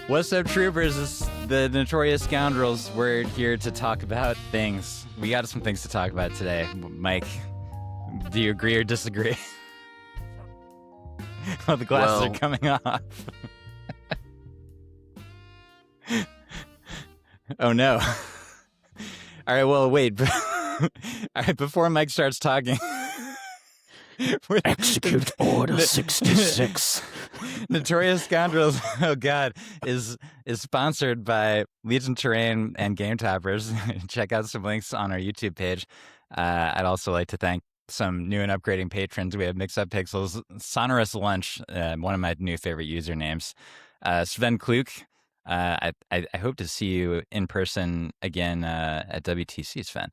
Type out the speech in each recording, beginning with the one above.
What's up, troopers? It's the Notorious Scoundrels. We're here to talk about things. We got some things to talk about today. Mike, do you agree or disagree? Well, the glasses are coming off. Oh, no. All right, well, wait. All right, before Mike starts talking... Execute Order 66. Notorious Scoundrels, oh God, is sponsored by Legion Terrain and Game Toppers. Check out some links on our YouTube page. I'd also like to thank some new and upgrading patrons. We have Mix Up Pixels, Sonorous Lunch, one of my new favorite usernames, Sven Kluk. I hope to see you in person again at WTC, Sven.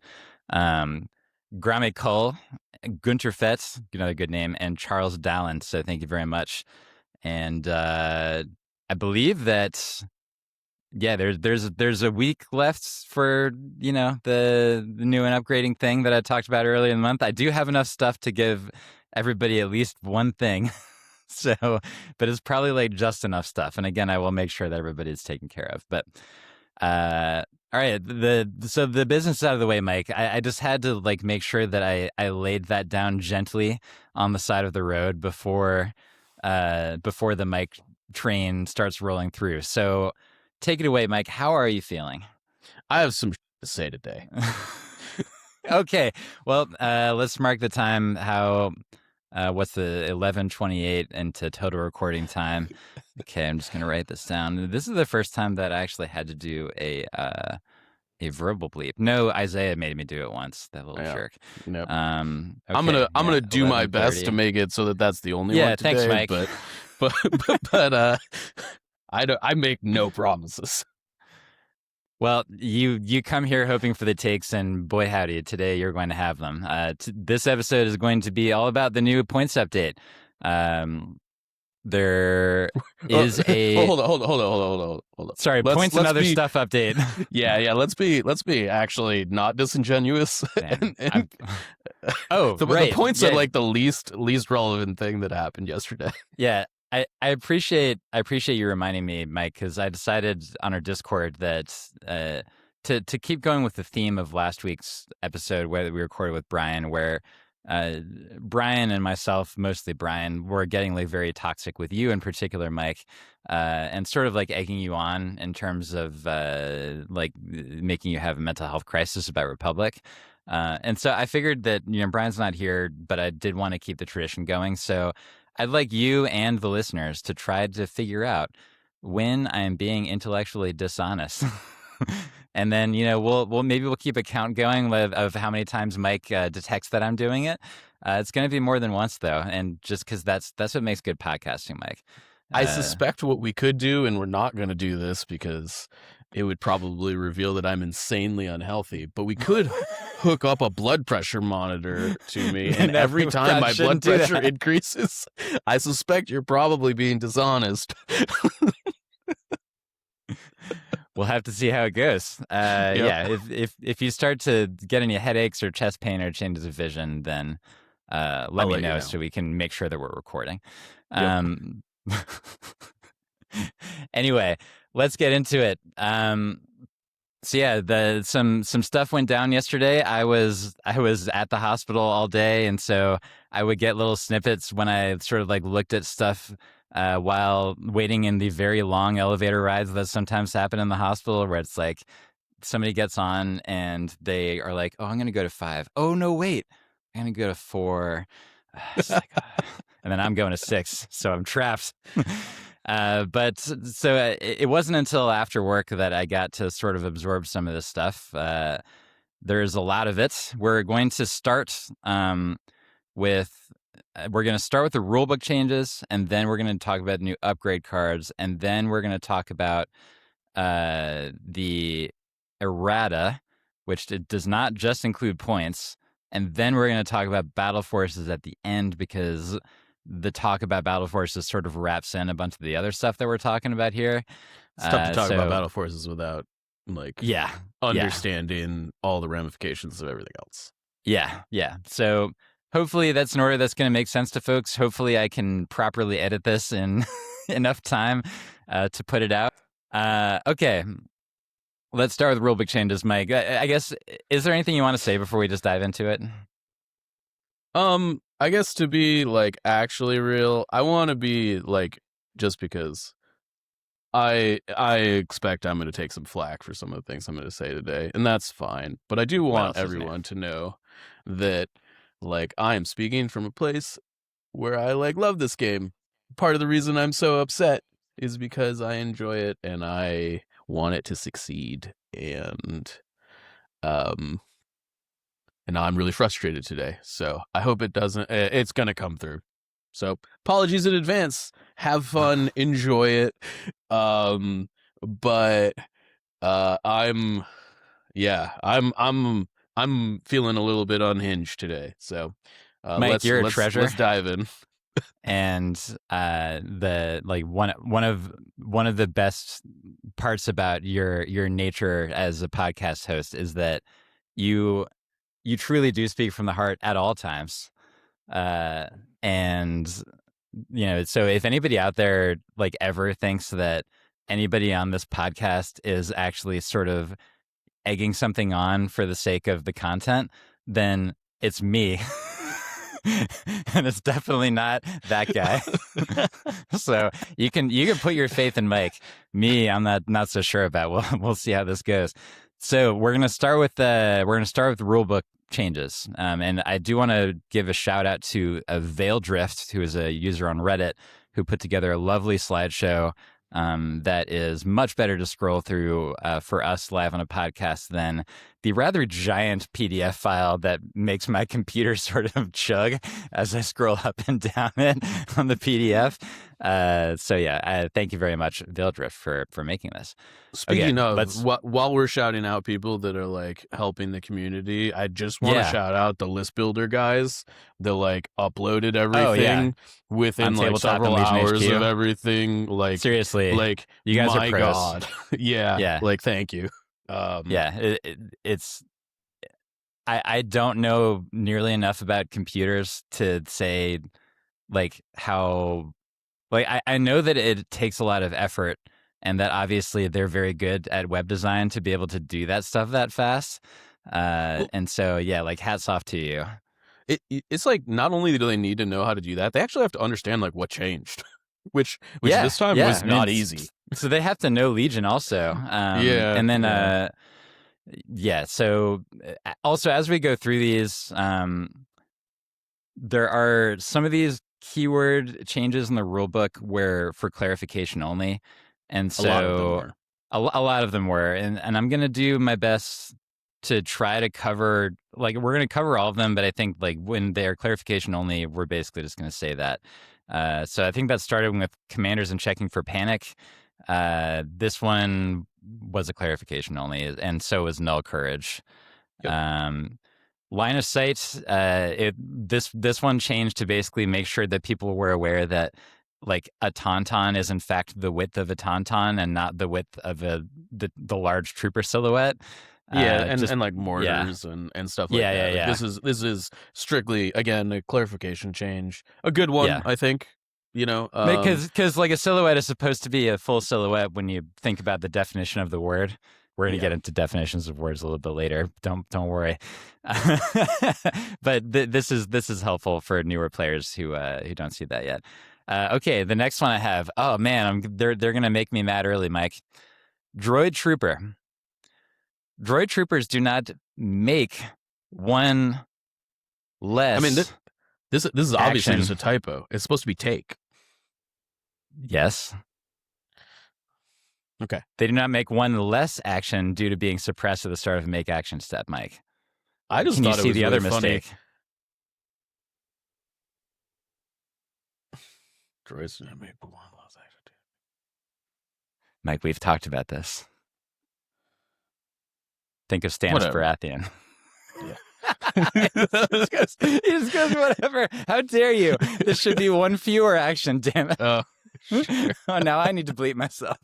Grame Kull, Gunter Fetz, another good name, and Charles Dalland. So thank you very much. And I believe that, yeah, there's a week left for, you know, the new and upgrading thing that I talked about earlier in the month. I do have enough stuff to give everybody at least one thing. So, but it's probably like just enough stuff. And again, I will make sure that everybody's taken care of. But all right, so the business out of the way, Mike. I just had to like make sure that I laid that down gently on the side of the road before the Mike train starts rolling through. So take it away, Mike. How are you feeling? I have some to say today. Okay, well, let's mark the time. What's the 11:28 into total recording time? Okay, I'm just gonna write this down. This is the first time that I actually had to do a verbal bleep. No, Isaiah made me do it once. That little jerk. Nope. Okay, I'm gonna do my best to make it so that that's the only one today. Thanks, Mike. But I make no promises. Well, you come here hoping for the takes, and boy howdy, today you're going to have them. This episode is going to be all about the new points update. There is a hold on. Sorry, points and other stuff update. Yeah. Let's be actually not disingenuous. The points are like the least relevant thing that happened yesterday. Yeah. I appreciate you reminding me, Mike, because I decided on our Discord that to keep going with the theme of last week's episode where we recorded with Brian, where Brian and myself, mostly Brian, were getting like very toxic with you in particular, Mike, and sort of like egging you on in terms of like making you have a mental health crisis about Republic. And so I figured that, you know, Brian's not here, but I did want to keep the tradition going. So I'd like you and the listeners to try to figure out when I am being intellectually dishonest. And then, you know, we'll keep a count going of how many times Mike detects that I'm doing it. It's going to be more than once, though, and just because that's what makes good podcasting, Mike. I suspect what we could do, and we're not going to do this because it would probably reveal that I'm insanely unhealthy, but we could hook up a blood pressure monitor to me, and every time my blood pressure increases, I suspect you're probably being dishonest. We'll have to see how it goes. Yep. Yeah, if you start to get any headaches or chest pain or changes of vision, then let me know so we can make sure that we're recording. Yep. Anyway, let's get into it. So yeah, some stuff went down yesterday. I was at the hospital all day, and so I would get little snippets when I sort of like looked at stuff while waiting in the very long elevator rides that sometimes happen in the hospital, where it's like somebody gets on and they are like, "Oh, I'm going to go to 5. Oh no, wait, I'm going to go to 4." It's like, and then I'm going to 6, so I'm trapped. But so it wasn't until after work that I got to sort of absorb some of this stuff. There's a lot of it. We're going to start with the rulebook changes, and then we're going to talk about new upgrade cards, and then we're going to talk about the Errata, which does not just include points, and then we're going to talk about battle forces at the end, because the talk about battle forces sort of wraps in a bunch of the other stuff that we're talking about here. It's tough to talk about battle forces without Yeah. understanding all the ramifications of everything else. Yeah. So hopefully that's an order that's going to make sense to folks. Hopefully I can properly edit this in enough time to put it out. Okay. Let's start with rulebook changes, Mike. I guess, is there anything you want to say before we just dive into it? I guess to be like actually real, I want to be like, just because I expect I'm going to take some flack for some of the things I'm going to say today, and that's fine. But I do What want else is new? everyone to know that like I am speaking from a place where I like love this game. Part of the reason I'm so upset is because I enjoy it and I want it to succeed, um and I'm really frustrated today. So I hope it doesn't. It's gonna come through. So apologies in advance. Have fun, enjoy it. But I'm yeah, I'm feeling a little bit unhinged today. So Mike, you're a treasure. let's dive in. And the like one of the best parts about your nature as a podcast host is that you truly do speak from the heart at all times. And so if anybody out there like ever thinks that anybody on this podcast is actually sort of egging something on for the sake of the content, then it's me. And it's definitely not that guy. So you can put your faith in Mike. Me, I'm not so sure about. We'll see how this goes. So we're gonna start with the rulebook changes, and I do want to give a shout out to Veil Drift, who is a user on Reddit who put together a lovely slideshow that is much better to scroll through for us live on a podcast than the rather giant PDF file that makes my computer sort of chug as I scroll up and down it on the PDF. So yeah, thank you very much, Vildrift, for making this. Speaking of, while we're shouting out people that are like helping the community, I just want to shout out the list builder guys that like uploaded everything within like several hours of everything. Like seriously, like you guys my are pros. God, yeah, like thank you. It's I don't know nearly enough about computers to say like how like I know that it takes a lot of effort and that obviously they're very good at web design to be able to do that stuff that fast. And so yeah, like hats off to you. It's like not only do they need to know how to do that, they actually have to understand like what changed, which this time was not easy. So they have to know Legion also. And then so also as we go through these, there are some of these keyword changes in the rulebook where for clarification only, and so a lot of them were, and I'm gonna do my best to try to cover, like we're gonna cover all of them, but I think like when they're clarification only, we're basically just gonna say that. So I think that started with commanders and checking for panic. This one was a clarification only, and so was null courage. Yep. Line of sight, this one changed to basically make sure that people were aware that like a tauntaun is in fact the width of a tauntaun and not the width of the large trooper silhouette. And like mortars and stuff like that. Yeah. This is strictly, again, a clarification change. A good one, I think. Because like a silhouette is supposed to be a full silhouette when you think about the definition of the word. We're going to get into definitions of words a little bit later. Don't worry. But this is helpful for newer players who don't see that yet. Okay, the next one I have. Oh man, they're going to make me mad early, Mike. Droid Trooper. Droid Troopers do not make one less. I mean, this is obviously just a typo. It's supposed to be take. Yes. Okay. They do not make one less action due to being suppressed at the start of a make action step, Mike. I just thought it was the really other funny. mistake. Droids do not make one less action. Mike, we've talked about this. Think of Stannis Baratheon. Yeah. he just goes, whatever. How dare you? This should be one fewer action, damn it. Oh, sure. Oh, now I need to bleep myself.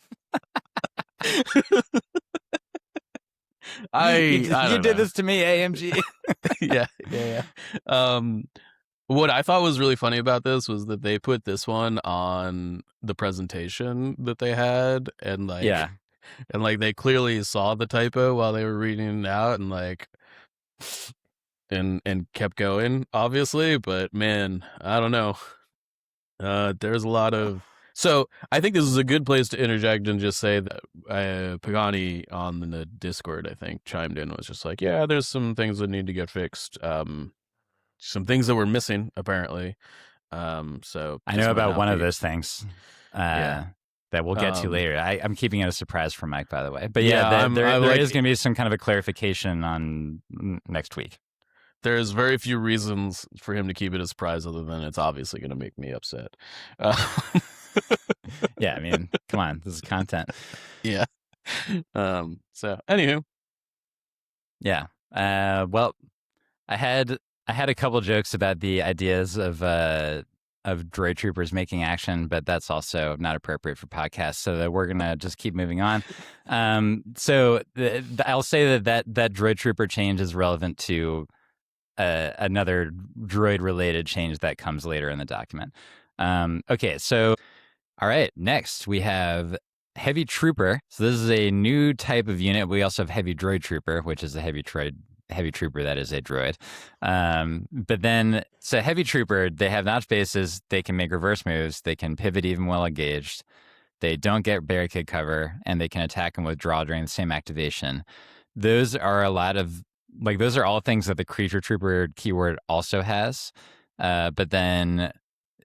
You did this to me, AMG. Yeah. What I thought was really funny about this was that they put this one on the presentation that they had, and Yeah. they clearly saw the typo while they were reading it out, and and kept going, obviously. But man, I don't know. There's a lot of. So I think this is a good place to interject and just say that Pagani on the Discord, I think, chimed in, was just like, yeah, there's some things that need to get fixed. Some things that were missing, apparently. So I know about one of those things. Yeah. That we'll get to later. I'm keeping it a surprise for Mike, by the way. But Yeah, there is going to be some kind of a clarification on next week. There's very few reasons for him to keep it a surprise other than it's obviously going to make me upset. Yeah, I mean, come on, this is content. Yeah. So, anywho. Yeah. Well, I had a couple jokes about the ideas of droid troopers making action, but that's also not appropriate for podcasts, so that we're gonna just keep moving on. So I'll say that droid trooper change is relevant to another droid related change that comes later in the document. Okay, so all right, next we have heavy trooper. So this is a new type of unit. We also have heavy droid trooper, which is a heavy trooper that is a droid. But then, so heavy trooper, they have notch bases, they can make reverse moves, they can pivot even while engaged, they don't get barricade cover, and they can attack and withdraw during the same activation. Those are those are all things that the creature trooper keyword also has. But then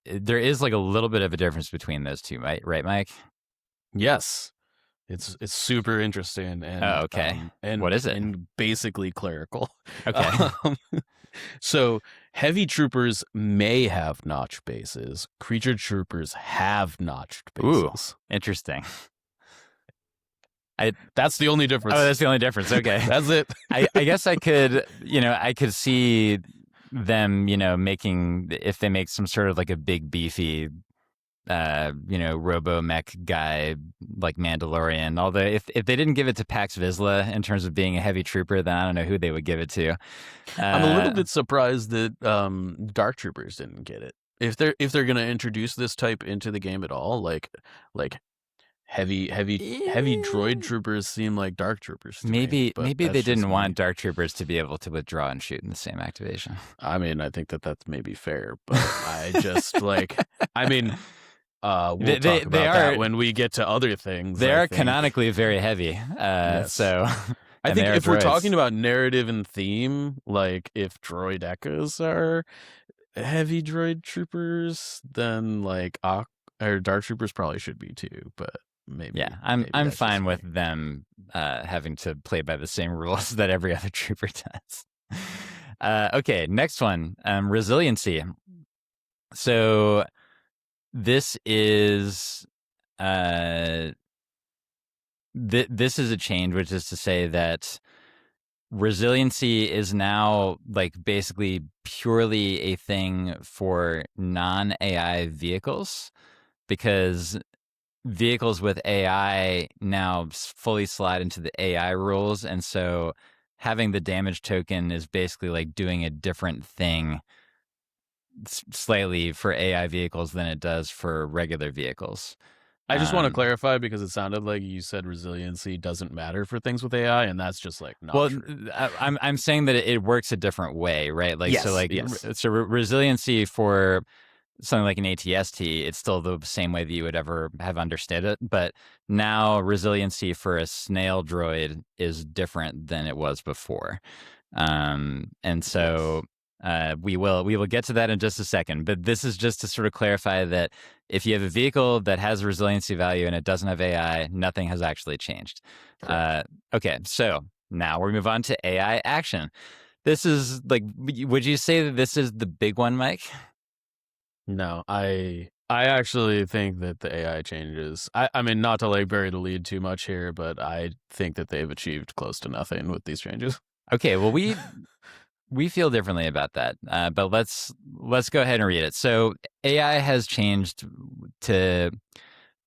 there is a little bit of a difference between those two, right, Mike? Yes. It's super interesting, and okay. And what is it? And basically clerical. Okay. So heavy troopers may have notch bases. Creature troopers have notched bases. Ooh, interesting. That's the only difference. Oh, that's the only difference. Okay. That's it. I guess I could see them, making, if they make some sort of a big beefy robo mech guy like Mandalorian. Although if they didn't give it to Pax Vizsla in terms of being a heavy trooper, then I don't know who they would give it to. I'm a little bit surprised that Dark Troopers didn't get it. If they're gonna introduce this type into the game at all, like heavy droid troopers seem like Dark Troopers to maybe me, they didn't want Dark Troopers to be able to withdraw and shoot in the same activation. I mean, I think that's maybe fair, but I just I mean. We'll talk about that when we get to other things. They are canonically very heavy. Yes. So I think if we're talking about narrative and theme, if droid echoes are heavy droid troopers, then or Dark Troopers probably should be too, but maybe. Yeah, I'm fine with them having to play by the same rules that every other trooper does. Okay, next one, resiliency. So this is this is a change, which is to say that resiliency is now basically purely a thing for non-AI vehicles, because vehicles with AI now fully slide into the AI rules, and so having the damage token is basically doing a different thing slightly for AI vehicles than it does for regular vehicles. I just want to clarify, because it sounded like you said resiliency doesn't matter for things with AI, and that's just not true. I'm saying that it works a different way, right? Yes. So resiliency for something like an ATST, it's still the same way that you would ever have understood it, but now resiliency for a snail droid is different than it was before, and so. Yes. We will get to that in just a second, but this is just to sort of clarify that if you have a vehicle that has a resiliency value and it doesn't have AI, nothing has actually changed. Okay, so now we move on to AI action. This is would you say that this is the big one, Mike? No, I actually think that the AI changes. I mean, not to bury the lead too much here, but I think that they've achieved close to nothing with these changes. Okay, well we feel differently about that, but let's go ahead and read it. So AI has changed to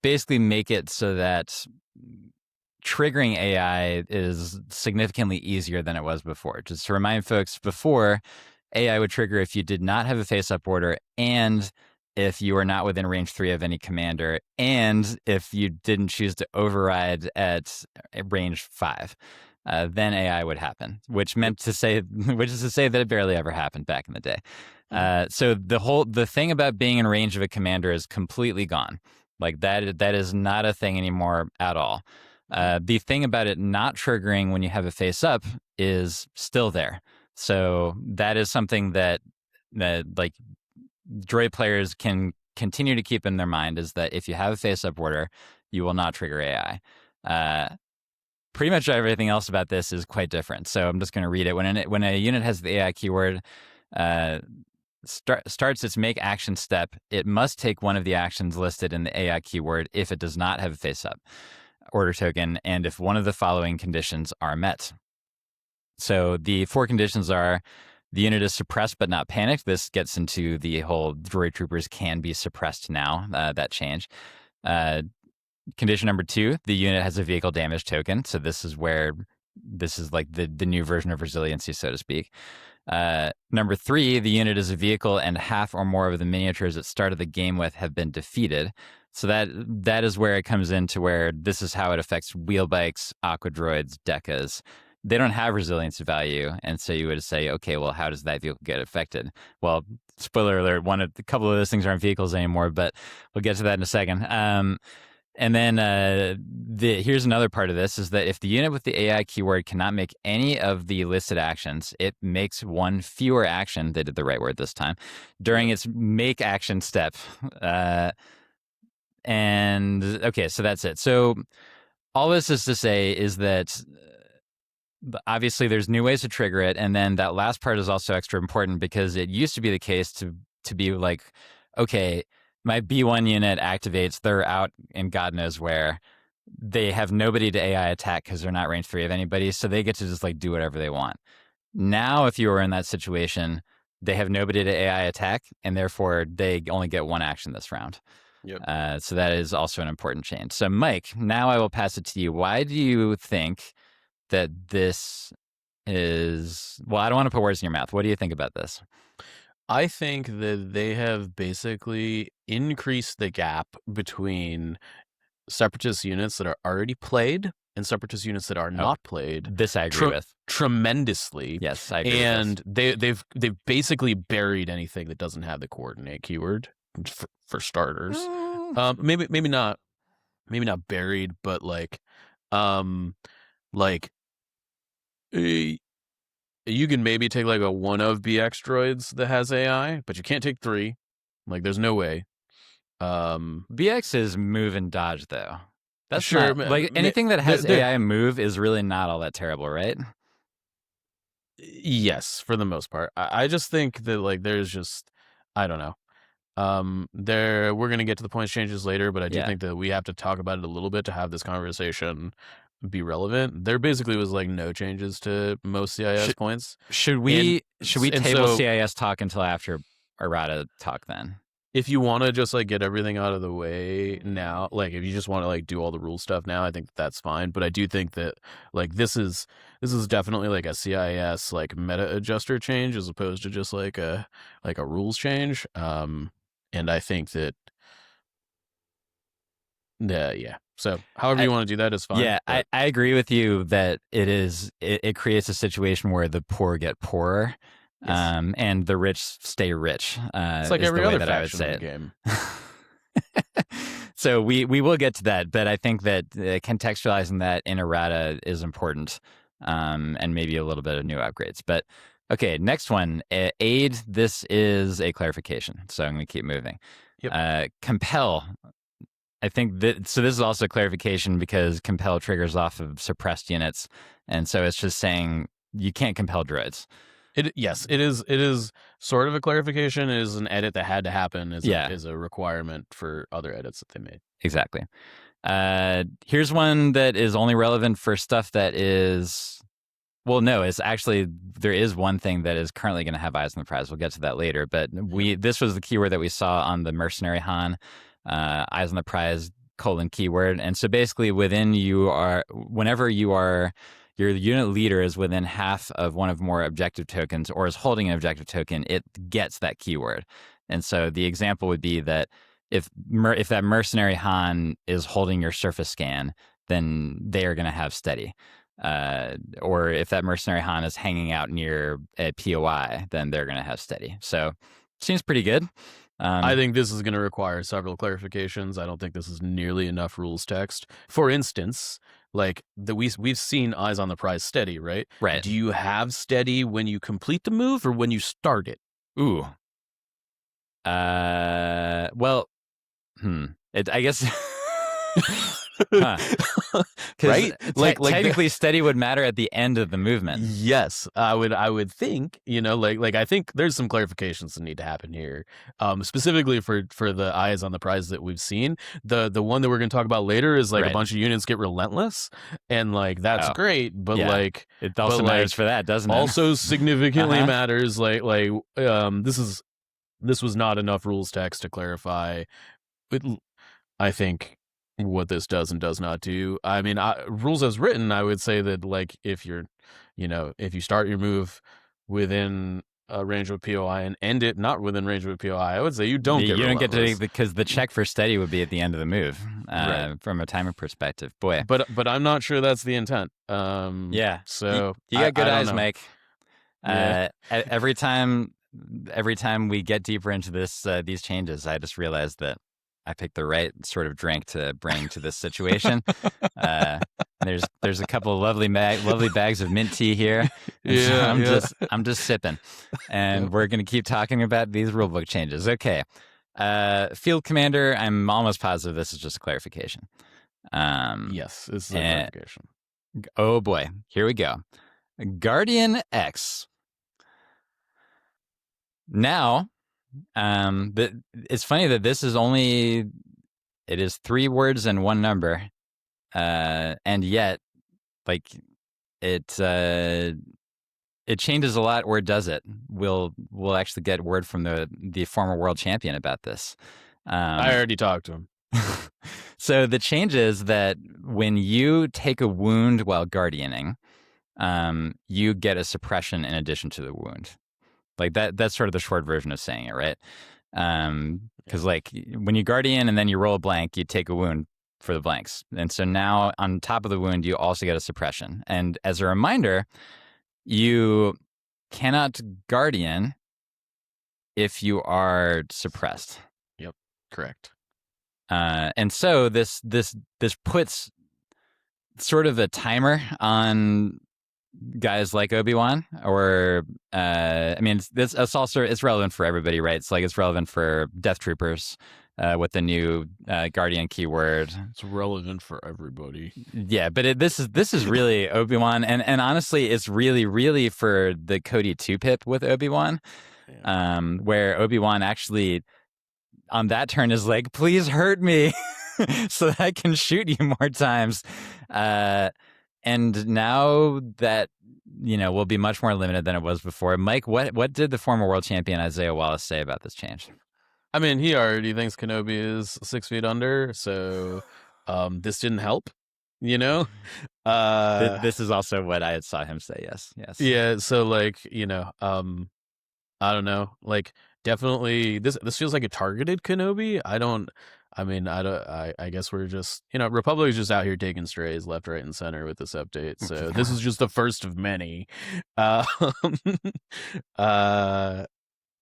basically make it so that triggering AI is significantly easier than it was before. Just to remind folks, before AI would trigger if you did not have a face-up order, and if you are not within range 3 of any commander, and if you didn't choose to override at range 5. Then AI would happen, which is to say that it barely ever happened back in the day. So the thing about being in range of a commander is completely gone. Like that is not a thing anymore at all. The thing about it not triggering when you have a face up is still there. So that is something that like droid players can continue to keep in their mind, is that if you have a face up order, you will not trigger AI. Pretty much everything else about this is quite different. So I'm just going to read it. When a unit has the AI keyword, starts its make action step, it must take one of the actions listed in the AI keyword if it does not have a face-up order token, and if one of the following conditions are met. So the 4 conditions are: the unit is suppressed but not panicked. This gets into the whole droid troopers can be suppressed now, that change. Condition number 2, the unit has a vehicle damage token. So this is like the new version of resiliency, so to speak. Number 3, the unit is a vehicle and half or more of the miniatures it started the game with have been defeated. So that is where it comes into where this is how it affects wheel bikes, aqua droids, decas. They don't have resilience value, and so you would say, okay, well, how does that vehicle get affected? Well, spoiler alert, a couple of those things aren't vehicles anymore, but we'll get to that in a second. And then here's another part of this, is that if the unit with the AI keyword cannot make any of the listed actions, it makes one fewer action, they did the right word this time, during its make action step. And okay, so that's it. So all this is to say is that obviously there's new ways to trigger it. And then that last part is also extra important, because it used to be the case to be like, okay, my B1 unit activates, they're out in God knows where. They have nobody to AI attack because they're not range 3 of anybody, so they get to just like do whatever they want. Now, if you were in that situation, they have nobody to AI attack, and therefore they only get 1 action this round. Yep. So that is also an important change. So Mike, now I will pass it to you. Why do you think that this is... Well, I don't want to put words in your mouth. What do you think about this? I think that they have basically increased the gap between separatist units that are already played and separatist units that are not played. This I agree with tremendously. Yes, I agree. And they've basically buried anything that doesn't have the coordinate keyword for starters. Maybe not buried, but like you can maybe take like a one of BX droids that has AI, but you can't take 3. Like, there's no way. BX is move and dodge, though. That's sure. Not, like anything that has AI and move is really not all that terrible, right? Yes, for the most part. I just think that like there's just, I don't know. We're gonna get to the points changes later, but I do think that we have to talk about it a little bit to have this conversation be relevant. There basically was like no changes to most CIS points. Should we table CIS talk until after Errata talk then? If you want to just like get everything out of the way now, like if you just want to like do all the rule stuff now, I think that's fine. But I do think that like this is definitely like a CIS like meta adjuster change as opposed to just like a rules change. And I think that so however you want to do that is fine. Yeah, I agree with you that it creates a situation where the poor get poorer. Yes. And the rich stay rich. It's like every other faction in the game. So we will get to that, but I think that contextualizing that in Errata is important, and maybe a little bit of new upgrades. But okay, next one, aid. This is a clarification, so I'm going to keep moving. Yep. Compel. I think so. This is also a clarification because compel triggers off of suppressed units, and so it's just saying you can't compel droids. Yes, it is sort of a clarification. It is an edit that had to happen is a requirement for other edits that they made. Exactly. Here's one that is only relevant for stuff that is... Well, no, it's actually... There is one thing that is currently going to have eyes on the prize. We'll get to that later. But this was the keyword that we saw on the Mercenary Han. Eyes on the prize, : keyword. And so basically whenever you are your unit leader is within half of one of more objective tokens or is holding an objective token, it gets that keyword. And so the example would be that if that mercenary Han is holding your surface scan, then they are going to have steady. Or if that mercenary Han is hanging out near a POI, then they're going to have steady. So seems pretty good. I think this is going to require several clarifications. I don't think this is nearly enough rules text. For instance, like we've seen eyes on the prize steady, right? Right. Do you have steady when you complete the move or when you start it? Ooh. Well, I guess. Huh. Right? Like technically steady would matter at the end of the movement. Yes, I would think, like I think there's some clarifications that need to happen here. Specifically for the eyes on the prize that we've seen. The one that we're going to talk about later is like a bunch of units get relentless, and like that's great, but like it also matters for that, doesn't it? Also significantly matters this was not enough rules text to clarify I think what this does and does not do. I mean, rules as written, I would say that like if if you start your move within a range of a POI and end it not within range of a POI, I would say you don't get to, because the check for steady would be at the end of the move, from a timer perspective. Boy, but I'm not sure that's the intent. Yeah. So you got good eyes, know. Mike. Yeah. Every time we get deeper into these changes, I just realize that I picked the right sort of drink to bring to this situation. There's a couple of lovely bags of mint tea here. So I'm just sipping, and we're gonna keep talking about these rulebook changes. Okay, Field Commander. I'm almost positive this is just a clarification. Yes, this is a clarification. Oh boy, here we go. Guardian X. Now. But it's funny that this is it is 3 words and 1 number, and yet, like, it changes a lot, or does it? We'll actually get word from the former world champion about this. I already talked to him. So the change is that when you take a wound while guardianing, you get a suppression in addition to the wound. Like that's sort of the short version of saying it, right? Because like when you guardian and then you roll a blank, you take a wound for the blanks. And so now on top of the wound, you also get a suppression. And as a reminder, you cannot guardian if you are suppressed. Yep, correct. And so this puts sort of a timer on guys like Obi-Wan, or I mean, it's relevant for everybody, right? It's like it's relevant for Death Troopers with the new Guardian keyword. It's relevant for everybody. Yeah, but this is really Obi-Wan, and honestly, it's really for the Cody 2-pip with Obi-Wan, where Obi-Wan actually on that turn is like, please hurt me so that I can shoot you more times. And now that, will be much more limited than it was before. Mike, what did the former world champion Isaiah Wallace say about this change? I mean, he already thinks Kenobi is 6 feet under, so this didn't help, This is also what I saw him say, yes. Yeah, so like, I don't know, like definitely this feels like a targeted Kenobi. I guess we're just, Republic's just out here taking strays left, right, and center with this update. So this is just the first of many.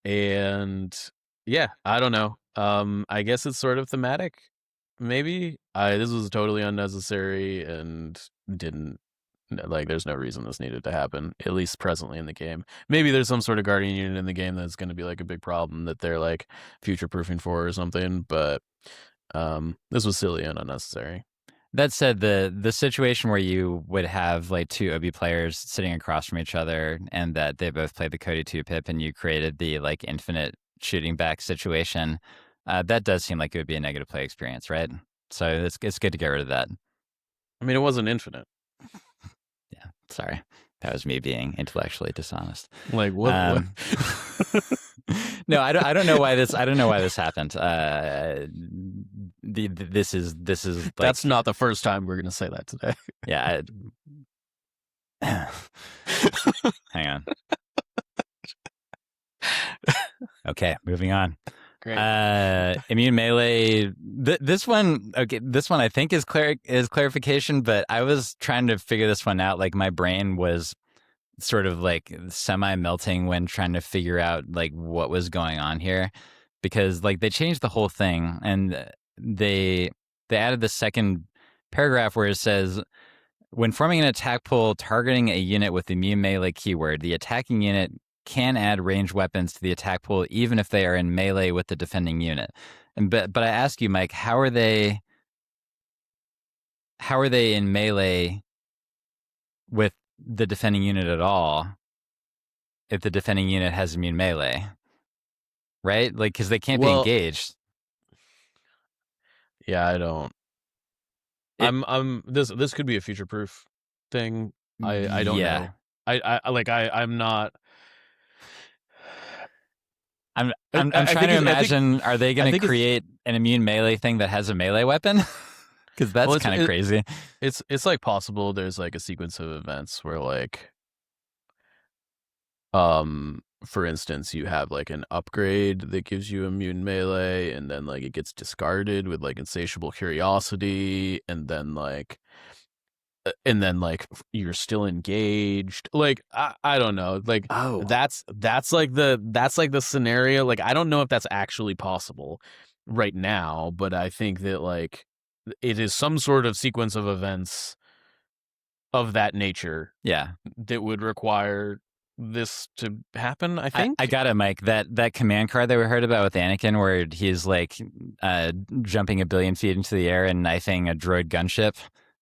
And yeah, I don't know. I guess it's sort of thematic. Maybe this was totally unnecessary and didn't, like, there's no reason this needed to happen, at least presently in the game. Maybe there's some sort of guardian unit in the game that's going to be like a big problem that they're like future proofing for or something, but this was silly and unnecessary. That said, the situation where you would have like 2 Obi players sitting across from each other and that they both played the Cody 2-pip and you created the like infinite shooting back situation, that does seem like it would be a negative play experience, right? So it's good to get rid of that. I mean, it wasn't infinite. Yeah, sorry. That was me being intellectually dishonest. Like what? No, I don't know why this. I don't know why this happened. This is like, that's not the first time we're going to say that today. Yeah, Hang on. Okay, moving on. Great. Immune melee. This one, okay. This one I think is clarification, but I was trying to figure this one out. Like my brain was sort of like semi-melting when trying to figure out like what was going on here, because like they changed the whole thing and they added the second paragraph where it says, when forming an attack pool targeting a unit with the immune melee keyword, the attacking unit can add ranged weapons to the attack pool even if they are in melee with the defending unit. And but I ask you, Mike, how are they in melee with the defending unit at all if the defending unit has immune melee? Right? Like, because they can't be engaged. Yeah, I don't. This could be a future proof thing. I don't know. I'm not. I'm trying to imagine, are they going to create an immune melee thing that has a melee weapon? Because that's kind of crazy. It's like possible there's like a sequence of events where like, for instance, you have like an upgrade that gives you immune melee, and then like it gets discarded with like insatiable curiosity, and then like you're still engaged. Like I don't know. Like that's like the scenario. Like I don't know if that's actually possible right now, but I think that like it is some sort of sequence of events of that nature. Yeah, that would require this to happen. I think I got it, Mike. That command card that we heard about with Anakin, where he's like jumping 1 billion feet into the air and knifing a droid gunship.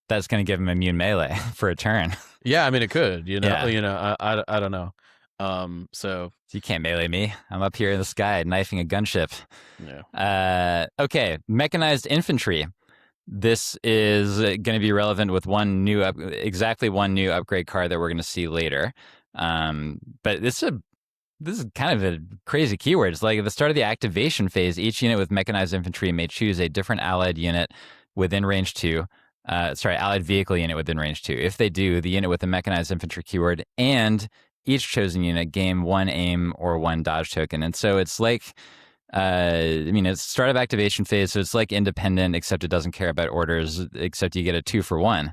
That's going to give him immune melee for a turn. Yeah, I mean it could. You know, I don't know. So you can't melee me. I'm up here in the sky knifing a gunship. Yeah. Okay, mechanized infantry. This is going to be relevant with exactly one new upgrade card that we're going to see later. But this is kind of a crazy keyword. It's like at the start of the activation phase, each unit with mechanized infantry may choose a different allied unit within range 2. Allied vehicle unit within range 2. If they do, the unit with the mechanized infantry keyword and each chosen unit gain 1 aim or 1 dodge token. And so it's like, it's start of activation phase, so it's like independent, except it doesn't care about orders, except you get a 2-for-1.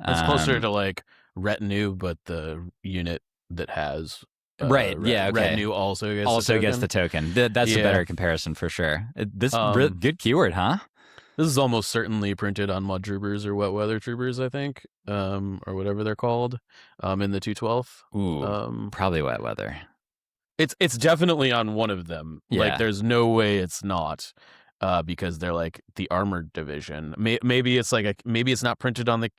It's closer to like retinue, but the unit that has right. Yeah. Okay. Retinue also gets the token. That's a better comparison for sure. This good keyword, huh? This is almost certainly printed on Mud Troopers or Wet Weather Troopers, I think, or whatever they're called, in the 212. Ooh, probably Wet Weather. It's definitely on one of them. Yeah. Like, there's no way it's not, because they're like the armored division. Maybe it's like maybe it's not printed on the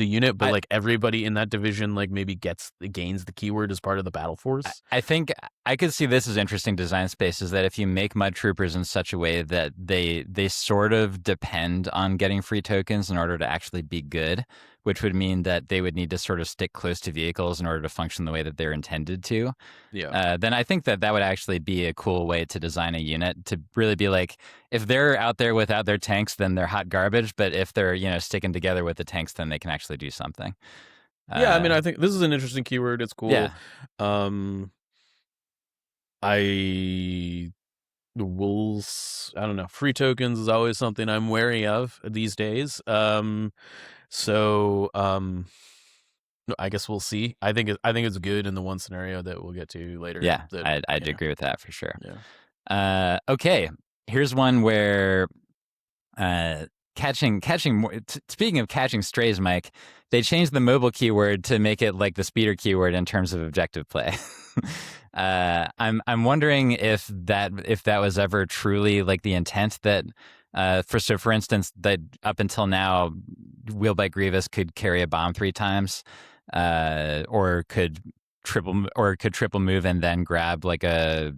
unit, but like everybody in that division like maybe gains the keyword as part of the battle force. I think I could see this as interesting design space, is that if you make Mud Troopers in such a way that they sort of depend on getting free tokens in order to actually be good, which would mean that they would need to sort of stick close to vehicles in order to function the way that they're intended to. Yeah. Then I think that would actually be a cool way to design a unit, to really be like, if they're out there without their tanks, then they're hot garbage. But if they're, sticking together with the tanks, then they can actually do something. Yeah, I mean, I think this is an interesting keyword. It's cool. Yeah. The wolves, I don't know. Free tokens is always something I'm wary of these days. So I guess we'll see. I think it's good in the one scenario that we'll get to later. Yeah, I'd agree with that for sure. Yeah. Okay, here's one where catching speaking of catching strays, Mike, they changed the mobile keyword to make it like the speeder keyword in terms of objective play. I'm wondering if that was ever truly like the intent, that for instance, that up until now, Wheelbike Grievous could carry a bomb 3 times, or could triple move and then grab like a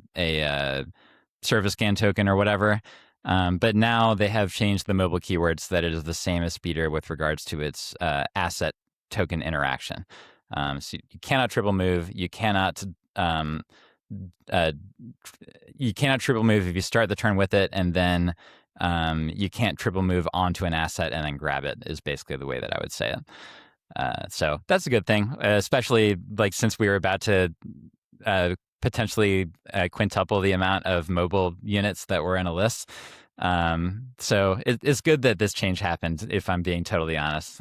service scan token or whatever. But now they have changed the mobile keyword so that it is the same as speeder with regards to its asset token interaction. So you cannot triple move. You cannot triple move if you start the turn with it, and then you can't triple move onto an asset and then grab it, is basically the way that I would say it. So that's a good thing, especially like since we were about to potentially quintuple the amount of mobile units that were in a list. So it's good that this change happened, if I'm being totally honest.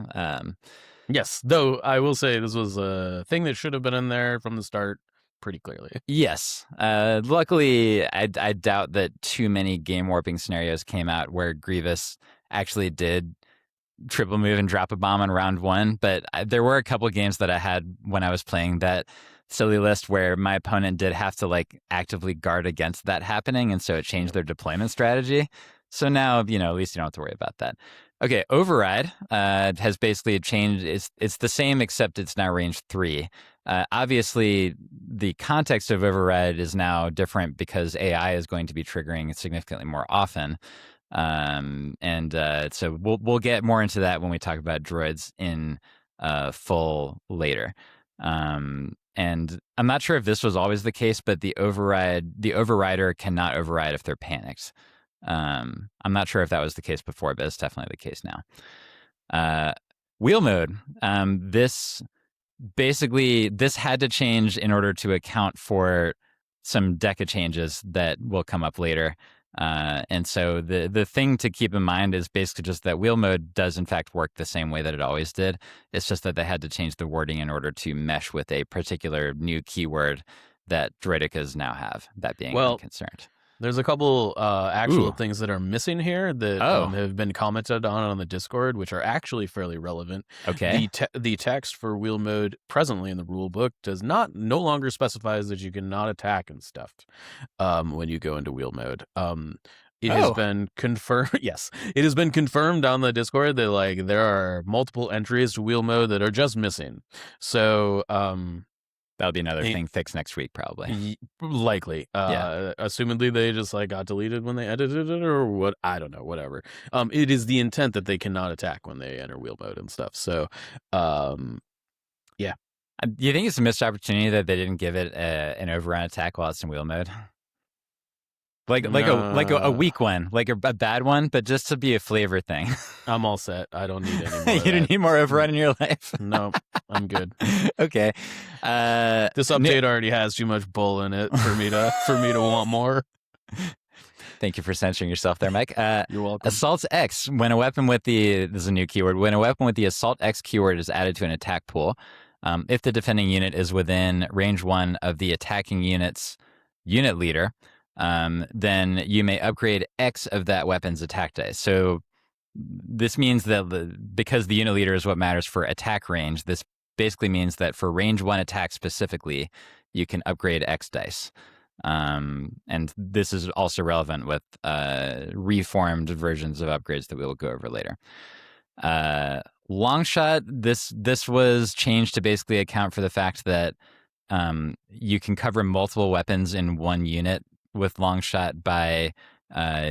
Yes, though I will say this was a thing that should have been in there from the start pretty clearly. Yes. Luckily, I doubt that too many game warping scenarios came out where Grievous actually did triple move and drop a bomb on round one. But there were a couple of games that I had when I was playing that silly list where my opponent did have to like actively guard against that happening. And so it changed their deployment strategy. So now, at least you don't have to worry about that. Okay, Override has basically changed. It's the same, except it's now range 3. Obviously, the context of Override is now different because AI is going to be triggering significantly more often. So we'll get more into that when we talk about droids in full later. And I'm not sure if this was always the case, but the overrider cannot override if they're panicked. I'm not sure if that was the case before, but it's definitely the case now. Wheel mode. This had to change in order to account for some deca changes that will come up later. And so the thing to keep in mind is basically just that wheel mode does in fact work the same way that it always did. It's just that they had to change the wording in order to mesh with a particular new keyword that droidicas now have, that being unconcerned. There's a couple actual things that are missing here that have been commented on the Discord, which are actually fairly relevant. Okay. The text for wheel mode presently in the rule book no longer specifies that you cannot attack and stuff when you go into wheel mode. It has been confirmed. Yes, it has been confirmed on the Discord that like there are multiple entries to wheel mode that are just missing. So that'll be another thing fixed next week, probably. Likely. Assumedly they just like got deleted when they edited it or what. I don't know, whatever. It is the intent that they cannot attack when they enter wheel mode and stuff. So, yeah. Do you think it's a missed opportunity that they didn't give it an overrun attack while it's in wheel mode? Like a weak one, like a bad one, but just to be a flavor thing. I'm all set. I don't need any more. You don't need more overrun in your life? No, I'm good. Okay. This update already has too much bull in it for me to want more. Thank you for censoring yourself there, Mike. You're welcome. Assault X. When a weapon with this is a new keyword. When a weapon with the Assault X keyword is added to an attack pool, if the defending unit is within range 1 of the attacking unit's unit leader, then you may upgrade X of that weapon's attack dice. So this means that because the unit leader is what matters for attack range, this basically means that for range 1 attack specifically, you can upgrade X dice. And this is also relevant with reformed versions of upgrades that we will go over later. Longshot, this was changed to basically account for the fact that you can cover multiple weapons in one unit with Longshot by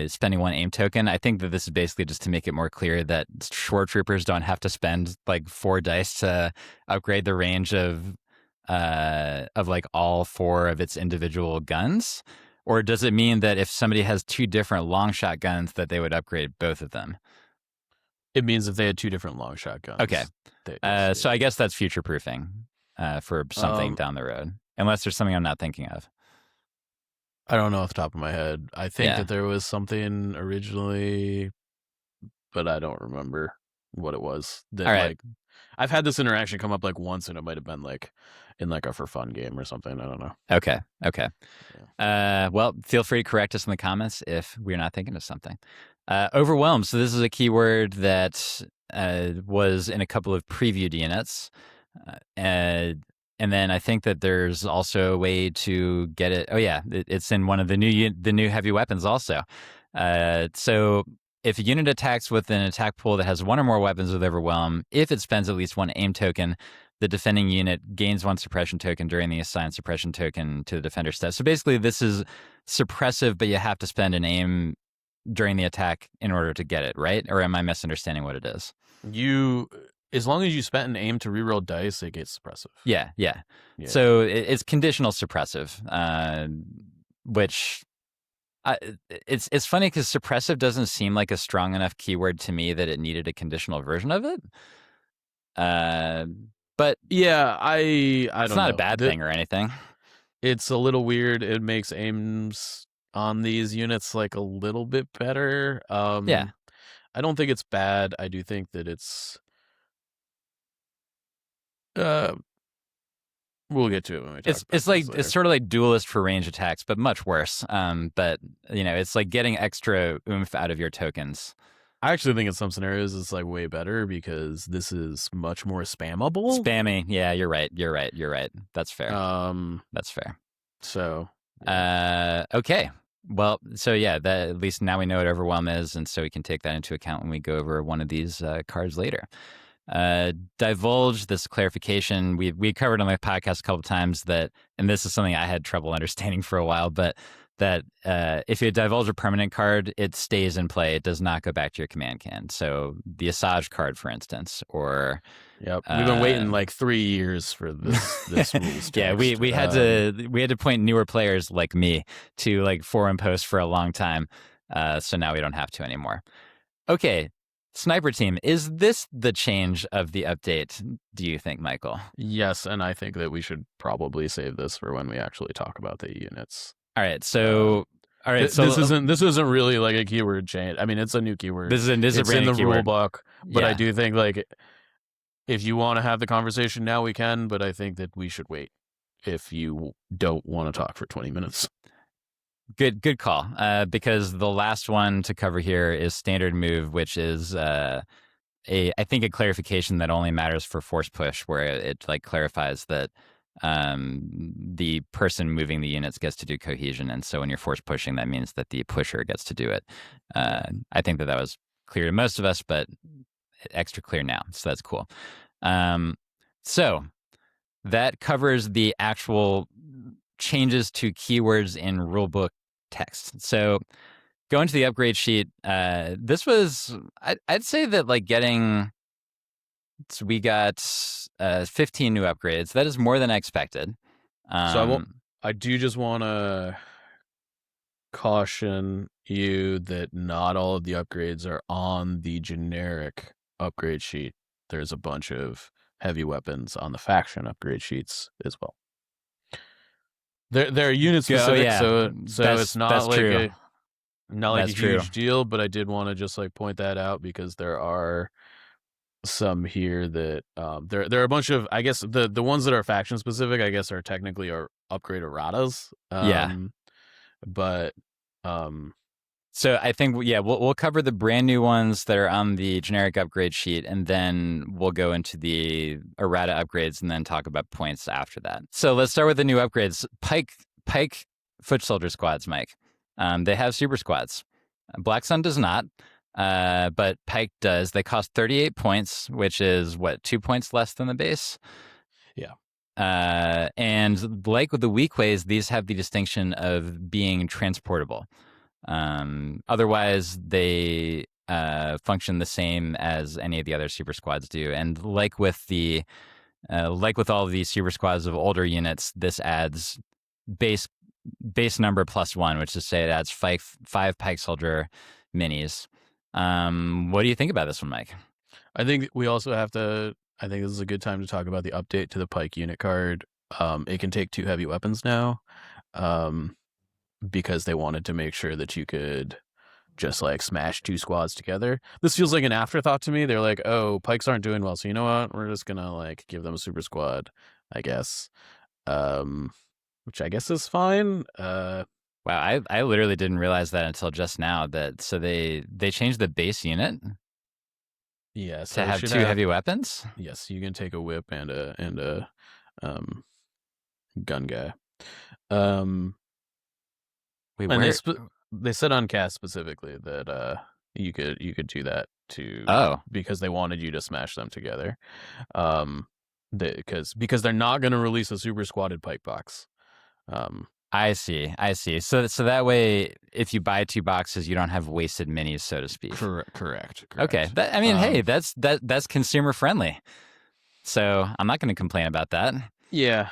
spending 1 aim token. I think that this is basically just to make it more clear that Shore Troopers don't have to spend like 4 dice to upgrade the range of like all 4 of its individual guns. Or does it mean that if somebody has 2 different Longshot guns that they would upgrade both of them? It means if they had 2 different Longshot guns. Okay. So I guess that's future proofing for something down the road, unless there's something I'm not thinking of. I don't know off the top of my head. I think that there was something originally, but I don't remember what it was. That, all right. Like, I've had this interaction come up like once, and it might have been like in like a for fun game or something. I don't know. Okay. Yeah. Well, feel free to correct us in the comments if we're not thinking of something. Overwhelmed. So this is a keyword that was in a couple of previewed units. And then I think that there's also a way to get it. Oh yeah, it's in one of the new heavy weapons also. So if a unit attacks with an attack pool that has 1 or more weapons with Overwhelm, if it spends at least 1 aim token, the defending unit gains 1 suppression token during the assigned suppression token to the defender step. So basically, this is suppressive, but you have to spend an aim during the attack in order to get it, right? Or am I misunderstanding what it is? As long as you spent an aim to reroll dice, it gets suppressive. Yeah. So it's conditional suppressive, which it's funny because suppressive doesn't seem like a strong enough keyword to me that it needed a conditional version of it. But yeah, I it's don't not a know. bad thing or anything. It's a little weird. It makes aims on these units like a little bit better. Yeah. I don't think it's bad. I do think that it's uh we'll get to it when we talk about these later. It's sort of like duelist for range attacks, but much worse. But it's like getting extra oomph out of your tokens. I actually think in some scenarios it's like way better because this is much more spammable. Spammy. Yeah, you're right. That's fair. That's fair. So okay. Well, so yeah, that at least now we know what overwhelm is, and so we can take that into account when we go over one of these cards later. Divulge this clarification. We covered on my podcast a couple of times that, and this is something I had trouble understanding for a while, but that if you divulge a permanent card, it stays in play. It does not go back to your command can. So the Asajj card, for instance, or yep, we've been waiting like 3 years for this rules text. Yeah, we had to point newer players like me to like forum post for a long time. So now we don't have to anymore. Okay. Sniper team, is this the change of the update, do you think, Michael? Yes, and I think that we should probably save this for when we actually talk about the units. All right, so this isn't really like a keyword change. I mean, it's a new keyword. It's in the rule book, but yeah. I do think like if you want to have the conversation now, we can. But I think that we should wait if you don't want to talk for 20 minutes. Good call. Because the last one to cover here is standard move, which is I think a clarification that only matters for force push, where it like clarifies that the person moving the units gets to do cohesion, and so when you're force pushing, that means that the pusher gets to do it. I think that was clear to most of us, but extra clear now, so that's cool. So that covers the actual changes to keywords in rulebook text. So going to the upgrade sheet, this was, I'd say that like we got 15 new upgrades. That is more than I expected. So I do just want to caution you that not all of the upgrades are on the generic upgrade sheet. There's a bunch of heavy weapons on the faction upgrade sheets as well. They're unit specific, yeah. so it's not like true. a huge deal. But I did want to just like point that out because there are some here that there are a bunch of, I guess the ones that are faction specific, I guess, are technically are upgrade erratas. But so I think we'll cover the brand new ones that are on the generic upgrade sheet, and then we'll go into the errata upgrades and then talk about points after that. So let's start with the new upgrades. Pike foot soldier squads, Mike. They have super squads. Black Sun does not, but Pike does. They cost 38 points, which is 2 points less than the base. Yeah. And like with the weak ways, these have the distinction of being transportable. Otherwise, they function the same as any of the other super squads do. And like with all of these super squads of older units, this adds base number +1, which is to say it adds five Pike Soldier minis. What do you think about this one, Mike? I think we also have to. I think this is a good time to talk about the update to the Pike unit card. It can take 2 heavy weapons now. Because they wanted to make sure that you could just like smash 2 squads together. This feels like an afterthought to me. They're like, oh, Pikes aren't doing well, so you know what? We're just gonna like give them a super squad, I guess. Which I guess is fine. Wow, I literally didn't realize that until just now. So they changed the base unit. Yeah, so to have 2 heavy weapons. Yes, you can take a whip and a gun guy. Wait, and they said on cast specifically that you could do that too. Because they wanted you to smash them together. Because they're not going to release a super squatted Pike box. I see. So that way, if you buy 2 boxes, you don't have wasted minis, so to speak. Correct. Okay. Hey, that's consumer friendly. So I'm not going to complain about that. Yeah.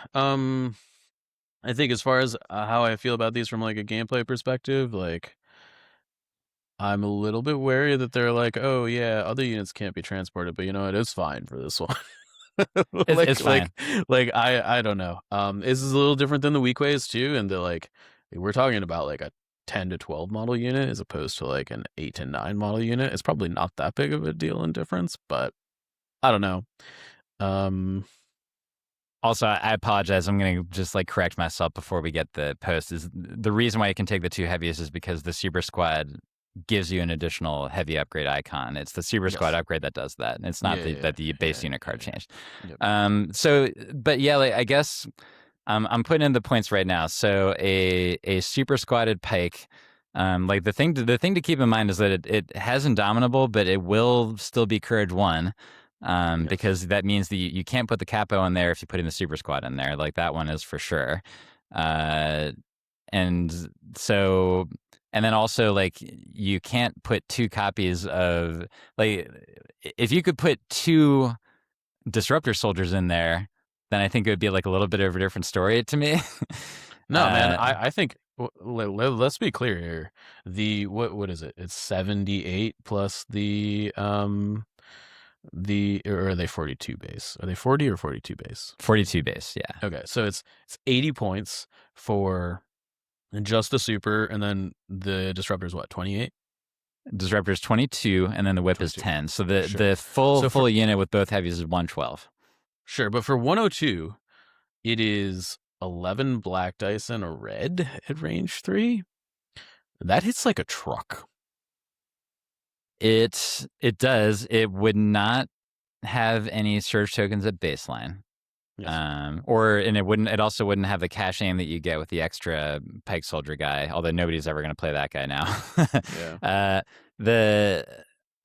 I think as far as how I feel about these from like a gameplay perspective, like I'm a little bit wary that they're like, oh yeah, other units can't be transported, but you know, it is fine for this one. It's fine. I don't know. This is a little different than the weakways too, and the like we're talking about like a 10 to 12 model unit as opposed to like an 8 to 9 model unit. It's probably not that big of a deal in difference, but I don't know. Also, I apologize. I'm going to just like correct myself before we get the post. Is the reason why you can take the 2 heaviest is because the Super Squad gives you an additional heavy upgrade icon. It's the Super Squad upgrade that does that. It's not that the base unit card changed. Yep. So, but yeah, like, I guess I'm putting in the points right now. So a super squatted pike. Like the thing to keep in mind is that it has Indomitable, but it will still be Courage 1. Because that means that you can't put the capo in there if you put in the super squad in there. Like that one is for sure. And so, and then also like you can't put 2 copies of, like, if you could put 2 disruptor soldiers in there, then I think it would be like a little bit of a different story to me. No, man, I think let's be clear here. The what is it? It's 78 plus the or are they 42 base? Are they 40 or 42 base? 42 base, yeah. Okay, so it's 80 points for just the super, and then the disruptor is what, 28? Disruptor is 22, and then the whip 22. Is 10. So the Sure. full unit with both heavies is 112. Sure, but for 102, it is 11 black dice and a red at range 3. That hits like a truck. It does. It would not have any surge tokens at baseline. Yes. And it also wouldn't have the cash aim that you get with the extra pike soldier guy, although nobody's ever going to play that guy now. Yeah.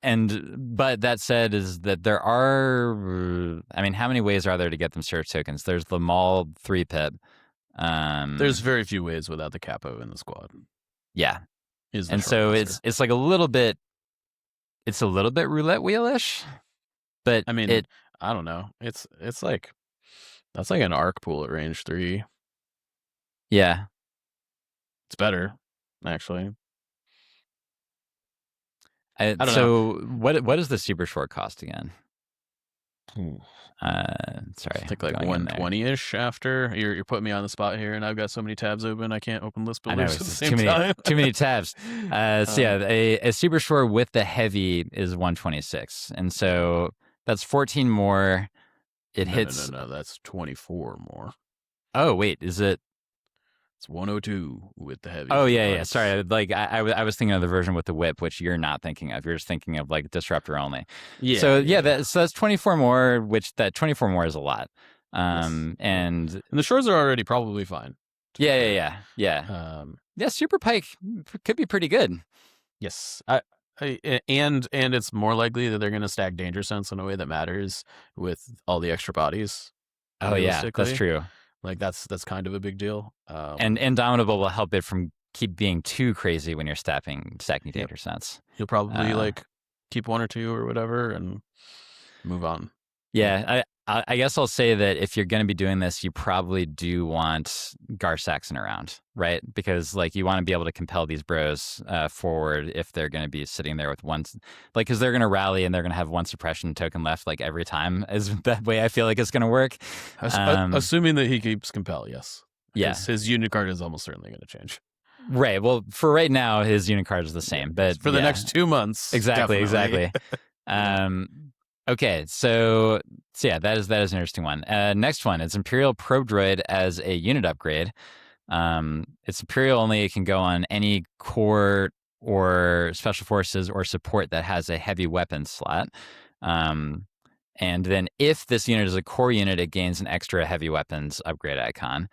But that said, is that there are, I mean, how many ways are there to get them surge tokens? There's the Maul 3-pip. There's very few ways without the capo in the squad. Yeah. And so it's like a little bit roulette wheel-ish. But I mean, I don't know. It's like, that's like an arc pool at range 3. Yeah. It's better, actually. I don't know. What is the super short cost again? Sorry, I think like 120-ish after. You're putting me on the spot here, and I've got so many tabs open I can't open list builders at the same time. Too many tabs. So yeah, a super short with the heavy is 126, and so that's 14 more. It hits. No, that's 24 more. Oh wait, is it? It's 102 with the heavy. Oh yeah. Sorry, like I was thinking of the version with the whip, which you're not thinking of. You're just thinking of like disruptor only. Yeah. So that's 24 more, which that 24 more is a lot. And the shores are already probably fine. Yeah. Super pike could be pretty good. Yes. And it's more likely that they're going to stack danger sense in a way that matters with all the extra bodies. Oh yeah, that's true. Like that's kind of a big deal. And Indomitable will help it from keep being too crazy when you're stacking danger sense. You'll probably like keep 1 or 2 or whatever and move on. Yeah, I guess I'll say that if you're going to be doing this, you probably do want Gar Saxon around, right? Because like you want to be able to compel these bros forward if they're going to be sitting there with one, like, because they're going to rally and they're going to have 1 suppression token left like every time. Is that way I feel like it's going to work? Assuming that he keeps compel, yes. Yeah, his unit card is almost certainly going to change. Right. Well, for right now, his unit card is the same, but for the next 2 months, exactly. Okay, so yeah, that is an interesting one. Next one is Imperial Probe Droid as a unit upgrade. It's Imperial only. It can go on any core or special forces or support that has a heavy weapon slot. And then if this unit is a core unit, it gains an extra heavy weapons upgrade icon.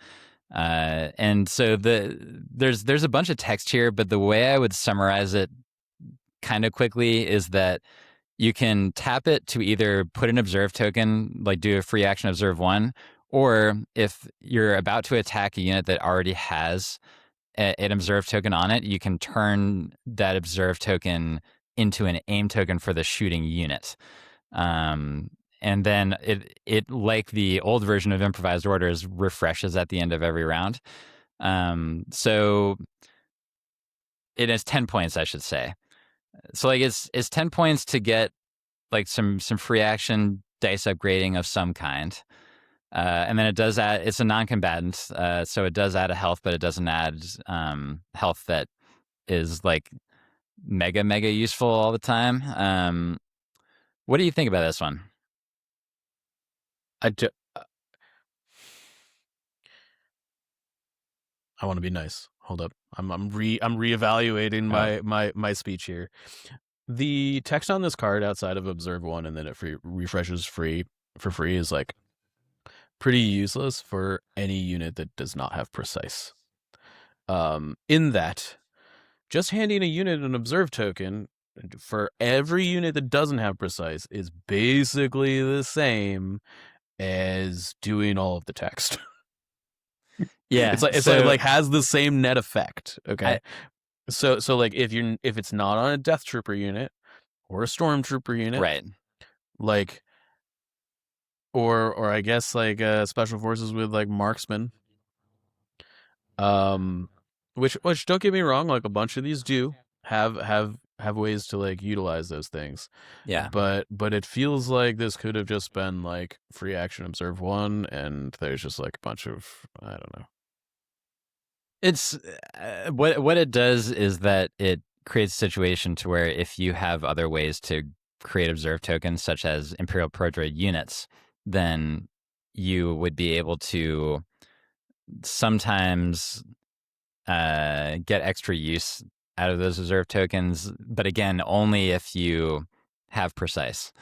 And so there's a bunch of text here, but the way I would summarize it kind of quickly is that you can tap it to either put an observe token, like do a free action observe 1, or if you're about to attack a unit that already has an observe token on it, you can turn that observe token into an aim token for the shooting unit. And then it like the old version of improvised orders refreshes at the end of every round. So it has 10 points, I should say. So like it's 10 points to get like some free action dice upgrading of some kind. And then it does add, it's a non-combatant, so it does add a health, but it doesn't add health that is like mega useful all the time. What do you think about this one? I want to be nice. Hold up. I'm reevaluating my speech here. The text on this card outside of observe 1 and then it refreshes for free is like pretty useless for any unit that does not have precise. In that, just handing a unit an observe token for every unit that doesn't have precise is basically the same as doing all of the text. Yeah, it's like has the same net effect. Okay, so like if it's not on a Death Trooper unit or a Stormtrooper unit, right? Like, or I guess like Special Forces with like Marksman. Which don't get me wrong, like a bunch of these do have ways to like utilize those things. Yeah. But it feels like this could have just been like free action observe 1 and there's just like a bunch of, I don't know. It's what it does is that it creates a situation to where if you have other ways to create observe tokens, such as Imperial Prodroid units, then you would be able to sometimes get extra use out of those observe tokens, but again, only if you have precise.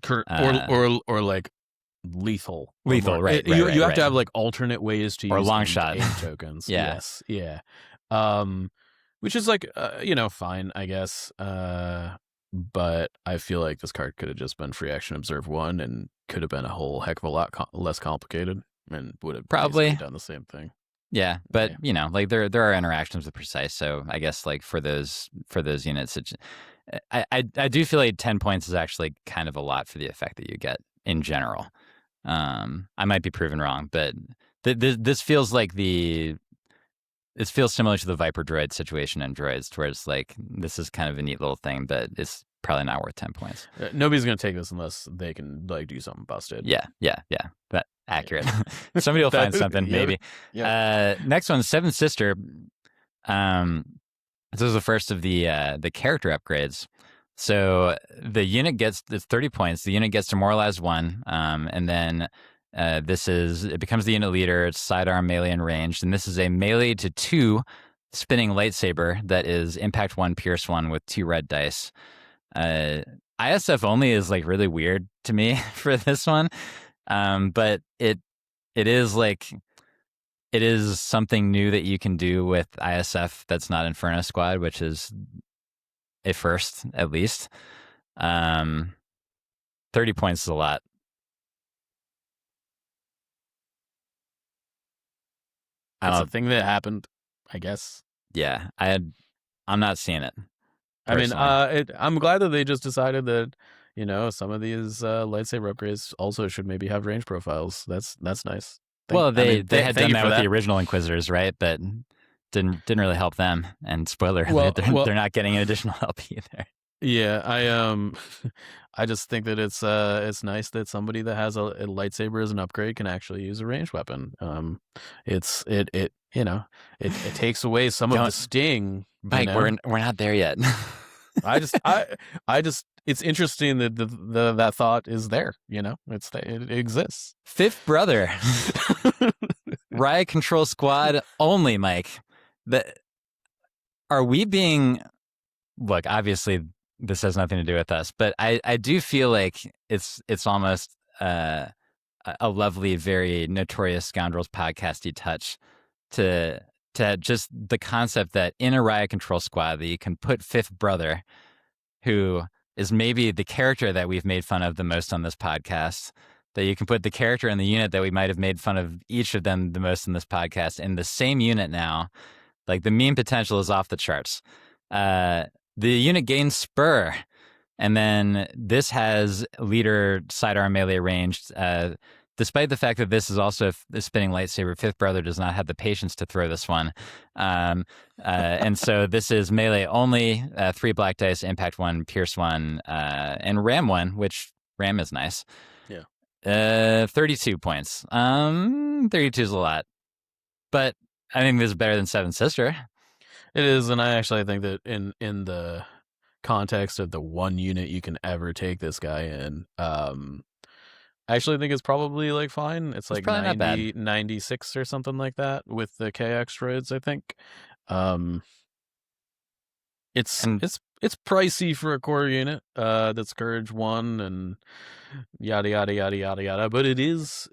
Or like lethal, right? You have to have like alternate ways to or use long shot tokens. Yeah. Yes, yeah. Which is like fine, I guess. But I feel like this card could have just been free action observe 1 and could have been a whole heck of a lot less complicated and would have probably done the same thing. Yeah, but like there are interactions with precise, so I guess like for those units, I do feel like 10 points is actually kind of a lot for the effect that you get in general. I might be proven wrong, but this feels like it feels similar to the Viper droid situation in droids, where it's like this is kind of a neat little thing, but it's probably not worth 10 points. Nobody's gonna take this unless they can like do something busted. Yeah. That accurate. Somebody will find something, maybe. Yeah. Next one, Seventh Sister. This is the first of the character upgrades. So the unit gets 30 points. The unit gets demoralized 1, and then it becomes the unit leader. It's sidearm, melee, and ranged, and this is a melee to 2 spinning lightsaber that is impact 1, pierce 1 with 2 red dice. ISF only is like really weird to me for this one, but it is something new that you can do with ISF that's not Inferno Squad, which is a first, at least. 30 points is a lot. It's a thing that happened, I guess. Yeah, I'm not seeing it. Personally. I mean, I'm glad that they just decided that, some of these lightsaber upgrades also should maybe have range profiles. That's nice. They had done that with the original Inquisitors, right? But didn't really help them. And spoiler, they're not getting an additional help either. Yeah, I just think that it's nice that somebody that has a lightsaber as an upgrade can actually use a ranged weapon. It takes away some of the sting. Mike, we're not there yet. I just it's interesting that that thought is there. It exists. Fifth brother, riot control squad only. Mike, are we being? Look, obviously this has nothing to do with us, but I do feel like it's almost a lovely, very Notorious Scoundrels podcasty touch to just the concept that in a riot control squad that you can put fifth brother, who is maybe the character that we've made fun of the most on this podcast, that you can put the character in the unit that we might have made fun of each of them the most in this podcast in the same unit now. Like, the meme potential is off the charts. The unit gains spur, and then this has leader, sidearm, melee, ranged. despite the fact that this is also a spinning lightsaber, Fifth Brother does not have the patience to throw this one. And so this is melee only, 3 black dice, impact 1, pierce 1, and ram 1, which ram is nice. Yeah. 32 points. 32 is a lot. But I think this is better than Seven Sister. It is, and I actually think that in the context of the one unit you can ever take this guy in, I actually think it's probably like fine. It's like 96 or something like that with the KX droids, I think. It's pricey for a core unit that's Courage 1 and yada yada yada yada yada, but it is,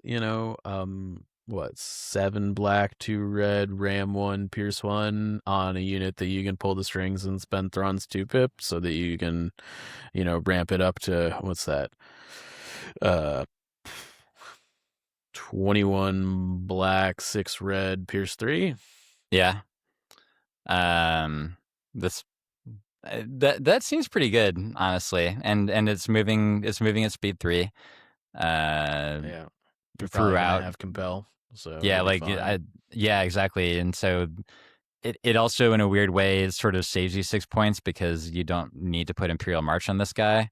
7 black, 2 red, ram 1, pierce 1 on a unit that you can pull the strings and spend Thrawn's 2 pip so that you can, ramp it up to, what's that? 21 black, 6 red, pierce 3. Yeah. That seems pretty good, honestly. And it's moving at speed 3. Yeah. Throughout. Have compel. So yeah, exactly. And so it also, in a weird way, sort of saves you 6 points because you don't need to put Imperial March on this guy.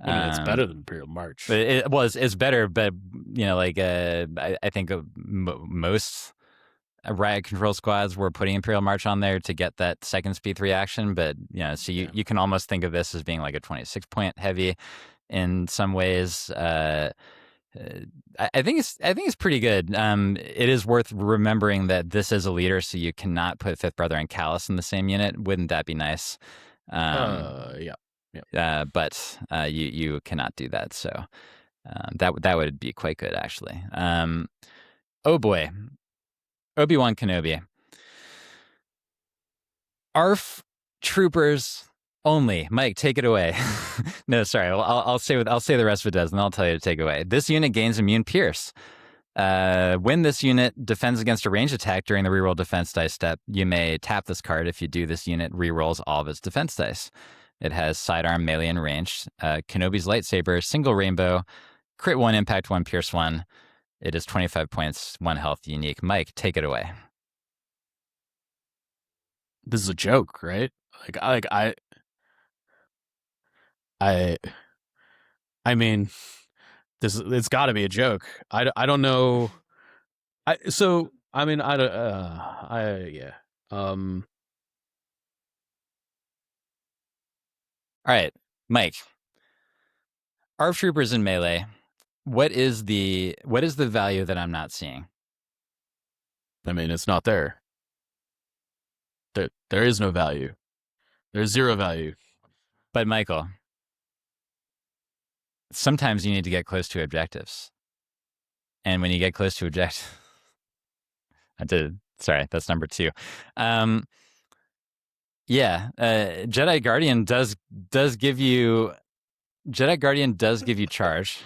I mean, it's better than Imperial March. But it's better, but I think most riot control squads were putting Imperial March on there to get that second speed 3 action. But so you can almost think of this as being like a 26 point heavy in some ways. I think it's pretty good. It is worth remembering that this is a leader, so you cannot put Fifth Brother and Callus in the same unit. Wouldn't that be nice? Yeah. But you cannot do that. So that would be quite good, actually. Oh boy, Obi-Wan Kenobi. ARF troopers only. Mike, take it away. No, sorry. I'll say the rest of it does, and I'll tell you to take it away. This unit gains immune pierce. When this unit defends against a range attack during the reroll defense dice step, you may tap this card. If you do, this unit rerolls all of its defense dice. It has sidearm, melee, and range. Kenobi's lightsaber, single rainbow, crit 1, impact 1, pierce 1. It is 25 points, 1 health, unique. Mike, take it away. This is a joke, right? I mean, it's got to be a joke. I don't know. Yeah. All right, Mike. ARF troopers in melee. What is the value that I'm not seeing? I mean, it's not there. There is no value. There's 0 value. But Michael, sometimes you need to get close to objectives. And when you get close to objectives, sorry, that's number 2. Jedi Guardian does give you charge.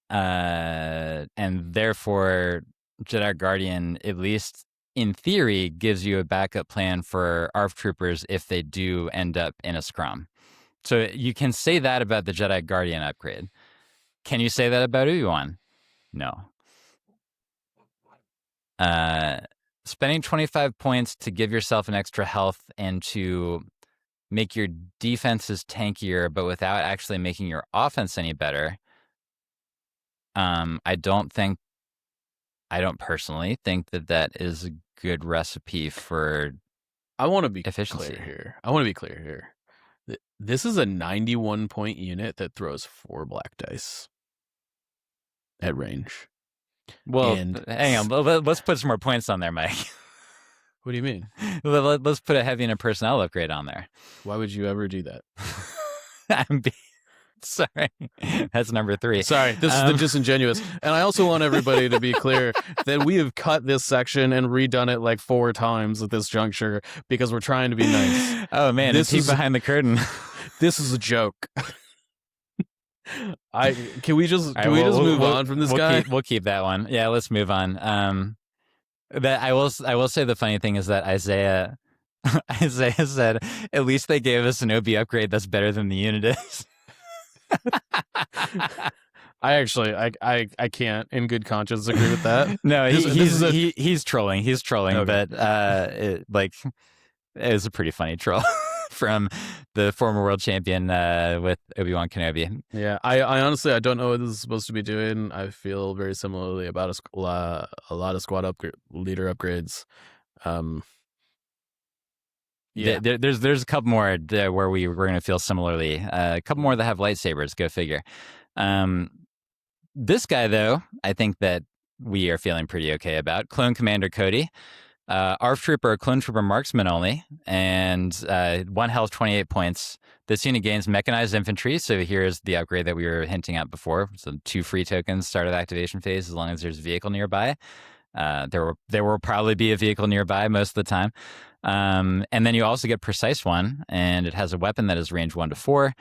And therefore Jedi Guardian, at least in theory, gives you a backup plan for ARF troopers if they do end up in a scrum. So you can say that about the Jedi Guardian upgrade. Can you say that about Obi-Wan? No. Spending 25 points to give yourself an extra health and to make your defenses tankier, but without actually making your offense any better. I don't personally think that is a good recipe for I want to be efficiency. Clear here. I want to be clear here. This is a 91 point unit that throws 4 black dice at range. Well, hang on. Let's put some more points on there, Mike. What do you mean? Let's put a heavy and a personnel upgrade on there. Why would you ever do that? Sorry, that's number 3. Sorry, this is the disingenuous. And I also want everybody to be clear that we have cut this section and redone it like 4 times at this juncture because we're trying to be nice. Oh man, this is behind the curtain. This is a joke. Can we just move on from this guy? We'll keep that one. Yeah, let's move on. That I will say the funny thing is that Isaiah said, at least they gave us an OB upgrade that's better than the unit is. I can't in good conscience agree with that. No, This is a he's trolling. He's trolling, okay. but it was a pretty funny troll from the former world champion with Obi-Wan Kenobi. Yeah, I honestly I don't know what this is supposed to be doing. I feel very similarly about a lot of squad leader upgrades. Yeah, There's a couple more where we're going to feel similarly. A couple more that have lightsabers. Go figure. This guy, though, I think that we are feeling pretty okay about. Clone Commander Cody. ARF Trooper, Clone Trooper Marksman only, and 1 health, 28 points. This unit gains Mechanized Infantry, so here's the upgrade that we were hinting at before. So 2 free tokens, start of activation phase, as long as there's a vehicle nearby. There will probably be a vehicle nearby most of the time. And then you also get Precise 1, and it has a weapon that is range 1 to 4.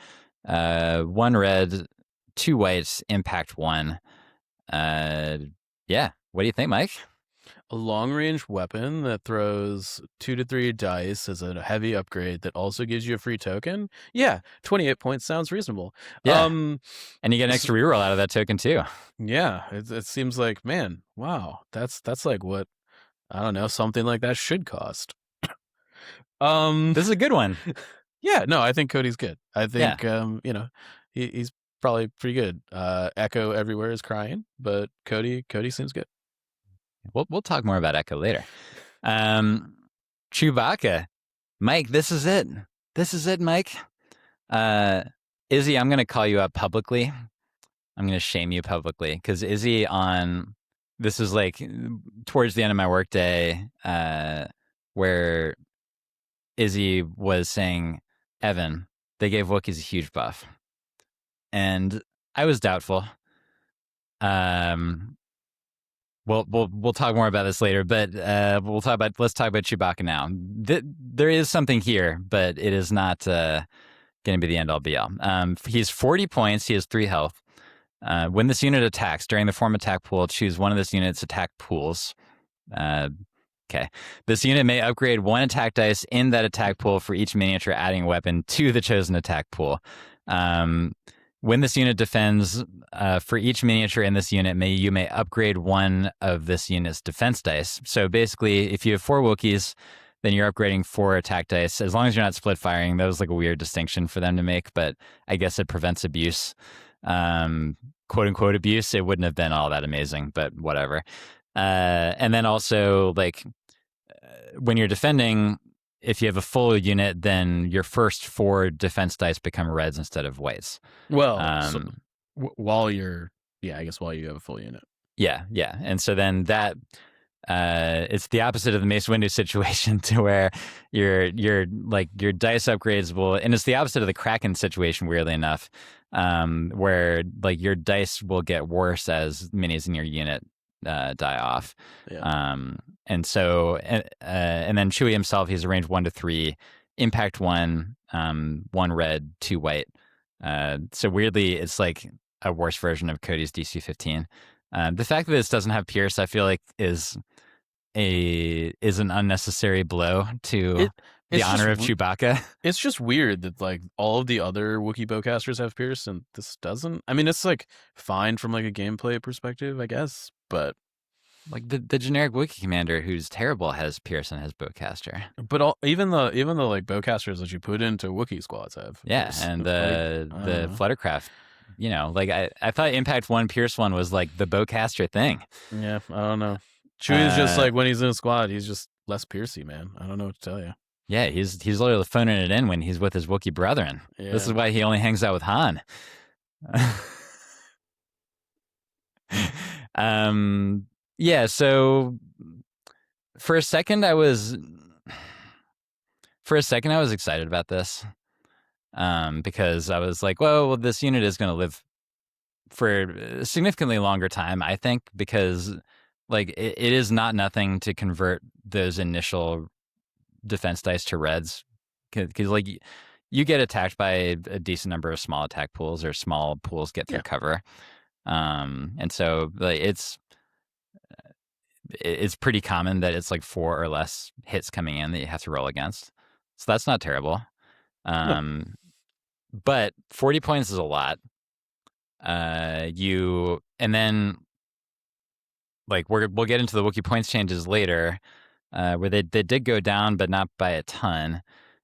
1 red, 2 whites, impact 1. Yeah. What do you think, Mike? A long-range weapon that throws 2 to 3 dice as a heavy upgrade that also gives you a free token. Yeah, 28 points sounds reasonable. Yeah, and you get an extra reroll out of that token too. Yeah, it seems like, man, wow, that's like what, I don't know, something like that should cost. This is a good one. Yeah, no, I think Cody's good. I think he's probably pretty good. Echo everywhere is crying, but Cody seems good. We'll talk more about Echo later. Chewbacca, Mike, this is it. This is it, Mike. Izzy, I'm going to call you up publicly. I'm going to shame you publicly because Izzy this is like towards the end of my workday, where Izzy was saying, Evan, they gave Wookiees a huge buff, and I was doubtful. We'll talk more about this later, but let's talk about Chewbacca now. There is something here, but it is not going to be the end all be all. He's 40 points. He has 3 health. When this unit attacks during the form attack pool, choose one of this unit's attack pools. Okay. This unit may upgrade 1 attack dice in that attack pool for each miniature adding a weapon to the chosen attack pool. When this unit defends, for each miniature in this unit, you may upgrade 1 of this unit's defense dice. So basically, if you have 4 Wookiees, then you're upgrading 4 attack dice. As long as you're not split firing, that was like a weird distinction for them to make, but I guess it prevents abuse. Quote unquote abuse. It wouldn't have been all that amazing, but whatever. And then also, like, when you're defending, if you have a full unit, then your first 4 defense dice become reds instead of whites. Well, while you have a full unit. Yeah. And so then that it's the opposite of the Mace Windu situation, to where your dice upgrades will, and it's the opposite of the Kraken situation, weirdly enough, where like your dice will get worse as minis in your unit die off. Yeah. And so and then Chewie himself, he's a range 1 to 3, impact 1, 1 red, 2 white. So weirdly, it's like a worse version of Cody's DC 15. The fact that this doesn't have Pierce, I feel like is an unnecessary blow to the honor of Chewbacca. It's just weird that like all of the other Wookiee bowcasters have Pierce and this doesn't. I mean, it's like fine from like a gameplay perspective, I guess, but like the generic Wookiee commander who's terrible has Pierce and has bowcaster. But even the like bowcasters that you put into Wookiee squads have. Yeah, Pierce. and the Fluttercraft. You know, like I thought Impact 1, Pierce 1 was like the bowcaster thing. Yeah, I don't know. Chewie's just like, when he's in a squad, he's just less Piercy, man. I don't know what to tell you. Yeah, he's literally phoning it in when he's with his Wookiee brethren. Yeah. This is why he only hangs out with Han. Yeah, so for a second I was excited about this. Because I was like, well, this unit is going to live for a significantly longer time, I think, because like it is not nothing to convert those initial defense dice to reds, because like you get attacked by a decent number of small attack pools, or small pools get through cover, and so like it's pretty common that it's like 4 or less hits coming in that you have to roll against, so that's not terrible. But 40 points is a lot. and then like we'll get into the Wookiee points changes later, where they did go down, but not by a ton.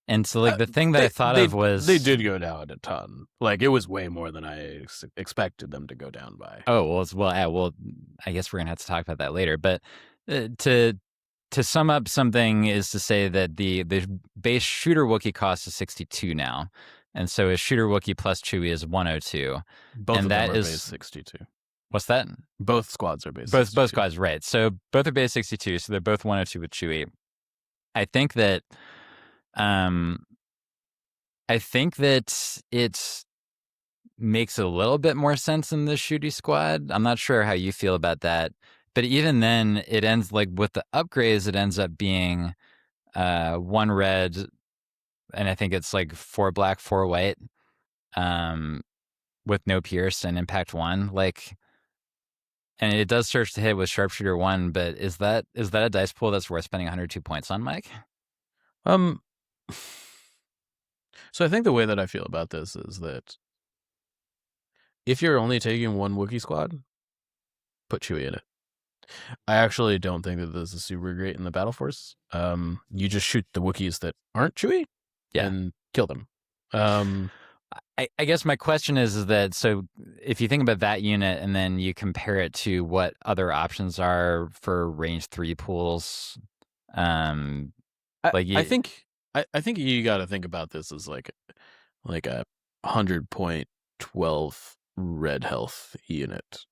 And so like the thing that I thought of was they did go down a ton. Like it was way more than I expected them to go down by. Oh well, I guess we're gonna have to talk about that later. But to sum up something is to say that the base shooter Wookiee cost is 62 now, and so a shooter Wookiee plus Chewie is 102. Both and of that them are is base 62. What's that? Both squads are base. Both 62. squads, right? So both are base 62. So they're both 102 with Chewie. I think that it makes a little bit more sense in the shooty squad. I'm not sure how you feel about that, but even then, it ends like with the upgrades. It ends up being 1 red, and I think it's like 4 black, 4 white, with no pierce and impact 1. Like, and it does search to hit with sharpshooter 1. But is that a dice pool that's worth spending 102 points on, Mike? So I think the way that I feel about this is that if you're only taking 1 Wookiee squad, put Chewie in it. I actually don't think that this is super great in the battle force. You just shoot the Wookiees that aren't Chewie, and kill them. I guess my question is that, so if you think about that unit and then you compare it to what other options are for range 3 pools, I think you got to think about this as like a 100.12 red health unit,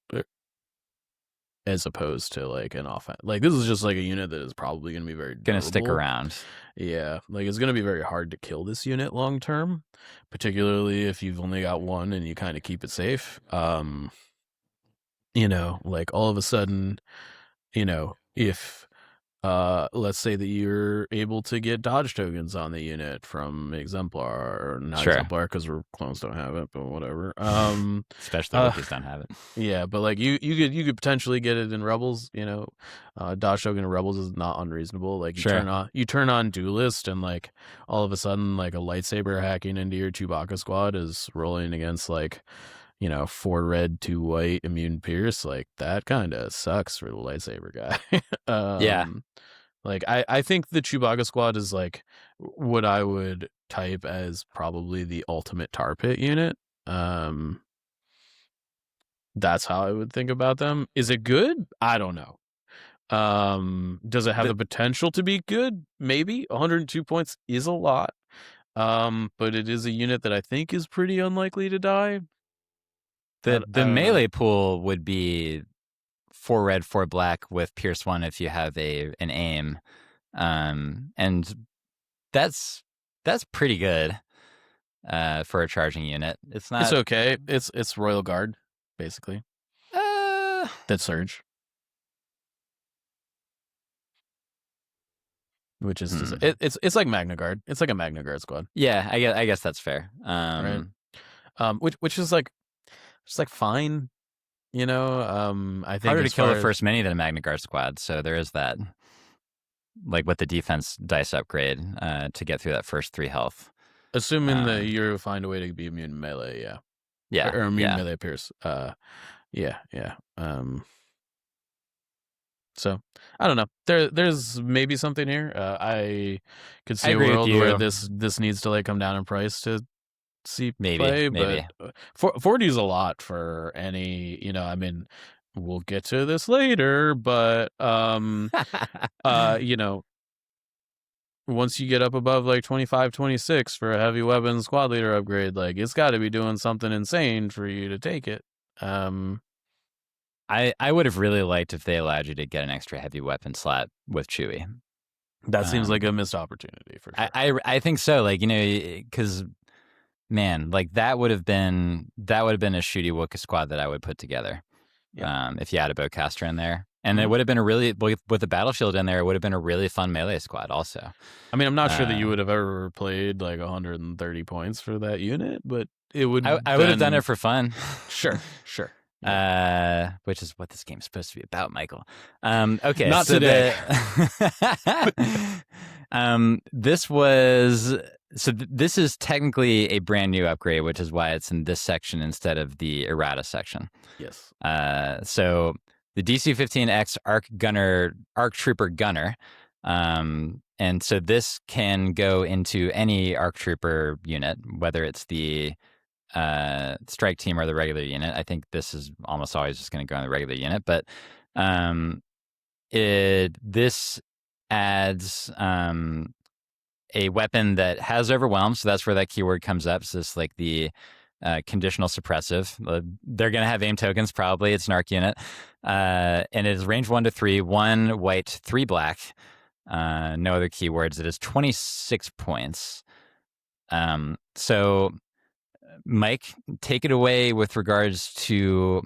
as opposed to like an offense. Like this is just like a unit that is probably going to be very going to stick around. Yeah, like it's going to be very hard to kill this unit long term, particularly if you've only got 1 and you kind of keep it safe. Like all of a sudden, if let's say that you're able to get dodge tokens on the unit from Exemplar, or not Exemplar because clones don't have it, but whatever. Especially Wookiees don't have it. Yeah, but like you could potentially get it in Rebels. Dodge token in Rebels is not unreasonable. Like you turn on Duelist, and like all of a sudden, like a lightsaber hacking into your Chewbacca squad is rolling against like 4 red, 2 white, immune pierce. Like that kind of sucks for the lightsaber guy. Like I think the Chewbacca squad is like what I would type as probably the ultimate tar pit unit. That's how I would think about them. Is it good? I don't know. Does it have the potential to be good? Maybe. 102 points is a lot. But it is a unit that I think is pretty unlikely to die. The melee pool would be 4 red, 4 black with Pierce 1 if you have an aim. And that's pretty good for a charging unit. It's okay. It's Royal Guard, basically. That surge. Which is it's like Magna Guard. It's like a Magna Guard squad. Yeah, I guess that's fair. Right. Which is like just like fine. I think harder to kill the first mini than a Magna Guard squad, so there is that. Like with the defense dice upgrade to get through that first 3 health. Assuming that you find a way to be immune melee, or immune melee pierce. So I don't know. There's maybe something here. I could see a world where this needs to like come down in price to see play, but 40 is a lot for any. I mean, we'll get to this later, but once you get up above like 25, 26 for a heavy weapon squad leader upgrade, like it's got to be doing something insane for you to take it. I would have really liked if they allowed you to get an extra heavy weapon slot with Chewie. That seems like a missed opportunity for sure. I think so. Like, because man, like that would have been a shooty Wookiee squad that I would put together. Yeah. If you had a bowcaster in there. And it would have been with the battle shield in there, it would have been a really fun melee squad also. I mean, I'm not sure that you would have ever played like 130 points for that unit, but it would. I would have done it for fun. Sure. Which is what this game's supposed to be about, Michael. Okay. Not today. This was So this is technically a brand new upgrade, which is why it's in this section instead of the errata section. Yes. So the DC-15X Arc Trooper Gunner, and so this can go into any Arc Trooper unit, whether it's the strike team or the regular unit. I think this is almost always just going to go in the regular unit, but this adds a weapon that has overwhelm, so that's where that keyword comes up. So it's like the conditional suppressive. They're going to have aim tokens, probably. It's an arc unit. And it is range 1 to 3, 1 white, 3 black. No other keywords. It is 26 points. So, Mike, take it away with regards to,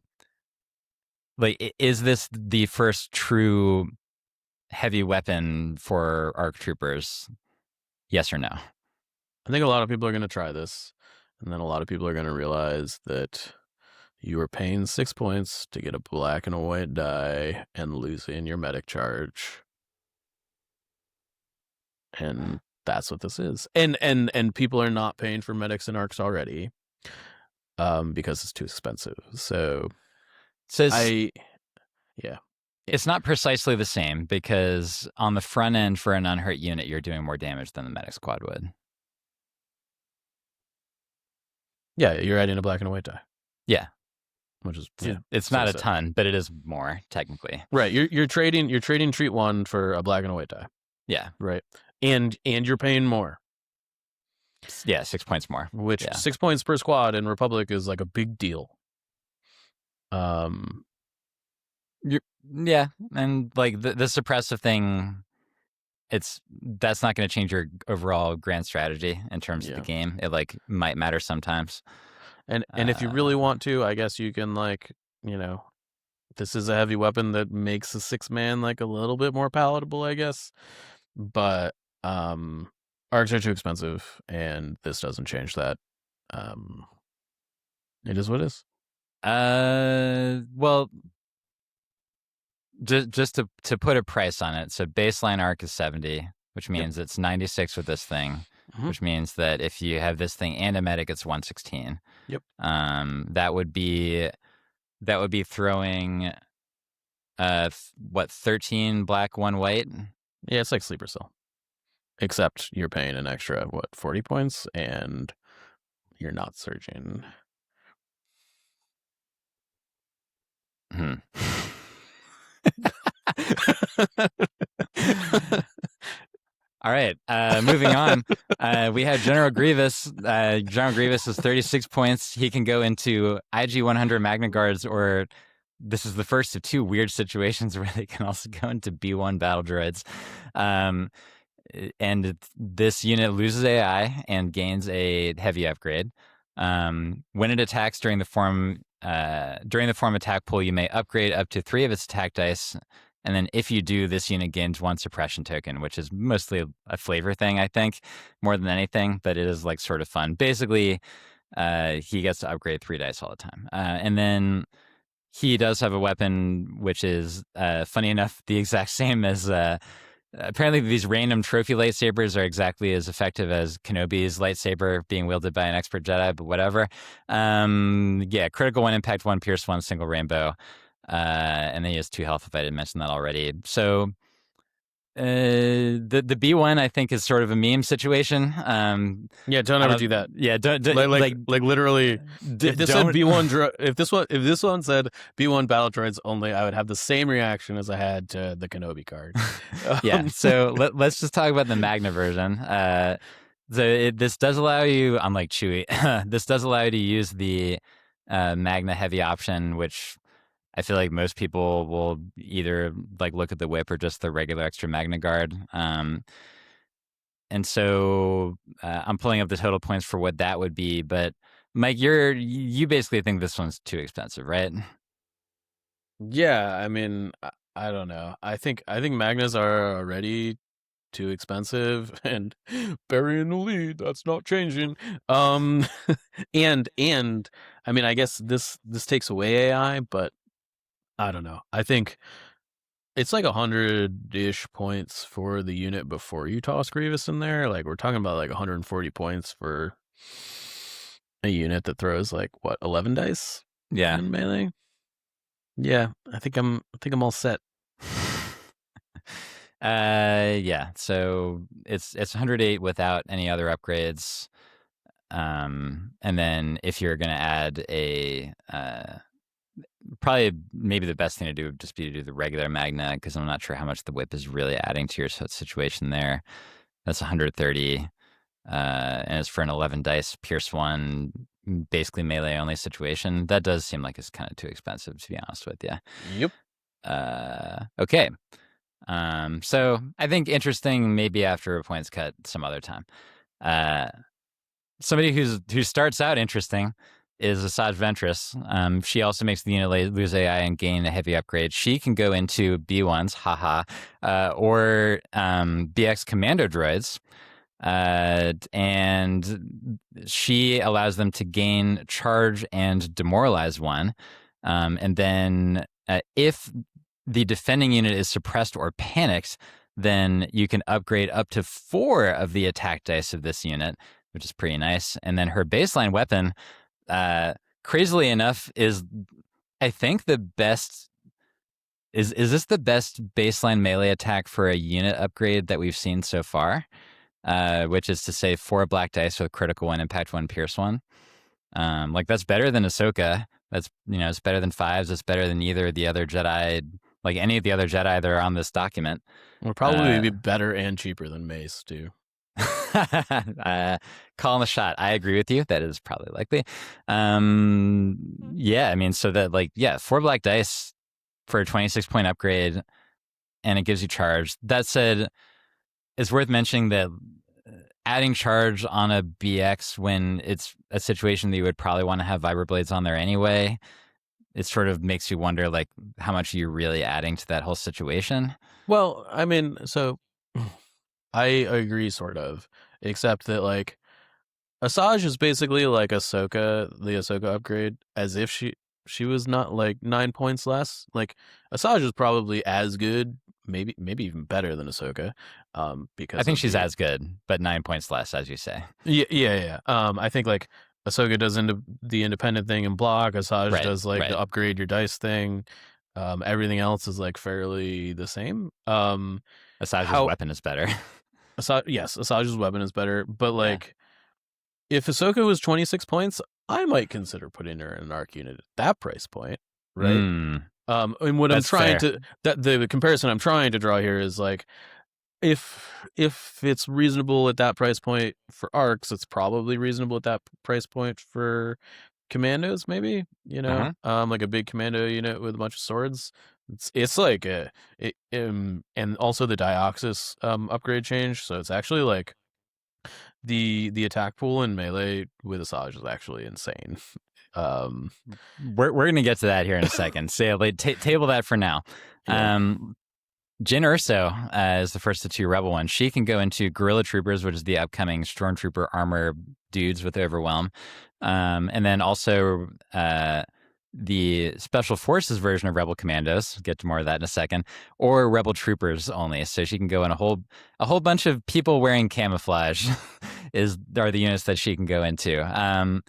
like, is this the first true heavy weapon for ARC troopers? Yes or no? I think a lot of people are going to try this, and then a lot of people are going to realize that you are paying 6 points to get a black and a white die and losing your medic charge. And that's what this is. And people are not paying for medics and arcs already because it's too expensive. So it's not precisely the same, because on the front end for an unhurt unit, you're doing more damage than the medic squad would. Yeah, you're adding a black and a white die. Yeah. Which is it's not a ton, but it is more technically. Right. You're trading treat 1 for a black and a white die. Yeah. Right. And you're paying more. Yeah, 6 points more. Which 6 points per squad in Republic is like a big deal. Yeah, and like the suppressive thing, that's not going to change your overall grand strategy in terms of the game. It like might matter sometimes. And if you really want to, I guess you can, like, you know, this is a heavy weapon that makes a 6-man like a little bit more palatable, I guess. But arcs are too expensive, and this doesn't change that. It is what it is. Well, just to put a price on it, so baseline arc is 70, which means it's 96 with this thing, which means that if you have this thing and a medic, it's 116. Yep. That would be throwing 13 black, 1 white? Yeah, it's like sleeper cell. Except you're paying an extra 40 points, and you're not surging. All right, moving on. We have General Grievous. General Grievous is 36 points. He can go into IG 100 Magna Guards, or this is the first of 2 weird situations where they can also go into B1 battle droids. And this unit loses AI and gains a heavy upgrade. When it attacks during the form attack pool, you may upgrade up to 3 of its attack dice. And then if you do, this unit gains 1 suppression token, which is mostly a flavor thing, I think, more than anything, but it is like sort of fun. Basically, he gets to upgrade 3 dice all the time. And then he does have a weapon, which is, funny enough, the exact same as... apparently these random trophy lightsabers are exactly as effective as Kenobi's lightsaber being wielded by an expert Jedi, but whatever. Critical 1, impact 1, pierce 1, single rainbow. And then he has 2 health, if I didn't mention that already. So the B1, I think, is sort of a meme situation. Don't ever do that. Yeah, don't like literally. If this said B1, if this one said B1 battle droids only, I would have the same reaction as I had to the Kenobi card. Yeah. So let's just talk about the Magna version. This does allow you, unlike Chewie, this does allow you to use the Magna heavy option, which I feel like most people will either like look at the whip or just the regular extra Magna Guard. And so I'm pulling up the total points for what that would be. But Mike, you basically think this one's too expensive, right? Yeah, I mean, I don't know. I think Magnas are already too expensive, and burying the lead, that's not changing. And I mean, I guess this takes away AI, but I don't know. I think It's like 100-ish points for the unit before you toss Grievous in there. Like, we're talking about like 140 points for a unit that throws like, what, 11 dice? Yeah. In melee? Yeah, I think I'm all set. Yeah. So it's 108 without any other upgrades. And then if you're gonna add a probably maybe the best thing to do would just be to do the regular Magna, because I'm not sure how much the whip is really adding to your situation there. That's 130. And it's for an 11 dice Pierce 1, basically melee only situation. That does seem like it's kind of too expensive, to be honest with you. Yep. Okay. So I think interesting, maybe after a points cut some other time. Somebody who starts out interesting is Asajj Ventress. She also makes the unit lose AI and gain a heavy upgrade. She can go into B1s, haha, or BX commando droids. And she allows them to gain charge and demoralize 1. And then if the defending unit is suppressed or panicked, then you can upgrade up to 4 of the attack dice of this unit, which is pretty nice. And then her baseline weapon, crazily enough, is, I think, the best. Is this the best baseline melee attack for a unit upgrade that we've seen so far? Which is to say 4 black dice with critical 1, impact 1, pierce 1. Like, that's better than Ahsoka. That's, it's better than 5s. It's better than either of the other Jedi, like any of the other Jedi that are on this document. Will probably be better and cheaper than Mace too. Calling the shot. I agree with you. That is probably likely. Yeah, I mean, so that, like, 4 black dice for a 26-point upgrade, and it gives you charge. That said, it's worth mentioning that adding charge on a BX when it's a situation that you would probably want to have vibroblades on there anyway, it sort of makes you wonder, like, how much you're really adding to that whole situation. Well, I mean, so I agree, sort of, except that, like, Asajj is basically like the Ahsoka upgrade, as if she was not like 9 points less. Like, Asajj is probably as good, maybe even better than Ahsoka. Because I think she's as good, but 9 points less, as you say. Yeah. I think, like, Ahsoka does the independent thing in block. Asajj does like the upgrade your dice thing. Everything else is like fairly the same. Asajj's weapon is better. Asajj's weapon is better, but like, if Ahsoka was 26 points, I might consider putting her in an arc unit at that price point, right? And what I'm trying to the comparison I'm trying to draw here is, like, if it's reasonable at that price point for arcs, it's probably reasonable at that price point for commandos, maybe, like a big commando unit with a bunch of swords. It's like and also the Dioxis upgrade change, so it's actually like the attack pool in melee with Asajj is actually insane. We're gonna get to that here in a second. So table that for now. Yeah. Jyn Erso is the first of 2 Rebel ones. She can go into Guerrilla Troopers, which is the upcoming Stormtrooper armor dudes with Overwhelm. And then also the Special Forces version of Rebel Commandos. We'll get to more of that in a second. Or Rebel Troopers only. So she can go in a whole bunch of people wearing camouflage are the units that she can go into.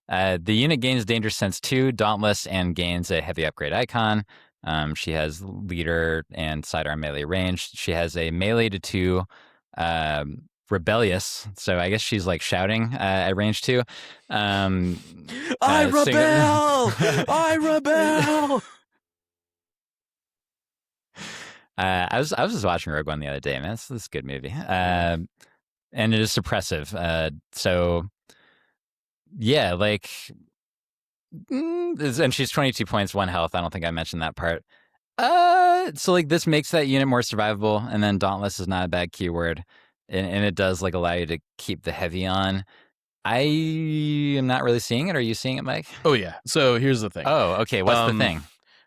The unit gains Danger Sense 2, Dauntless, and gains a heavy upgrade icon. She has leader and sidearm melee range. She has a melee to 2 rebellious, so I guess she's like shouting at range 2. I rebel! I rebel! I was just watching Rogue One the other day, man. This is a good movie. And it is suppressive. So yeah, like, and she's 22 points, 1 health. I don't think I mentioned that part. So like, this makes that unit more survivable, and then Dauntless is not a bad keyword, and it does like allow you to keep the heavy on. I am not really seeing it. Are you seeing it, Mike? Oh yeah. So here's the thing. Oh, okay. What's the thing?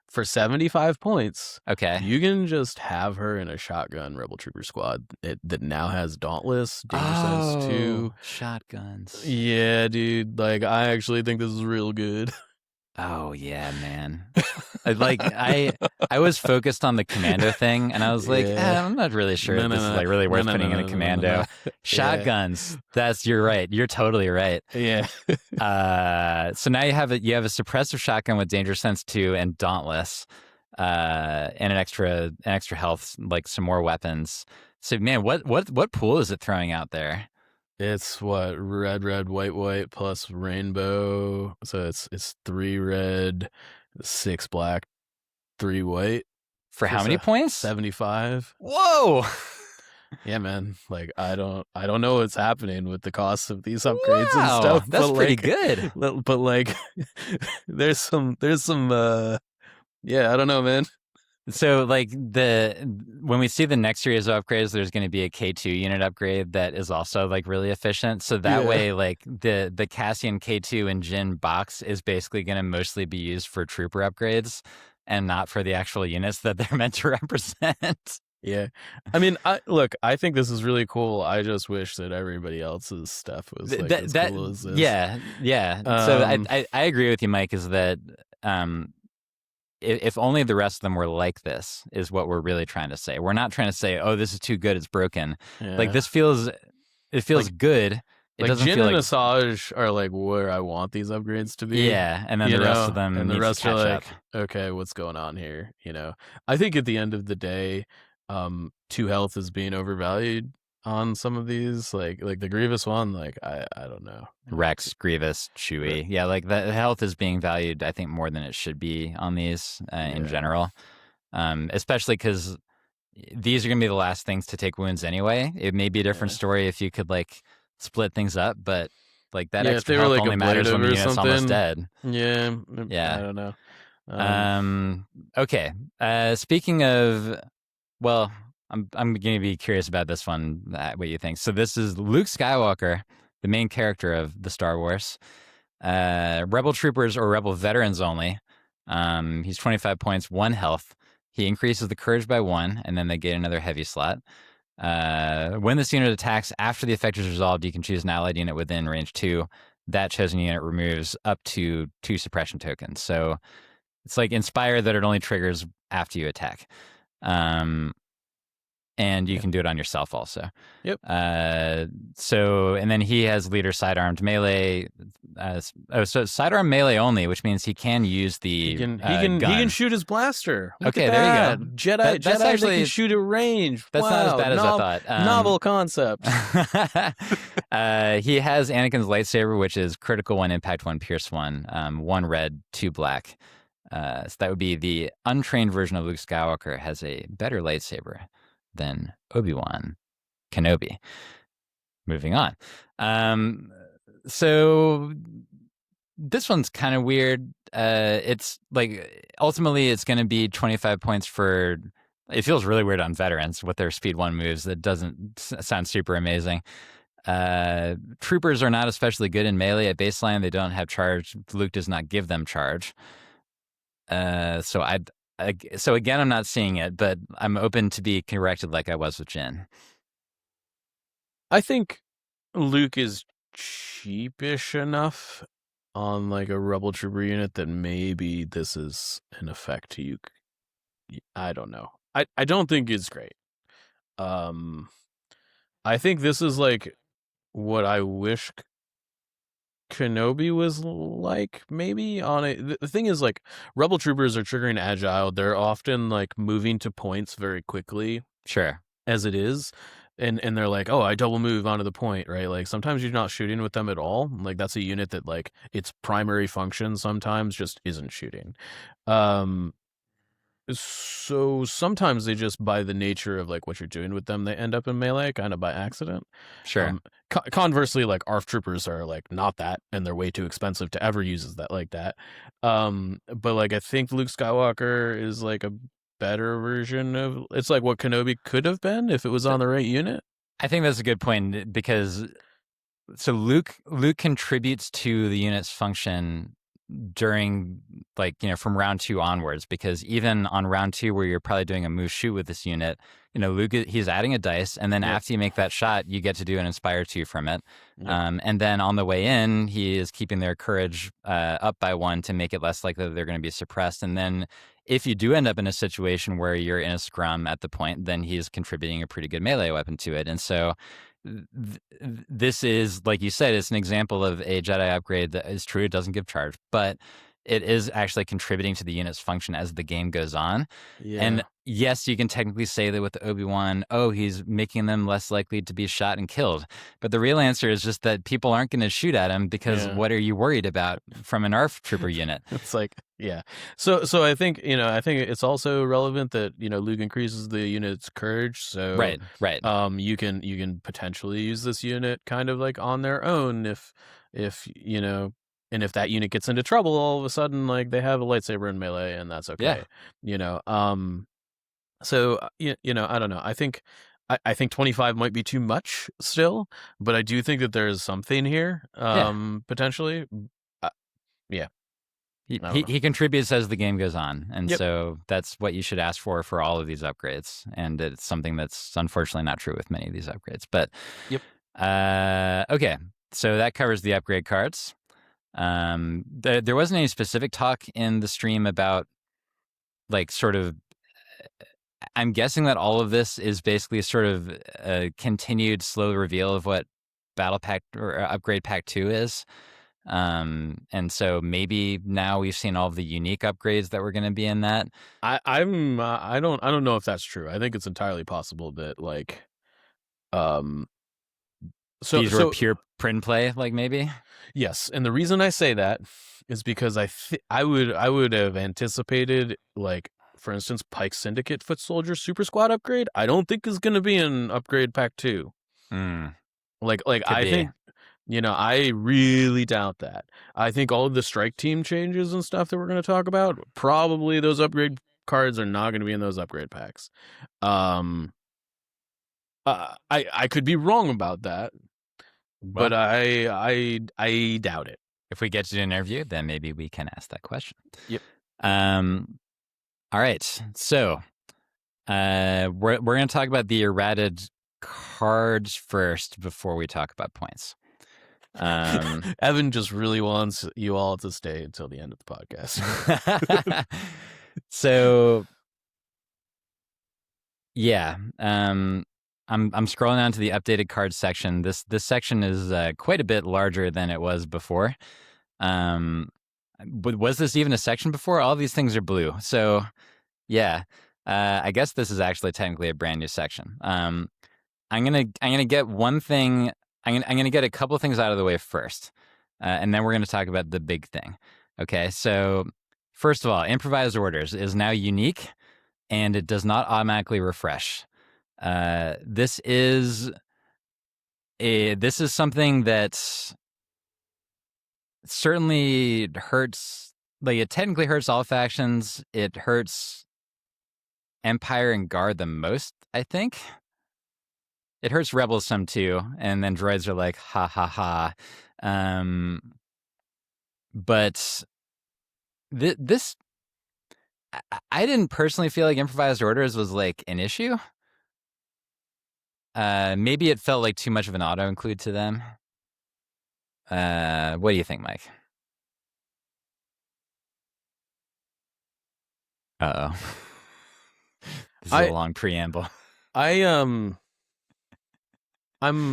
For 75 points, okay, you can just have her in a shotgun Rebel Trooper squad that now has Dauntless, Danger Sense 2. Shotguns. Yeah, dude. Like, I actually think this is real good. Oh yeah, man. I was focused on the commando thing, and I was like, Yeah. I'm not really sure No, if no, this is no, like really no, worth no, no, putting in a no, no, no, no. commando. Yeah. Shotguns. You're right. You're totally right. Yeah. So now you have a suppressive shotgun with danger sense 2 and dauntless, and an extra health, like some more weapons. So man, what pool is it throwing out there? It's what, red, red, white, white plus rainbow. So it's 3 red, 6 black, 3 white For how many points? 75. Whoa! Yeah, man. Like I don't know what's happening with the cost of these upgrades and Wow, stuff. that's But pretty like, good. but like, there's some yeah, I don't know, man. So like when we see the next series of upgrades, there's going to be a K2 unit upgrade that is also like really efficient. So that Yeah. way, like the Cassian K2 and Jin box is basically going to mostly be used for trooper upgrades and not for the actual units that they're meant to represent. Yeah. I mean, I think this is really cool. I just wish that everybody else's stuff was like as cool as this. Yeah. So I agree with you, Mike. Is that if only the rest of them were like this, is what we're really trying to say. We're not trying to say, oh, this is too good, it's broken. Yeah. Like it feels like, good. It like doesn't Jin feel and like Asajj are like where I want these upgrades to be. yeah, and then the rest of them and the needs rest to are catch like, up. okay, what's going on here? I think at the end of the day, 2 health is being overvalued on some of these. Like the Grievous one, like I don't know. Rex, Grievous, Chewie. Yeah, like the health is being valued, I think, more than it should be on these in general. Especially because these are going to be the last things to take wounds anyway. It may be a different story if you could like split things up, but like that extra health like only matters when the unit's almost dead. Yeah. Yeah. I don't know. Okay. Speaking of, well, I'm going to be curious about this one. What you think? So this is Luke Skywalker, the main character of the Star Wars. Rebel troopers or rebel veterans only. He's 25 points, 1 health. He increases the courage by 1, and then they get another heavy slot. When this unit attacks after the effect is resolved, you can choose an allied unit within range 2. That chosen unit removes up to 2 suppression tokens. So it's like Inspire that it only triggers after you attack. And you can do it on yourself also. Yep. So, and then he has leader sidearmed melee. So sidearm melee only, which means he can use the he gun. can shoot his blaster. Look okay, at there that. you go. Jedi actually can shoot at range. That's wow, not as bad as I thought. Novel concept. He has Anakin's lightsaber, which is critical 1, impact 1, pierce 1, 1 red, 2 black. So that would be the untrained version of Luke Skywalker has a better lightsaber than Obi-Wan Kenobi. Moving on. So this one's kind of weird. It's like ultimately it's going to be 25 points for. It feels really weird on veterans with their speed 1 moves. That doesn't sound super amazing. Troopers are not especially good in melee at baseline. They don't have charge. Luke does not give them charge. So again, I'm not seeing it, but I'm open to be corrected like I was with Jin. I think Luke is cheapish enough on like a Rebel Trooper unit that maybe this is an effect to you. I don't know. I don't think it's great. I think this is like what I wish Kenobi was like, maybe on it. The thing is, like, Rebel troopers are triggering agile. They're often like moving to points very quickly. Sure. As it is. And they're like, oh, I double move onto the point, right? Like sometimes you're not shooting with them at all. Like that's a unit that like its primary function sometimes just isn't shooting. So sometimes they just, by the nature of like what you're doing with them, they end up in melee kind of by accident. Sure. Conversely, like ARF troopers are like not that, and they're way too expensive to ever use that like that. But like I think Luke Skywalker is like a better version of, it's like what Kenobi could have been if it was on the right unit. I think that's a good point because so Luke contributes to the unit's function during, like, from round 2 onwards, because even on round 2 where you're probably doing a move shoot with this unit, Luke, he's adding a dice, and then after you make that shot, you get to do an Inspire 2 from it. And then on the way in, he is keeping their courage up by 1 to make it less likely that they're going to be suppressed. And then if you do end up in a situation where you're in a scrum at the point, then he's contributing a pretty good melee weapon to it. And so this is, like you said, it's an example of a Jedi upgrade that is true, it doesn't give charge, but it is actually contributing to the unit's function as the game goes on. And yes, you can technically say that with the Obi-Wan, he's making them less likely to be shot and killed. But the real answer is just that people aren't going to shoot at him, because what are you worried about from an ARF trooper unit? It's like, So I think, it's also relevant that, Luke increases the unit's courage. So right. You can potentially use this unit kind of like on their own if and if that unit gets into trouble, all of a sudden, like, they have a lightsaber in melee, and that's okay. So I don't know. I think 25 might be too much still, but I do think that there is something here, potentially. He contributes as the game goes on, and so that's what you should ask for all of these upgrades. And it's something that's unfortunately not true with many of these upgrades. But okay, so that covers the upgrade cards. There wasn't any specific talk in the stream about, like, sort of. I'm guessing that all of this is basically sort of a continued slow reveal of what Battle Pack or Upgrade Pack 2 is. And so maybe now we've seen all of the unique upgrades that were going to be in that. I don't know if that's true. I think it's entirely possible that, like, these were pure print play, like, maybe. Yes, and the reason I say that is because I would have anticipated, like, for instance, Pike Syndicate Foot Soldier Super Squad upgrade. I don't think is going to be in Upgrade Pack 2. Like I think, I really doubt that. I think all of the strike team changes and stuff that we're going to talk about, probably those upgrade cards are not going to be in those upgrade packs. I could be wrong about that, but I doubt it. If we get to an interview, then maybe we can ask that question. Yep. All right, so we're going to talk about the errated cards first before we talk about points. Evan just really wants you all to stay until the end of the podcast. So, I'm scrolling down to the updated cards section. This section is quite a bit larger than it was before. But was this even a section before? All these things are blue. So, I guess this is actually technically a brand new section. I'm gonna get one thing. I'm gonna get a couple of things out of the way first, and then we're gonna talk about the big thing. Okay. So, first of all, improvised orders is now unique, and it does not automatically refresh. This is something that certainly hurts. Like, it technically hurts all factions. It hurts Empire and Guard the most, I think. It hurts Rebels some too, and then droids are like, ha ha ha. But this, I didn't personally feel like improvised orders was, like, an issue. Maybe it felt like too much of an auto include to them. What do you think, Mike? Uh-oh. This is a long preamble. I'm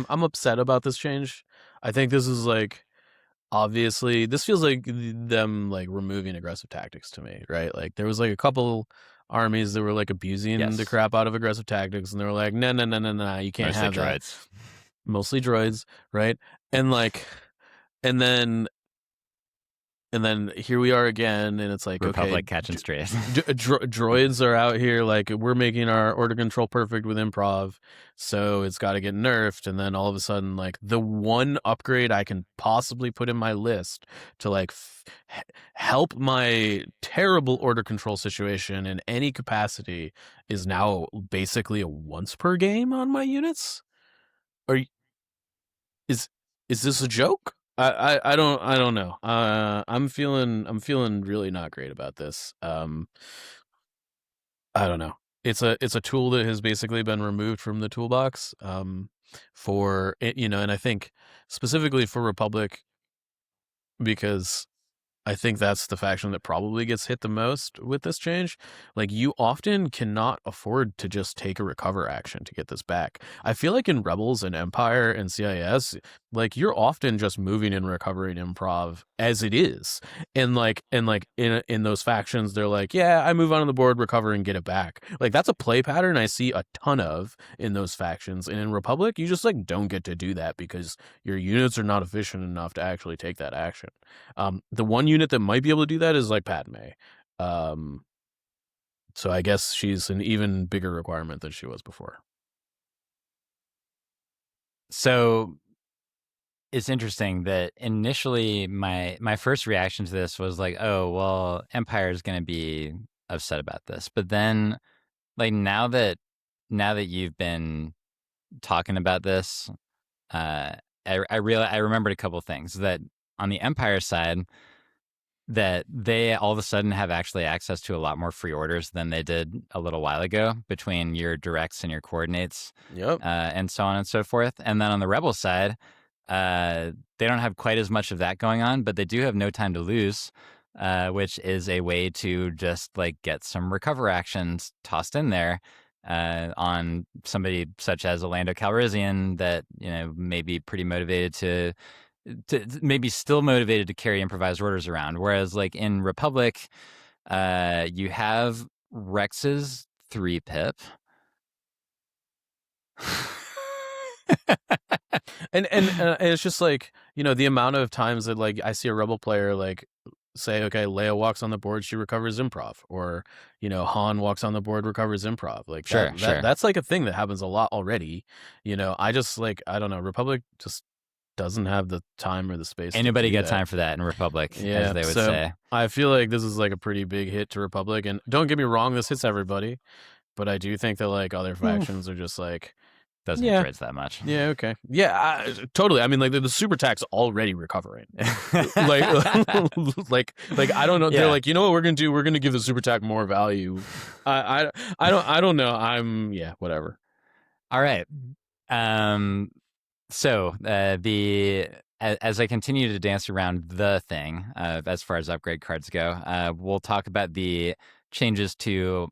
upset about this change. I think this is, like, obviously this feels like them, like, removing aggressive tactics to me, right? Like, there was, like, a couple armies that were, like, abusing the crap out of aggressive tactics, and they were like, no, you can't have droids. Mostly droids, right? And, like, and then here we are again, and it's like, Republic catching strays. Droids are out here, like, we're making our order control perfect with improv, so it's got to get nerfed. And then all of a sudden, like, the one upgrade I can possibly put in my list to, like, help my terrible order control situation in any capacity is now basically a once per game on my units. Is this a joke? I don't know. I'm feeling really not great about this. I don't know. It's a tool that has basically been removed from the toolbox. For it, and I think specifically for Republic, because I think that's the faction that probably gets hit the most with this change. Like, you often cannot afford to just take a recover action to get this back. I feel like in Rebels and Empire and CIS, like, you're often just moving and recovering improv as it is. And in those factions, they're like, yeah, I move on the board, recover, and get it back. Like, that's a play pattern I see a ton of in those factions. And in Republic, you just like don't get to do that because your units are not efficient enough to actually take that action. The one unit that might be able to do that is like Padme. So I guess she's an even bigger requirement than she was before. So it's interesting that initially my first reaction to this was like, oh, well, Empire is going to be upset about this. But then, like, now that you've been talking about this, I remembered a couple things. That on the Empire side, that they all of a sudden have actually access to a lot more free orders than they did a little while ago between your directs and your coordinates, Yep. and so on and so forth. And then on the Rebel side, they don't have quite as much of that going on, but they do have no time to lose, which is a way to just like get some recover actions tossed in there on somebody such as a Lando Calrissian that may be pretty motivated to maybe still motivated to carry improvised orders around. Whereas like in Republic, you have Rex's 3-pip. And it's just like, the amount of times that like I see a Rebel player like say, okay, Leia walks on the board, she recovers improv, or Han walks on the board, recovers improv. Like Sure. that's like a thing that happens a lot already. I just like, I don't know, Republic just doesn't have the time or the space. Anybody got time for that in Republic, as they would say. I feel like this is like a pretty big hit to Republic, and don't get me wrong, this hits everybody, but I do think that like other factions are just like, doesn't hit Dreads that much. Yeah, okay. Yeah, totally. I mean, like the super tax already recovering. like I don't know. Yeah. They're like, you know what we're gonna do? We're gonna give the super tax more value. I don't know. Whatever. All right. So as I continue to dance around the thing, as far as upgrade cards go, we'll talk about the changes to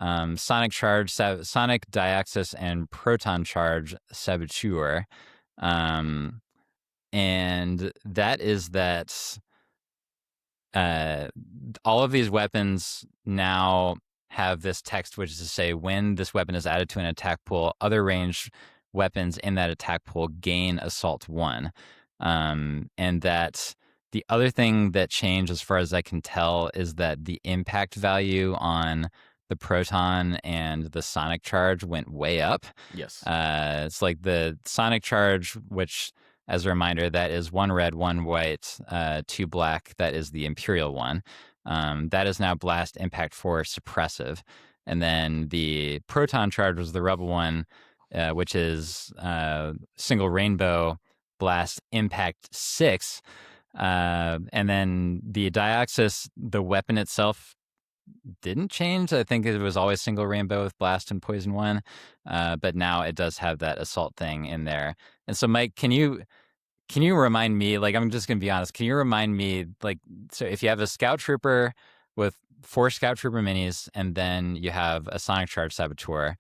Sonic Charge, Sonic Dioxis, and Proton Charge Saboteur. And that is that all of these weapons now have this text, which is to say when this weapon is added to an attack pool, other ranged weapons in that attack pool gain Assault 1. And that the other thing that changed, as far as I can tell, is that the impact value on the Proton and the Sonic Charge went way up. Yes. It's like the Sonic Charge, which, as a reminder, that is 1 red, 1 white, 2 black. That is the Imperial one. That is now Blast, Impact 4, Suppressive. And then the Proton Charge was the Rebel one, which is single rainbow, Blast, Impact 6. And then the Dioxis, the weapon itself didn't change. I think it was always single rainbow with Blast and Poison 1. But now it does have that assault thing in there. And so, Mike, can you remind me, like, I'm just going to be honest, can you remind me, like, so if you have a Scout Trooper with 4 Scout Trooper minis and then you have a Sonic Charge Saboteur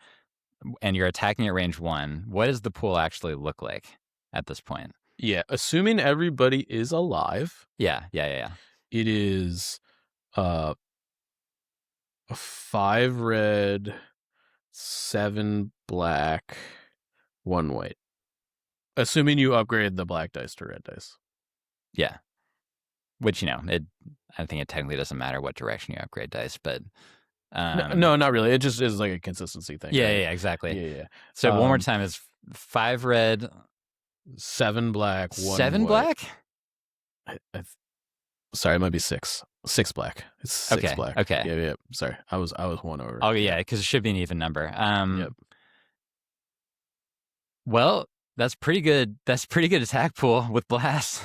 and you're attacking at range 1, what does the pool actually look like at this point? Yeah, assuming everybody is alive. Yeah. It is 5 red, 7 black, 1 white. Assuming you upgrade the black dice to red dice. Yeah. Which, I think it technically doesn't matter what direction you upgrade dice, but... No, not really. It just is like a consistency thing. Yeah, right? yeah, exactly. Yeah. So one more time, it's 5 red... 7 black, 1 7 white. black? Sorry, it might be 6. 6 black. It's 6 black. Okay. Yeah. Sorry, I was 1 over. Oh yeah, because it should be an even number. Yep. Well, that's pretty good. That's pretty good attack pool with Blast.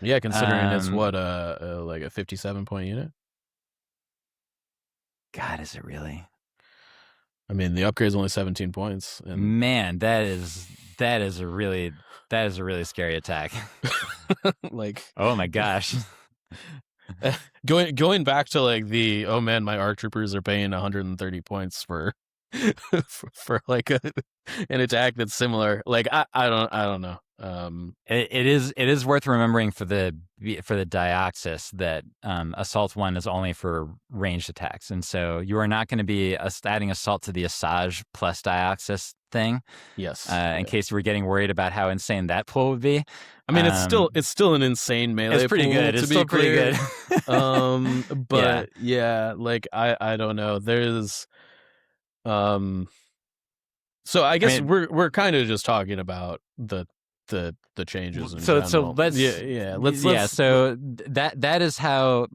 Yeah, considering it's what like a 57-point unit. God, is it really? I mean, the upgrade's only 17 points. And man, that is a really scary attack. like, oh my gosh. going back to like the, oh man, my ARC troopers are paying 130 points for for like an attack that's similar. Like I don't know. It is worth remembering for the Dioxis that Assault 1 is only for ranged attacks, and so you are not going to be adding Assault to the Asajj plus Dioxis thing. Yes. In case you were getting worried about how insane that pool would be. I mean, it's still an insane melee. It's pretty pool, good. It's still pretty good. But yeah, like I don't know. There's so I guess we're kind of just talking about the changes in general. So let's so that is how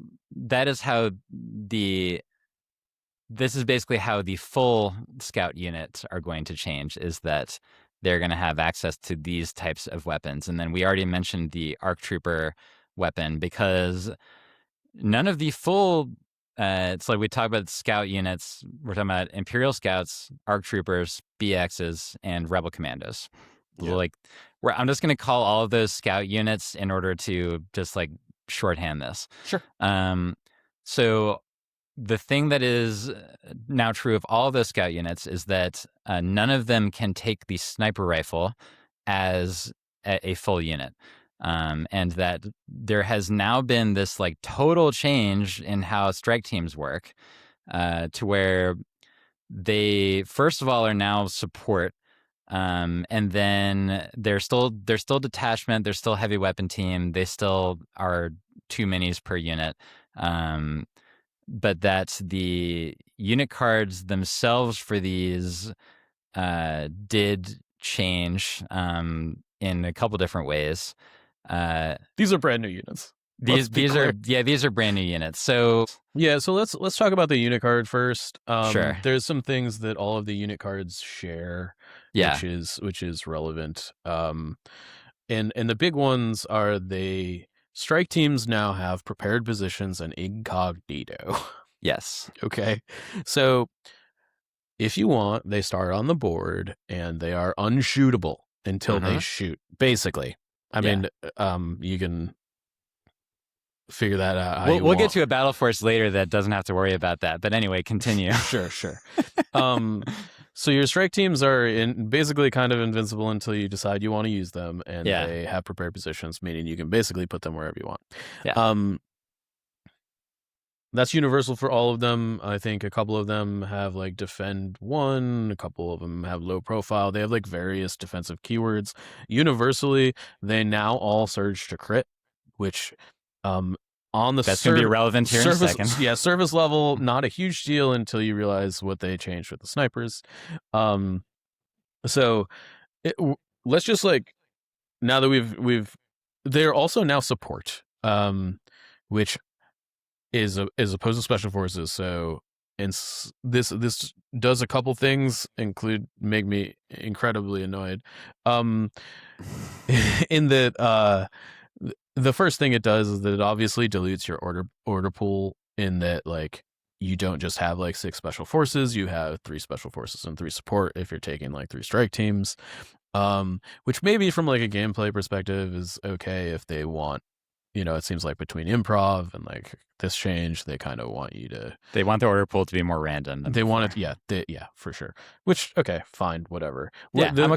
this is basically how the full scout units are going to change, is that they're going to have access to these types of weapons. And then we already mentioned the ARC Trooper weapon, because none of the full it's like we talk about scout units. We're talking about Imperial Scouts, ARC Troopers, BXs, and Rebel Commandos. Yeah. Like, I'm just going to call all of those scout units in order to just like shorthand this. Sure. So the thing that is now true of all of those scout units is that none of them can take the sniper rifle as a full unit. And that there has now been this like total change in how strike teams work, to where they first of all are now support, and then they're still detachment, they're still heavy weapon team, they still are 2 minis per unit, but that the unit cards themselves for these did change in a couple different ways. These are brand new units. These are brand new units. So let's talk about the unit card first. Sure. There's some things that all of the unit cards share, which is relevant. And the big ones are strike teams now have prepared positions and incognito. Yes. Okay. So if you want, they start on the board and they are unshootable until they shoot, basically. I mean, you can figure that out. We'll get to a battle force later that doesn't have to worry about that. But anyway, continue. Sure. So your strike teams are basically kind of invincible until you decide you want to use them, and they have prepared positions, meaning you can basically put them wherever you want. Yeah. That's universal for all of them. I think a couple of them have like defend 1, a couple of them have low profile. They have like various defensive keywords. Universally, they now all surge to crit, which on the that's going to be relevant here in a second. Yeah, service level, not a huge deal until you realize what they changed with the snipers. So let's just like, now that they're also now support, which is opposed to special forces. So this does a couple things, make me incredibly annoyed. In that the first thing it does is that it obviously dilutes your order pool, in that like you don't just have like 6 special forces, you have 3 special forces and 3 support if you're taking like 3 strike teams, which maybe from like a gameplay perspective is okay if they want, it seems like between improv and like this change, they kind of want you to... They want the order pool to be more random. They want it, for sure. Which, okay, fine, whatever. Yeah, I'm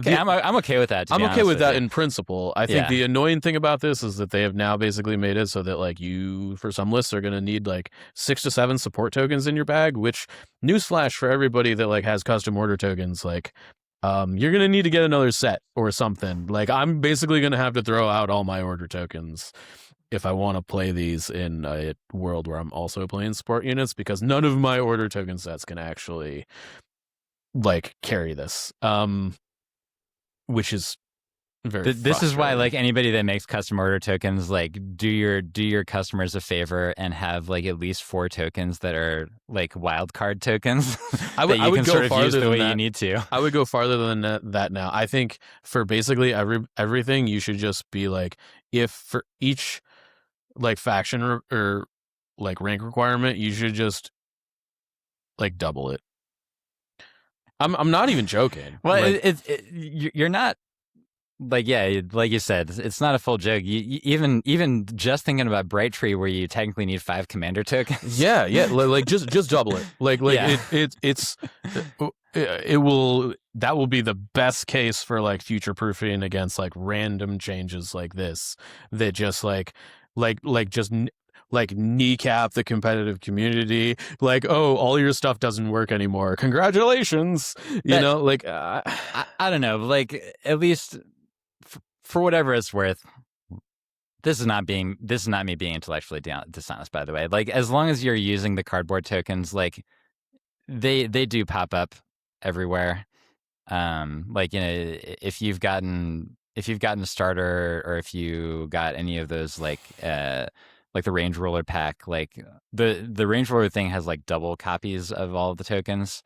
okay with that. I'm okay with that in principle. I think the annoying thing about this is that they have now basically made it so that like you, for some lists, are going to need like 6 to 7 support tokens in your bag, which, newsflash for everybody that like has custom order tokens, like... you're going to need to get another set or something. Like, I'm basically going to have to throw out all my order tokens if I want to play these in a world where I'm also playing support units, because none of my order token sets can actually like carry this, which is very this is why like anybody that makes custom order tokens, like do your customers a favor and have like at least 4 tokens that are like wild card tokens. I would go sort of use the way you need to. I would go farther than that now. I think for basically everything, you should just be like, if for each like faction or like rank requirement, you should just like double it. I'm not even joking. Well, like, you're not. Like, yeah, like you said, it's not a full joke. Even just thinking about Bright Tree, where you technically need 5 commander tokens. yeah, like just double it. Like Yeah. it will, that will be the best case for like future proofing against like random changes like this that just like just like kneecap the competitive community. Like, oh, all your stuff doesn't work anymore. Congratulations, you know. Like, I don't know. Like, at least for whatever it's worth, this is not me being intellectually dishonest, by the way. Like, as long as you're using the cardboard tokens, like they do pop up everywhere. Like, you know, if you've gotten a starter, or if you got any of those like the range roller pack, like the range roller thing has like double copies of all of the tokens.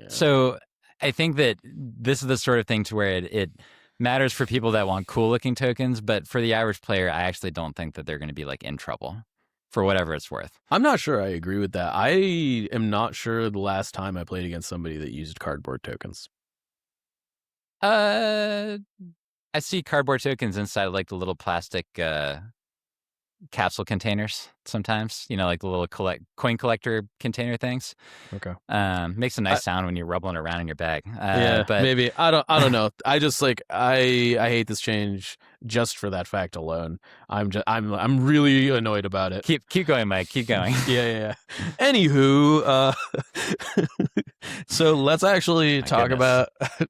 So I think that this is the sort of thing to where it matters for people that want cool looking tokens, but for the average player, I actually don't think that they're going to be like in trouble, for whatever it's worth. I'm not sure I agree with that. I am not sure the last time I played against somebody that used cardboard tokens. I see cardboard tokens inside of like the little plastic capsule containers sometimes, you know, like the little coin collector container things. Okay. Makes a nice sound when you're rubbling around in your bag. Yeah, but maybe. I don't know. I just like I hate this change just for that fact alone. I'm really annoyed about it. Keep going, Mike. Keep going. Yeah. Anywho, so let's actually talk about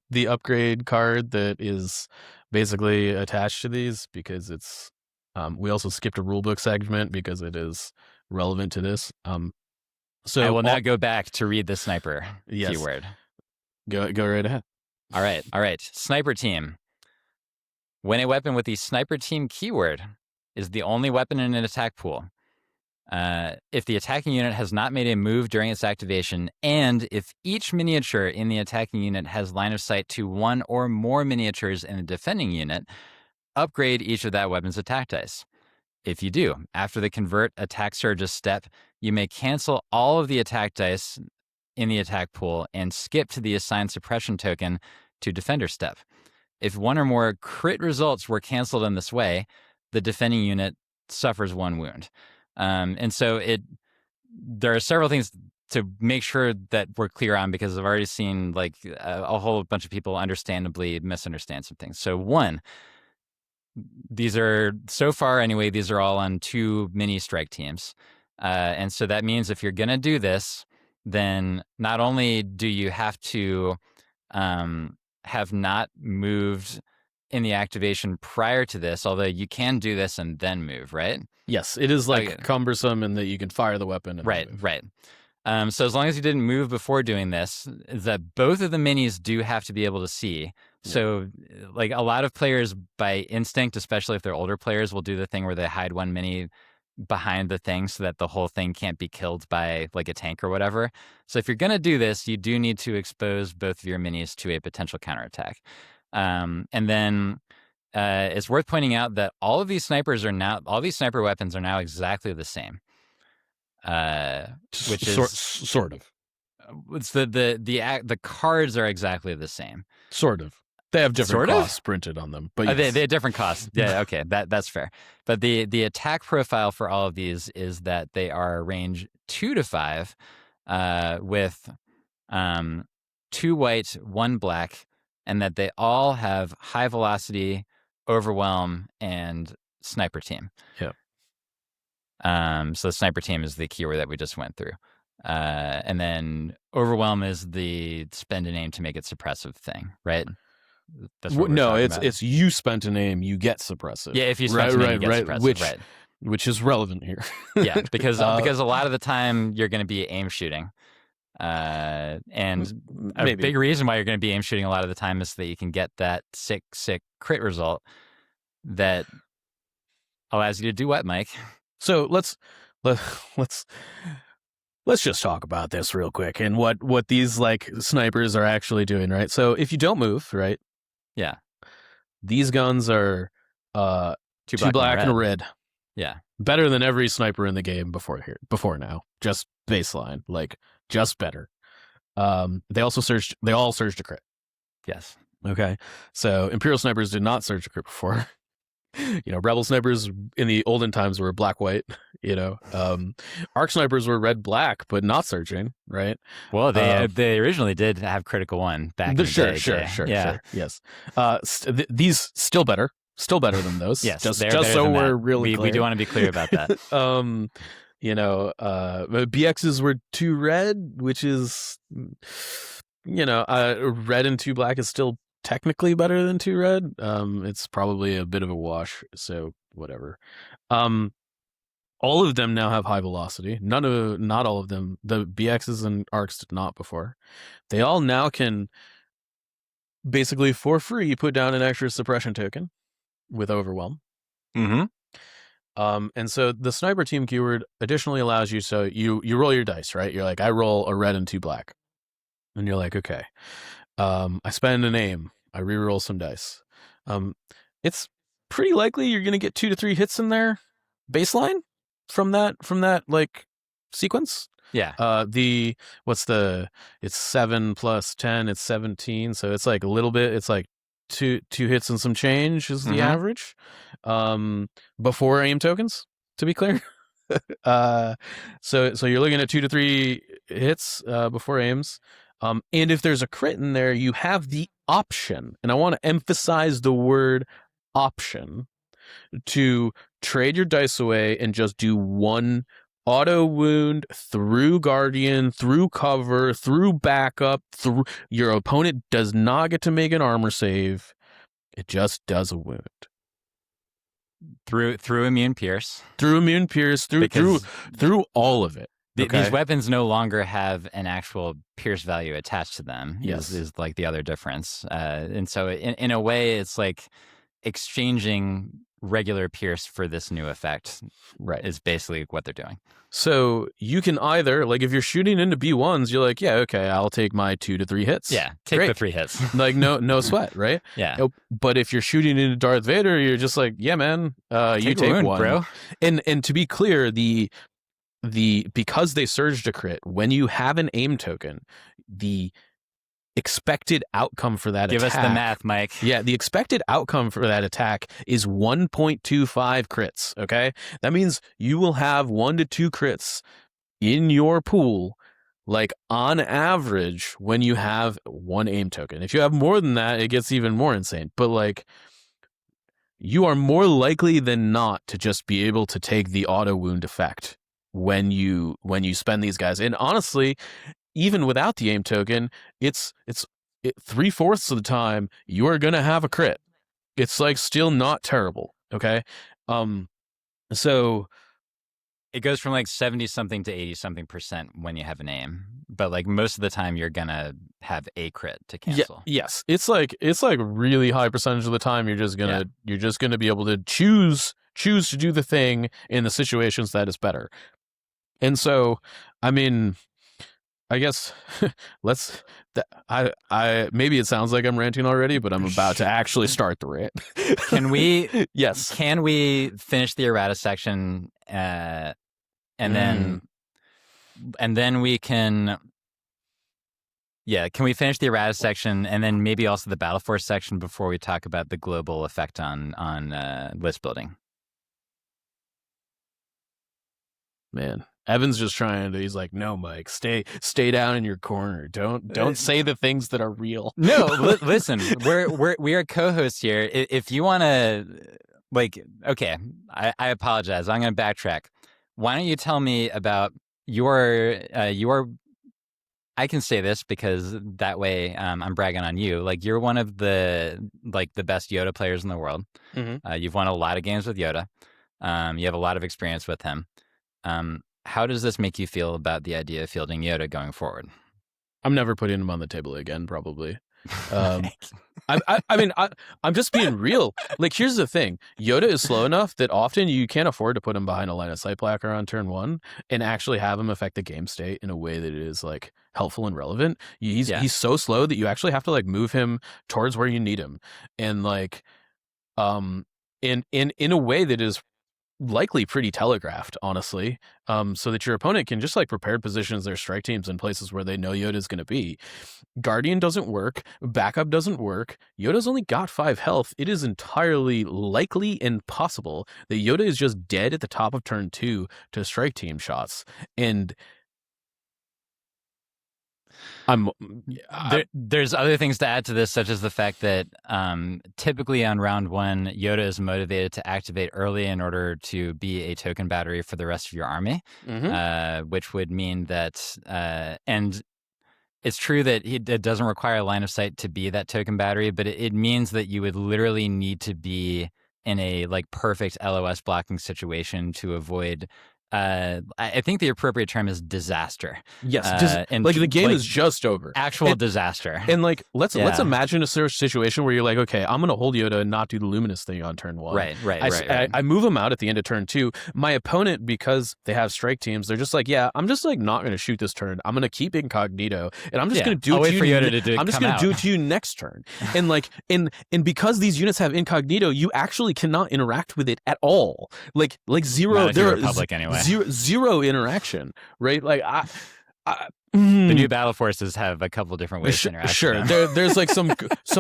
the upgrade card that is basically attached to these, because it's we also skipped a rulebook segment because it is relevant to this. So I will now go back to read the sniper keyword. Go right ahead. All right. Sniper team. When a weapon with the sniper team keyword is the only weapon in an attack pool, if the attacking unit has not made a move during its activation, and if each miniature in the attacking unit has line of sight to one or more miniatures in the defending unit, upgrade each of that weapon's attack dice. If you do, after the convert attack surges step, you may cancel all of the attack dice in the attack pool and skip to the assigned suppression token to defender step. If one or more crit results were canceled in this way, the defending unit suffers 1 wound. And so there are several things to make sure that we're clear on, because I've already seen like a whole bunch of people understandably misunderstand some things. So 1, these are, so far anyway, these are all on 2 mini strike teams. And so that means if you're going to do this, then not only do you have to have not moved in the activation prior to this, although you can do this and then move, right? Yes, it is like cumbersome in that you can fire the weapon. And right. So as long as you didn't move before doing this, that both of the minis do have to be able to see. So like a lot of players by instinct, especially if they're older players, will do the thing where they hide one mini behind the thing so that the whole thing can't be killed by like a tank or whatever. So if you're going to do this, you do need to expose both of your minis to a potential counterattack. And then it's worth pointing out that all these sniper weapons are now exactly the same. Which is sort of. It's the cards are exactly the same. Sort of. They have different costs printed on them, but yes. They have different costs. Yeah, okay, that's fair. But the attack profile for all of these is that they are range 2 to 5, with 2 white, 1 black, and that they all have high velocity, overwhelm, and sniper team. Yeah. So the sniper team is the keyword that we just went through. And then overwhelm is the spend a name to make it suppressive thing, right? That's what it's you spent a name, you get suppressive. Yeah, if you spent a name, you get suppressive, which is relevant here. Yeah, because a lot of the time you're going to be aim shooting. And a big reason why you're going to be aim shooting a lot of the time is that you can get that sick crit result that allows you to do what, Mike? So let's just talk about this real quick and what these like snipers are actually doing, right? So if you don't move, right? Yeah. These guns are 2 black and a red. Yeah. Better than every sniper in the game before now. Just baseline, like just better. They all surged a crit. Yes. Okay. So Imperial snipers did not surge a crit before. Rebel snipers in the olden times were black-white, arc snipers were red-black, but not surging, right? Well, they originally did have critical one back in the day. Sure. Yes. These still better than those. Yes, just so we're really clear. We do want to be clear about that. BXs were 2 red, which is, red and 2 black is still technically better than 2 red. It's probably a bit of a wash, so whatever. All of them now have high velocity. Not all of them. The BXs and arcs did not before. They all now can basically for free put down an extra suppression token with overwhelm. Mm-hmm. And so the sniper team keyword additionally allows you, so you roll your dice, right? You're like, I roll a red and 2 black. And you're like, okay. I spend an aim. I reroll some dice. It's pretty likely you're going to get 2 to 3 hits in there baseline from that like sequence. Yeah. It's 7 plus 10, it's 17. So it's like a little bit, it's like two hits and some change is the average. Before aim tokens, to be clear. So you're looking at 2 to 3 hits before aims. And if there's a crit in there, you have the option, and I want to emphasize the word option, to trade your dice away and just do 1 auto wound through Guardian, through cover, through backup, through your opponent does not get to make an armor save. It just does a wound. Through immune pierce. Through all of it. Okay. These weapons no longer have an actual pierce value attached to them. Yes. Is like the other difference. And so in a way, it's like exchanging regular pierce for this new effect. Right. Is basically what they're doing. So you can either, like, if you're shooting into B1s, you're like, yeah, okay, I'll take my 2 to 3 hits. Yeah, take the 3 hits. Like, no sweat, right? Yeah. But if you're shooting into Darth Vader, you're just like, yeah, man, you take wound, 1, bro. And to be clear, because they surged a crit, when you have an aim token, the expected outcome for that Give attack... us the math, Mike. Yeah, the expected outcome for that attack is 1.25 crits, okay? That means you will have 1 to 2 crits in your pool, like, on average, when you have 1 aim token. If you have more than that, it gets even more insane. But, like, you are more likely than not to just be able to take the auto wound effect when you spend these guys. And honestly, even without the aim token, it's 3/4 of the time you are gonna have a crit. It's like still not terrible. Okay. So it goes from like 70 something to 80 something percent when you have an aim, but like most of the time you're gonna have a crit to cancel. Yeah, yes, it's like really high percentage of the time you're just gonna be able to choose to do the thing in the situations that is better. And so, I mean, I guess I maybe it sounds like I'm ranting already, but I'm about to actually start the rant. Can we? Yes. Can we finish the errata section, and then we can? Yeah, can we finish the errata section and then maybe also the battle force section before we talk about the global effect on list building? Man. Evan's just trying to. He's like, no, Mike, stay down in your corner. Don't say the things that are real. No, listen, we are co-hosts here. If you want to, like, okay, I apologize. I'm going to backtrack. Why don't you tell me about your? I can say this because that way I'm bragging on you. Like, you're one of the best Yoda players in the world. Mm-hmm. You've won a lot of games with Yoda. You have a lot of experience with him. How does this make you feel about the idea of fielding Yoda going forward? I'm never putting him on the table again, probably. I mean, I'm just being real. Like, here's the thing. Yoda is slow enough that often you can't afford to put him behind a line of sight placker on turn 1 and actually have him affect the game state in a way that is, like, helpful and relevant. He's so slow that you actually have to, like, move him towards where you need him. And, like, in a way that is likely pretty telegraphed, honestly, so that your opponent can just like prepared positions their strike teams in places where they know Yoda's going to be. Guardian doesn't work. Backup doesn't work. Yoda's only got 5 health. It is entirely likely and possible that Yoda is just dead at the top of turn 2 to strike team shots. And there's other things to add to this, such as the fact that typically on round 1, Yoda is motivated to activate early in order to be a token battery for the rest of your army, which would mean that, and it's true that it doesn't require a line of sight to be that token battery, but it means that you would literally need to be in a like perfect LOS blocking situation to avoid. I think the appropriate term is disaster. Yes, and like the game is just over. Actual disaster. And like let's imagine a situation where you're like, okay, I'm gonna hold Yoda and not do the luminous thing on turn 1. Right. I move him out at the end of turn 2. My opponent, because they have strike teams, they're just like, yeah, I'm just like not gonna shoot this turn. I'm gonna keep incognito, and I'm just gonna do it to you. I'm just gonna do it to you next turn. And like, and because these units have incognito, you actually cannot interact with it at all. Like zero. They're Republic anyway. Zero interaction, right? Like the new battle forces have a couple different ways to interact. Sure, there's like some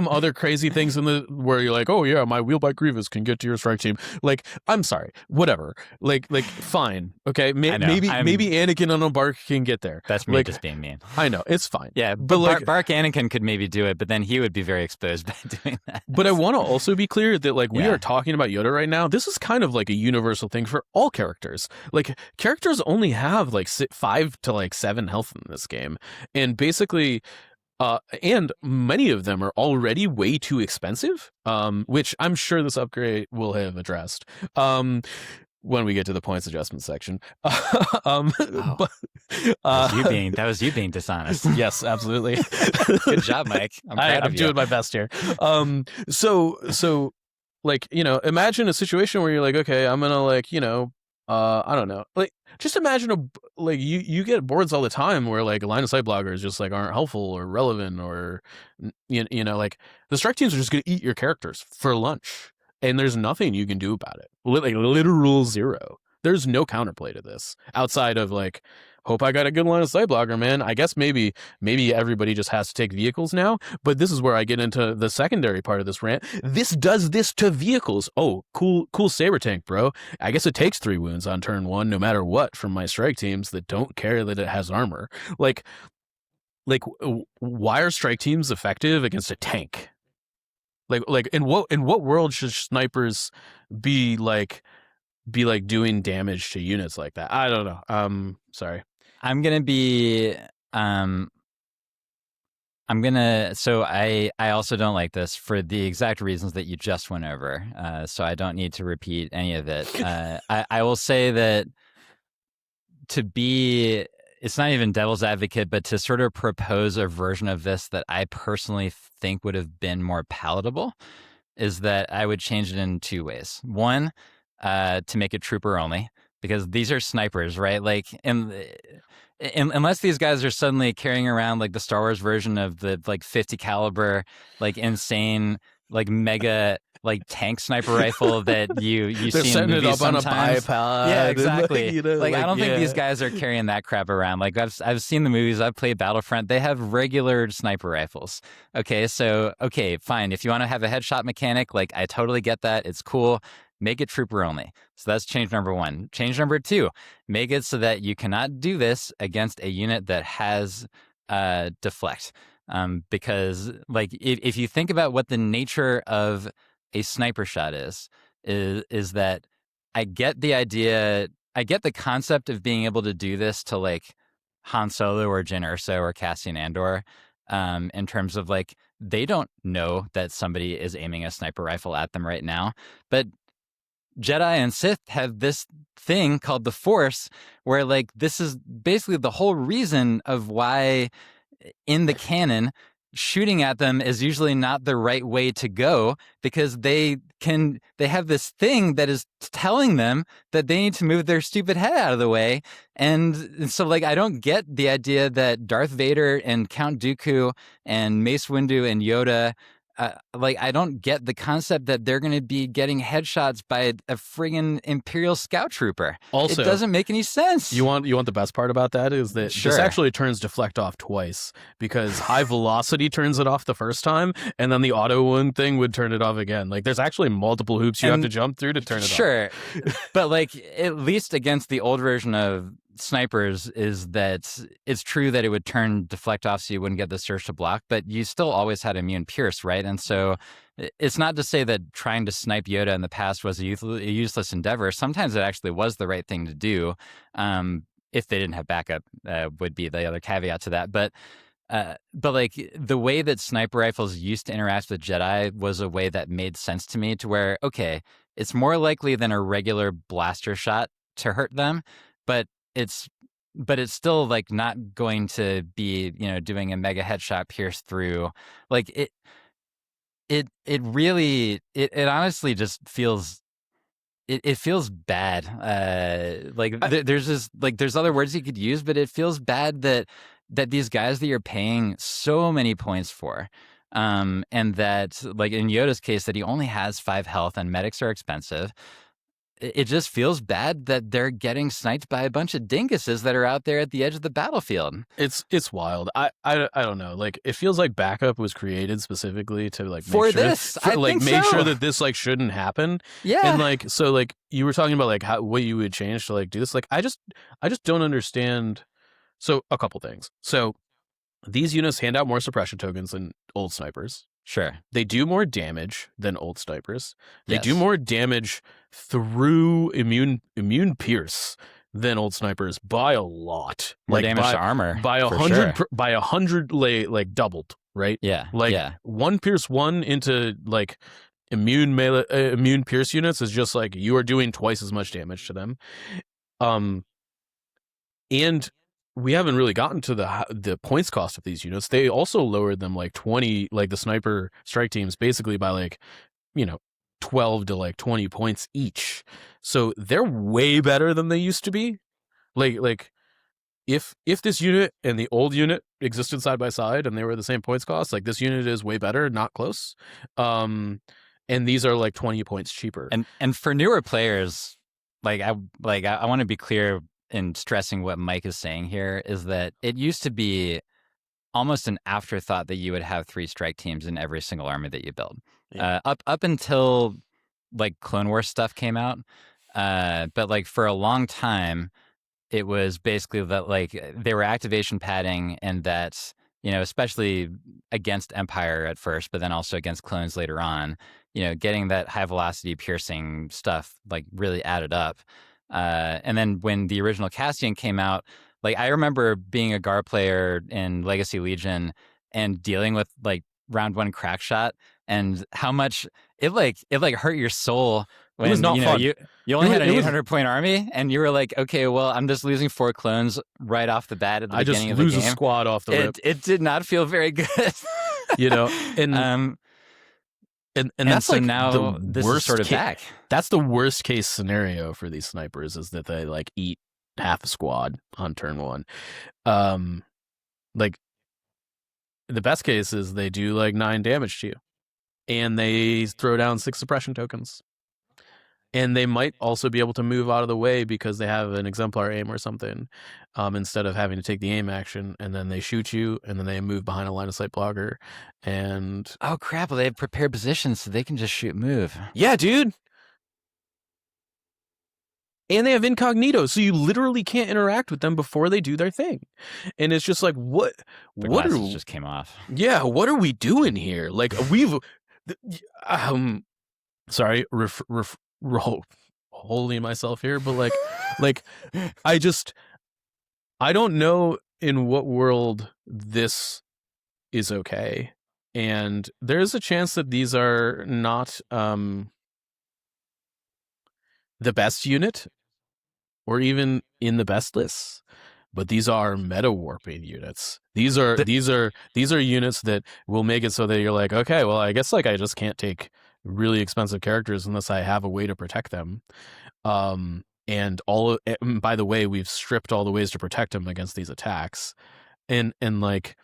other crazy things in the where you're like, oh yeah, my wheelbike Grievous can get to your strike team. Like, I'm sorry, whatever. Like fine, okay. Maybe Anakin on a Bark can get there. That's me just being mean. I know, it's fine. Yeah, but like, Bark Anakin could maybe do it, but then he would be very exposed by doing that. But I want to also be clear that like we are talking about Yoda right now. This is kind of like a universal thing for all characters. Like characters only have like 5 to like 7 health in this game, and basically and many of them are already way too expensive, which I'm sure this upgrade will have addressed when we get to the points adjustment section. That was you being dishonest. Yes, absolutely. Good job, Mike. I'm doing my best here. So like, you know, imagine a situation where you're like, okay, I'm gonna like, you know, I don't know. Like, just imagine you get boards all the time where like line of sight blockers just like aren't helpful or relevant, or you know, like the strike teams are just gonna eat your characters for lunch, and there's nothing you can do about it. Like literal zero. There's no counterplay to this outside of like, hope I got a good line of sight blocker, man. I guess maybe everybody just has to take vehicles now. But this is where I get into the secondary part of this rant. This does this to vehicles. Oh, cool saber tank, bro. I guess it takes 3 wounds on turn 1, no matter what, from my strike teams that don't care that it has armor. Like, why are strike teams effective against a tank? Like, in what world should snipers be doing damage to units like that? I don't know. Sorry. I'm gonna be so I also don't like this for the exact reasons that you just went over. So I don't need to repeat any of it. I will say that it's not even devil's advocate, but to sort of propose a version of this that I personally think would have been more palatable is that I would change it in 2 ways. One, to make it trooper only, because these are snipers, right? Like, unless these guys are suddenly carrying around like the Star Wars version of the like 50 caliber, like insane, like mega, like tank sniper rifle that you see in movies sometimes. On a bipod. Yeah, exactly. You know, like I don't think these guys are carrying that crap around. Like I've seen the movies. I've played Battlefront. They have regular sniper rifles. Okay, so fine. If you want to have a headshot mechanic, like I totally get that. It's cool. Make it trooper only. So that's change number 1. Change number 2, make it so that you cannot do this against a unit that has deflect. Because like if you think about what the nature of a sniper shot is that I get the idea, I get the concept of being able to do this to like Han Solo or Jyn Erso or Cassian Andor, in terms of like they don't know that somebody is aiming a sniper rifle at them right now, but Jedi and Sith have this thing called the Force, where like this is basically the whole reason of why in the canon shooting at them is usually not the right way to go, because they have this thing that is telling them that they need to move their stupid head out of the way. And so like I don't get the idea that Darth Vader and Count Dooku and Mace Windu and Yoda like, I don't get the concept that they're going to be getting headshots by a friggin' Imperial Scout Trooper. Also, it doesn't make any sense. You want the best part about that is that Sure. this actually turns deflect off twice, because high velocity turns it off the first time, and then the auto wound thing would turn it off again. Like, there's actually multiple hoops you have to jump through to turn it off. Sure. But like, at least against the old version of snipers, is that it's true that it would turn deflect off so you wouldn't get the surge to block, but you still always had immune pierce, right? And so it's not to say that trying to snipe Yoda in the past was a useless endeavor. Sometimes it actually was the right thing to do. If they didn't have backup, would be the other caveat to that. But like, the way that sniper rifles used to interact with Jedi was a way that made sense to me, to where, okay, it's more likely than a regular blaster shot to hurt them, but it's still like not going to be, doing a mega headshot pierce through. Like, it really, it honestly just feels, it feels bad. There's other words you could use, but it feels bad that these guys that you're paying so many points for, and that, like in Yoda's case, that he only has 5 health and medics are expensive. It just feels bad that they're getting sniped by a bunch of dinguses that are out there at the edge of the battlefield. It's wild. I don't know. Like, it feels like backup was created specifically to like make for sure, this. I think make so. sure that this like shouldn't happen. Yeah. And like, so like you were talking about like what you would change to like do this. Like, I just don't understand. So a couple things. So these units hand out more suppression tokens than old snipers. Sure. They do more damage than old snipers. They Yes. do more damage through immune pierce than old snipers by a lot. More like damage to armor by 100 by 100 like doubled, right? Yeah. Like, yeah. 1 pierce 1 into like immune pierce units is just like you are doing twice as much damage to them. And we haven't really gotten to the points cost of these units. They also lowered them like 20, like the sniper strike teams, basically by like, 12 to like 20 points each. So they're way better than they used to be. Like if this unit and the old unit existed side by side and they were the same points cost, like this unit is way better, not close. And these are like 20 points cheaper. And for newer players, I want to be clear in stressing what Mike is saying here, is that it used to be almost an afterthought that you would have 3 strike teams in every single army that you build. Yeah. Up until like Clone Wars stuff came out. But like for a long time, it was basically that like they were activation padding, and that, especially against Empire at first, but then also against clones later on, getting that high velocity piercing stuff like really added up. And then when the original Cassian came out, like I remember being a GAR player in Legacy Legion and dealing with like round 1 crack shot, and how much it hurt your soul when it was not fun. you only had an 800 point army, and you were like, okay, well, I'm just losing 4 clones right off the bat at the beginning of the game. I just lose a squad off the rip. It did not feel very good. And that's so like now this is sort of back. That's the worst case scenario for these snipers, is that they like eat half a squad on turn 1. Like the best case is they do like 9 damage to you, and they throw down 6 suppression tokens, and they might also be able to move out of the way because they have an exemplar aim or something, instead of having to take the aim action, and then they shoot you, and then they move behind a line of sight blocker, and oh crap, well, they have prepared positions so they can just shoot move. Yeah, dude. And they have incognito, so you literally can't interact with them before they do their thing. And it's just like, what just came off. Yeah, what are we doing here? Like, we've sorry, holding myself here, but like I don't know in what world this is okay. And there's a chance that these are not the best unit, or even in the best lists, but these are meta warping units. These are units that will make it so that you're like, okay, well, I guess like I just can't take really expensive characters unless I have a way to protect them. And by the way, we've stripped all the ways to protect them against these attacks, and like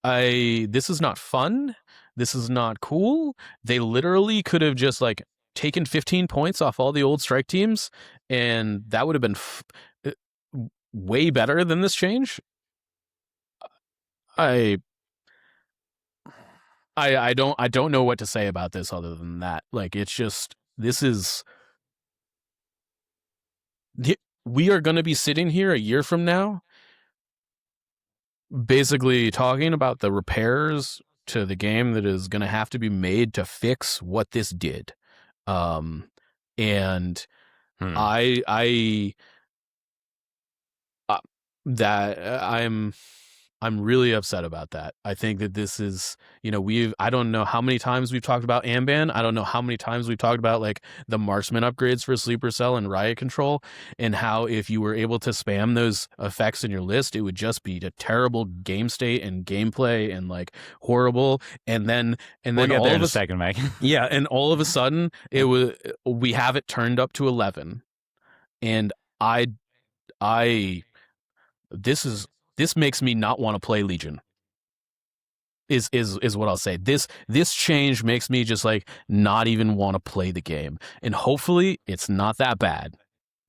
this is not fun. This is not cool. They literally could have just like taken 15 points off all the old strike teams, and that would have been way better than this change. I don't know what to say about this other than that. Like, it's just, this is, we are going to be sitting here a year from now basically talking about the repairs to the game that is going to have to be made to fix what this did. And I I'm really upset about that. I think that this is, I don't know how many times we've talked about Amban. I don't know how many times we've talked about like the marksman upgrades for Sleeper Cell and Riot Control, and how if you were able to spam those effects in your list, it would just be a terrible game state and gameplay and like horrible. And then we'll get all there of in a second, Mike. Yeah, and all of a sudden we have it turned up to 11, and this makes me not want to play Legion. Is what I'll say. This change makes me just like not even want to play the game. And hopefully it's not that bad.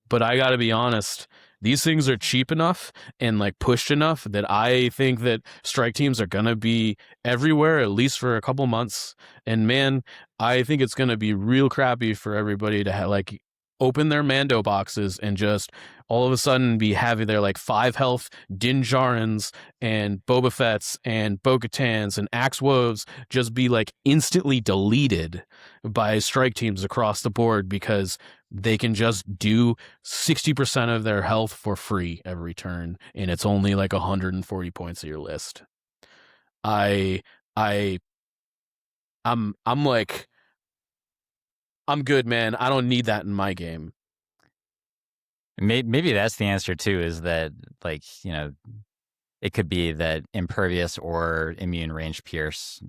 But I gotta be honest, these things are cheap enough and like pushed enough that I think that strike teams are gonna be everywhere, at least for a couple months. And man, I think it's gonna be real crappy for everybody to like open their Mando boxes and just all of a sudden be having their like 5 health Din Djarins and Boba Fett's and Bo-Katan's and Axe Woves just be like instantly deleted by strike teams across the board because they can just do 60% of their health for free every turn, and it's only like 140 points of your list. I'm like, I'm good, man. I don't need that in my game. Maybe that's the answer too, is that like, it could be that impervious or immune range pierce.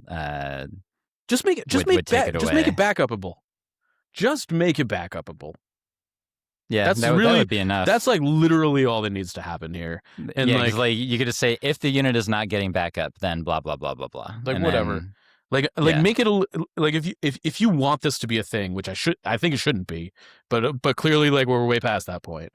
Just make it backupable. Just make it backupable. Yeah, that would be enough. That's like literally all that needs to happen here. And yeah, like you could just say, if the unit is not getting back up, then blah blah blah blah blah. Like and whatever. Then, make it like if you want this to be a thing, which I think it shouldn't be, but clearly like we're way past that point.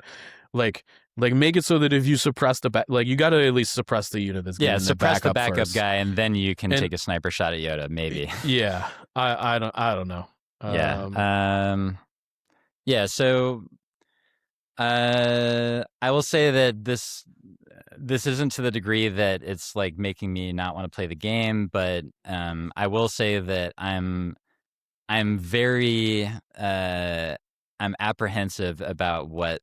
Like make it so that if you suppress the you got to at least suppress the unit that's getting suppress the backup first. guy, and then you can take a sniper shot at Yoda, maybe. Yeah, I don't know. So I will say that this isn't to the degree that it's like making me not want to play the game, but I will say that I'm very I'm apprehensive about what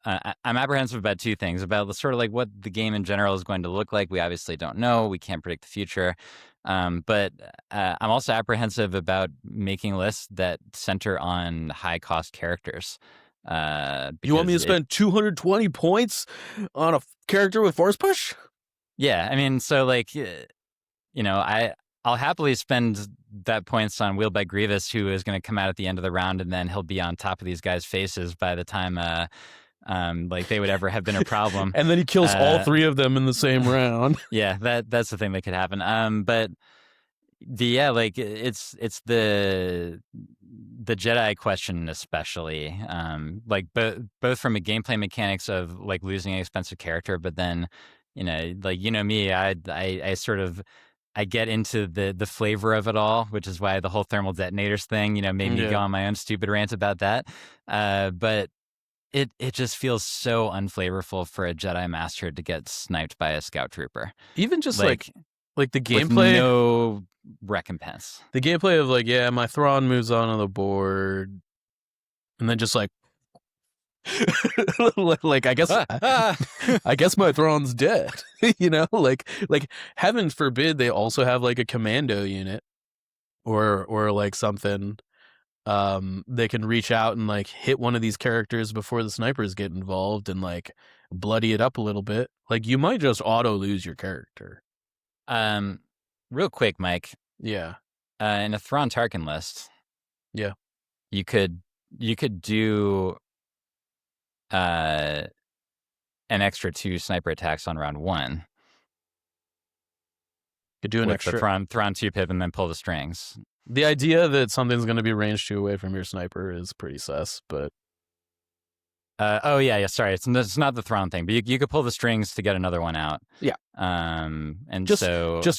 I'm apprehensive about two things, about the sort of like what the game in general is going to look like. We obviously don't know. We can't predict the future. But I'm also apprehensive about making lists that center on high cost characters. You want me to spend 220 points on a character with force push? Yeah, I mean, so like, I'll happily spend that points on Wheeled by Grievous, who is going to come out at the end of the round, and then he'll be on top of these guys' faces by the time like they would ever have been a problem. And then he kills all 3 of them in the same round. Yeah, that's the thing that could happen. But like it's the Jedi question, especially like both from a gameplay mechanics of like losing an expensive character, but then like me, I sort of I get into the flavor of it all, which is why the whole thermal detonators thing made me go on my own stupid rant about that. But it just feels so unflavorful for a Jedi Master to get sniped by a scout trooper. Even just like the gameplay, with no recompense. The gameplay of like, my Thrawn moves onto the board, and then just like, like I guess I guess my Thrawn's dead. Like heaven forbid they also have like a commando unit, or like something. They can reach out and like hit one of these characters before the snipers get involved and like bloody it up a little bit. Like you might just auto lose your character. Real quick, Mike. Yeah. In a Thrawn Tarkin list. Yeah. You could do an extra 2 sniper attacks on round 1. Could do an with extra. the Thrawn 2 pip and then pull the strings. The idea that something's going to be range 2 away from your sniper is pretty sus, but... Sorry, it's not the Thrawn thing, but you could pull the strings to get another one out. Yeah. And just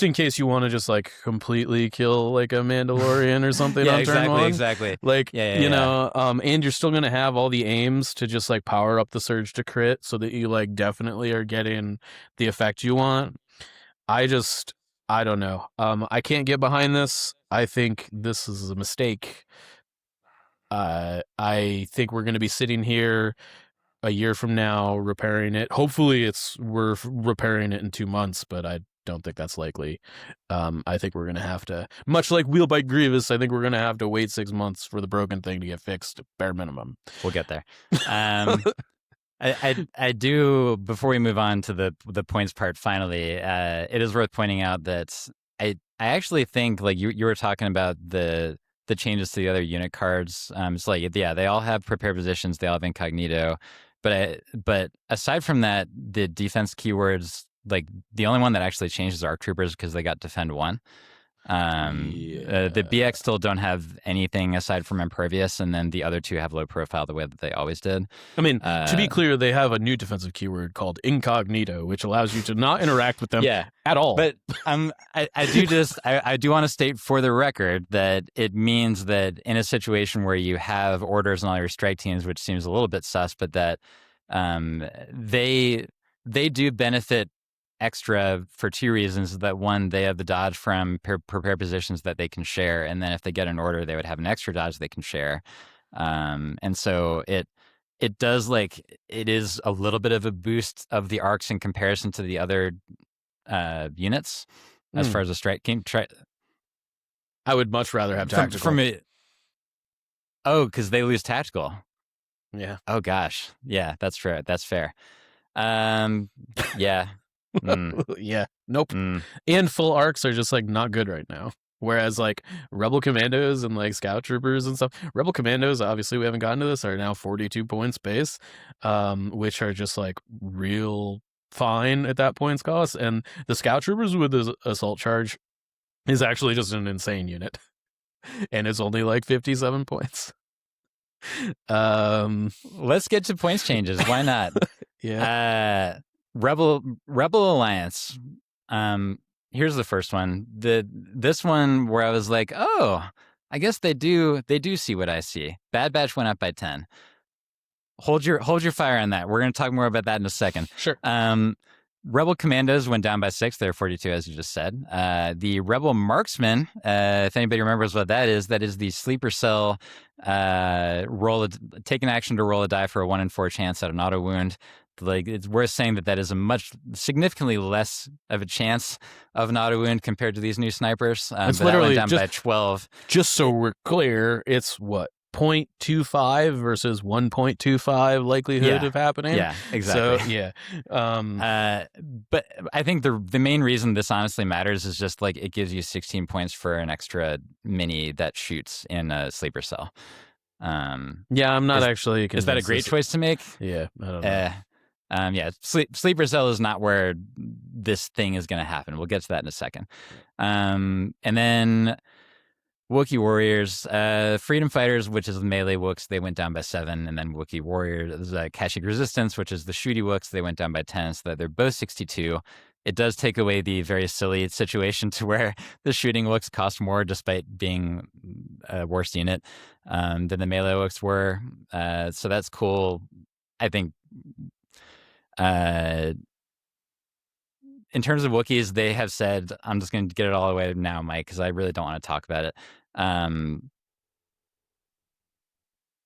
in case you want to just like completely kill like a Mandalorian or something yeah, on turn 1. exactly. Like, you know, and you're still going to have all the aims to just like power up the surge to crit so that you like definitely are getting the effect you want. I don't know. I can't get behind this. I think this is a mistake. I think we're going to be sitting here a year from now repairing it. Hopefully we're repairing it in 2 months, but I don't think that's likely. I think we're going to have to, much like Wheelbite Grievous, I think we're going to have to wait 6 months for the broken thing to get fixed, bare minimum. We'll get there. I do, before we move on to the points part finally, it is worth pointing out that I actually think, like you were talking about the changes to the other unit cards. It's like, yeah, they all have prepared positions, they all have incognito, but aside from that, the defense keywords, like the only one that actually changes are ARC troopers because they got defend 1. The BX still don't have anything aside from impervious, and then the other 2 have low profile the way that they always did. I mean, to be clear, they have a new defensive keyword called incognito, which allows you to not interact with them at all. But I do want to state for the record that it means that in a situation where you have orders on all your strike teams, which seems a little bit sus, but that they do benefit extra for 2 reasons. That one, they have the dodge from prepare positions that they can share, and then if they get an order, they would have an extra dodge they can share. And so it does, like, it is a little bit of a boost of the arcs in comparison to the other units as far as a strike team. I would much rather have tactical. Because they lose tactical. Yeah. Oh gosh. Yeah, that's fair. Yeah. Yeah. Nope. And full arcs are just like not good right now. Whereas like Rebel Commandos and like Scout Troopers and stuff, Rebel Commandos, obviously we haven't gotten to this, are now 42 points base, which are just like real fine at that points cost. And the Scout Troopers with the assault charge is actually just an insane unit. And it's only like 57 points. Let's get to points changes. Why not? Yeah. Rebel Alliance. Here's the first one. This one where I was like, oh, I guess they do see what I see. Bad Batch went up by 10. Hold your fire on that. We're going to talk more about that in a second. Sure. Rebel Commandos went down by 6. They're 42, as you just said. The Rebel Marksmen, if anybody remembers what that is the sleeper cell. Take an action to roll a die for a 1 in 4 chance at an auto wound. Like, it's worth saying that is a significantly less of a chance of an auto wound compared to these new snipers. It's literally down by 12. Just so we're clear, it's what? 0.25 versus 1.25 likelihood of happening. Yeah, exactly. So, yeah. But I think the main reason this honestly matters is just like it gives you 16 points for an extra mini that shoots in a sleeper cell. Yeah, I'm not actually convinced. Is that a great choice to make? Yeah, I don't know. Sleeper cell is not where this thing is going to happen. We'll get to that in a second. And then Wookiee Warriors, Freedom Fighters, which is the melee Wooks, they went down by 7. And then Wookiee Warriors, Kashyyyk Resistance, which is the shooty Wooks, they went down by 10. So that they're both 62. It does take away the very silly situation to where the shooting Wooks cost more despite being a worse unit than the melee Wooks were. So that's cool. I think in terms of Wookiees, they have said, I'm just going to get it all the way now, Mike, because I really don't want to talk about it.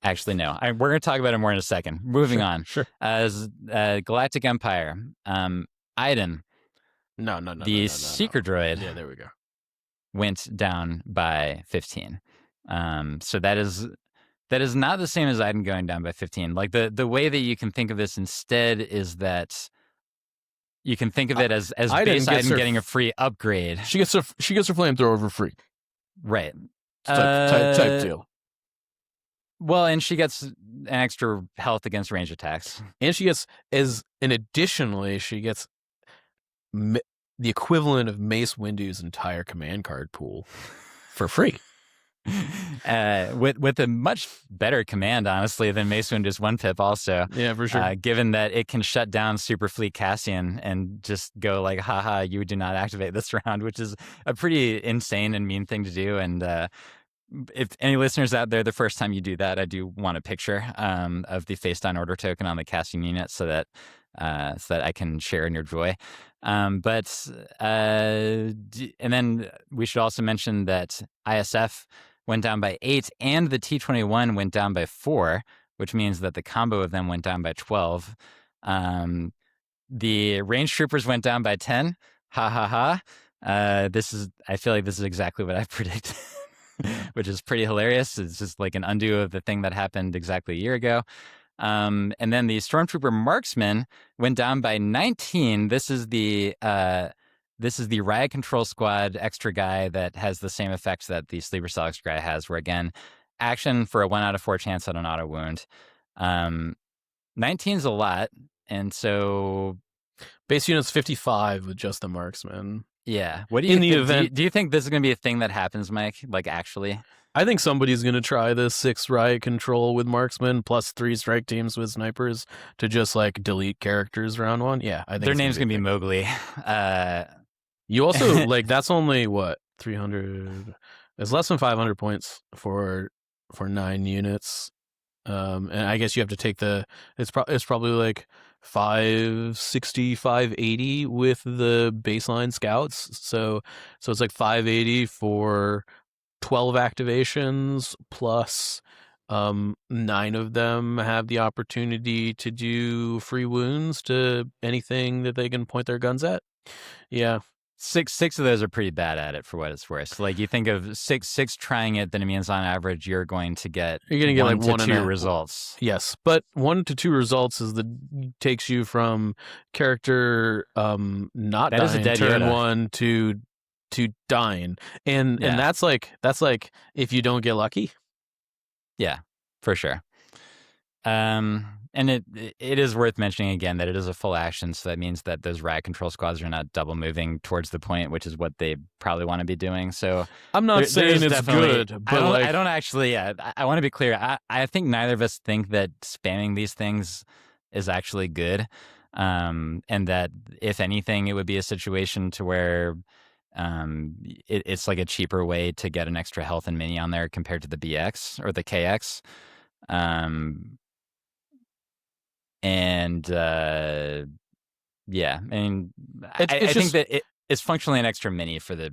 Actually, no. We're going to talk about it more in a second. Moving on. Sure. As Galactic Empire, Iden. No. The seeker droid. Yeah, there we go. Went down by 15. So that is not the same as Iden going down by 15. Like the way that you can think of this instead is that you can think of it as base Iden getting a free upgrade. She gets her flamethrower for free. Right. Type deal. Well, and she gets an extra health against range attacks. And she gets, additionally, she gets the equivalent of Mace Windu's entire command card pool for free. With a much better command, honestly, than Mace Windu's 1-pip also. Yeah, for sure. Given that it can shut down Super Fleet Cassian and just go like, haha, you do not activate this round, which is a pretty insane and mean thing to do. And if any listeners out there, the first time you do that, I do want a picture of the face down order token on the Cassian unit so that I can share in your joy. And then we should also mention that ISF went down by 8 and the T-21 went down by 4, which means that the combo of them went down by 12. The range troopers went down by 10. Ha ha ha. I feel like this is exactly what I predicted, which is pretty hilarious. It's just like an undo of the thing that happened exactly a year ago. And then the Stormtrooper Marksman went down by 19. This is the Riot Control Squad extra guy that has the same effects that the Sleeper Cell extra guy has, where again, action for a 1 out of 4 chance on an auto wound. 19's a lot, and so base unit's 55 with just the Marksman. Yeah. What do you think? Do you think this is going to be a thing that happens, Mike? Like, actually? I think somebody's going to try this 6 Riot Control with Marksman plus 3 strike teams with snipers to just like delete characters round 1. Yeah, I think their name's going to be Mowgli. You also like that's only what 300. It's less than 500 points for 9 units. And I guess you have to take it's probably like 560, 580 with the baseline scouts. So it's like 580 for 12 activations plus 9 of them have the opportunity to do free wounds to anything that they can point their guns at. Yeah. Six of those are pretty bad at it, for what it's worth. So, like, you think of six trying it, then it means on average you're going to get like 1 to 2 results. Yes, but 1 to 2 results takes you from character not that dying turn Yoda. 1 to dying, and that's like if you don't get lucky. Yeah, for sure. And it is worth mentioning again that it is a full action, so that means that those riot control squads are not double moving towards the point, which is what they probably want to be doing. So I'm not saying it's good, but I don't actually. Yeah, I want to be clear. I think neither of us think that spamming these things is actually good, and that if anything, it would be a situation to where it's like a cheaper way to get an extra health and mini on there compared to the BX or the KX. And yeah, I mean, I think that it's functionally an extra mini for the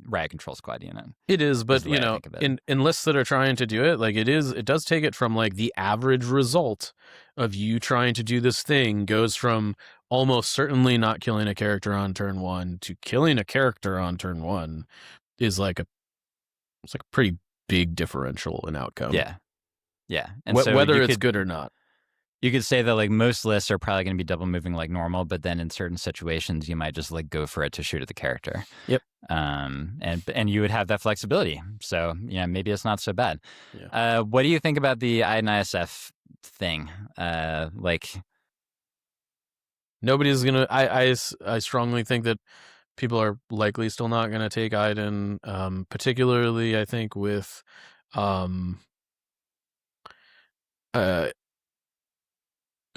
riot control squad unit. It is, but you know, in lists that are trying to do it, like it does take it from like the average result of you trying to do this thing goes from almost certainly not killing a character on turn 1 to killing a character on turn 1 is like it's like a pretty big differential in outcome. Yeah. And so whether it's good or not. You could say that like most lists are probably going to be double moving like normal, but then in certain situations you might just like go for it to shoot at the character. Yep. And you would have that flexibility. So yeah, maybe it's not so bad. Yeah. What do you think about the Iden ISF thing? Like nobody's gonna. I strongly think that people are likely still not gonna take Iden. Particularly, I think with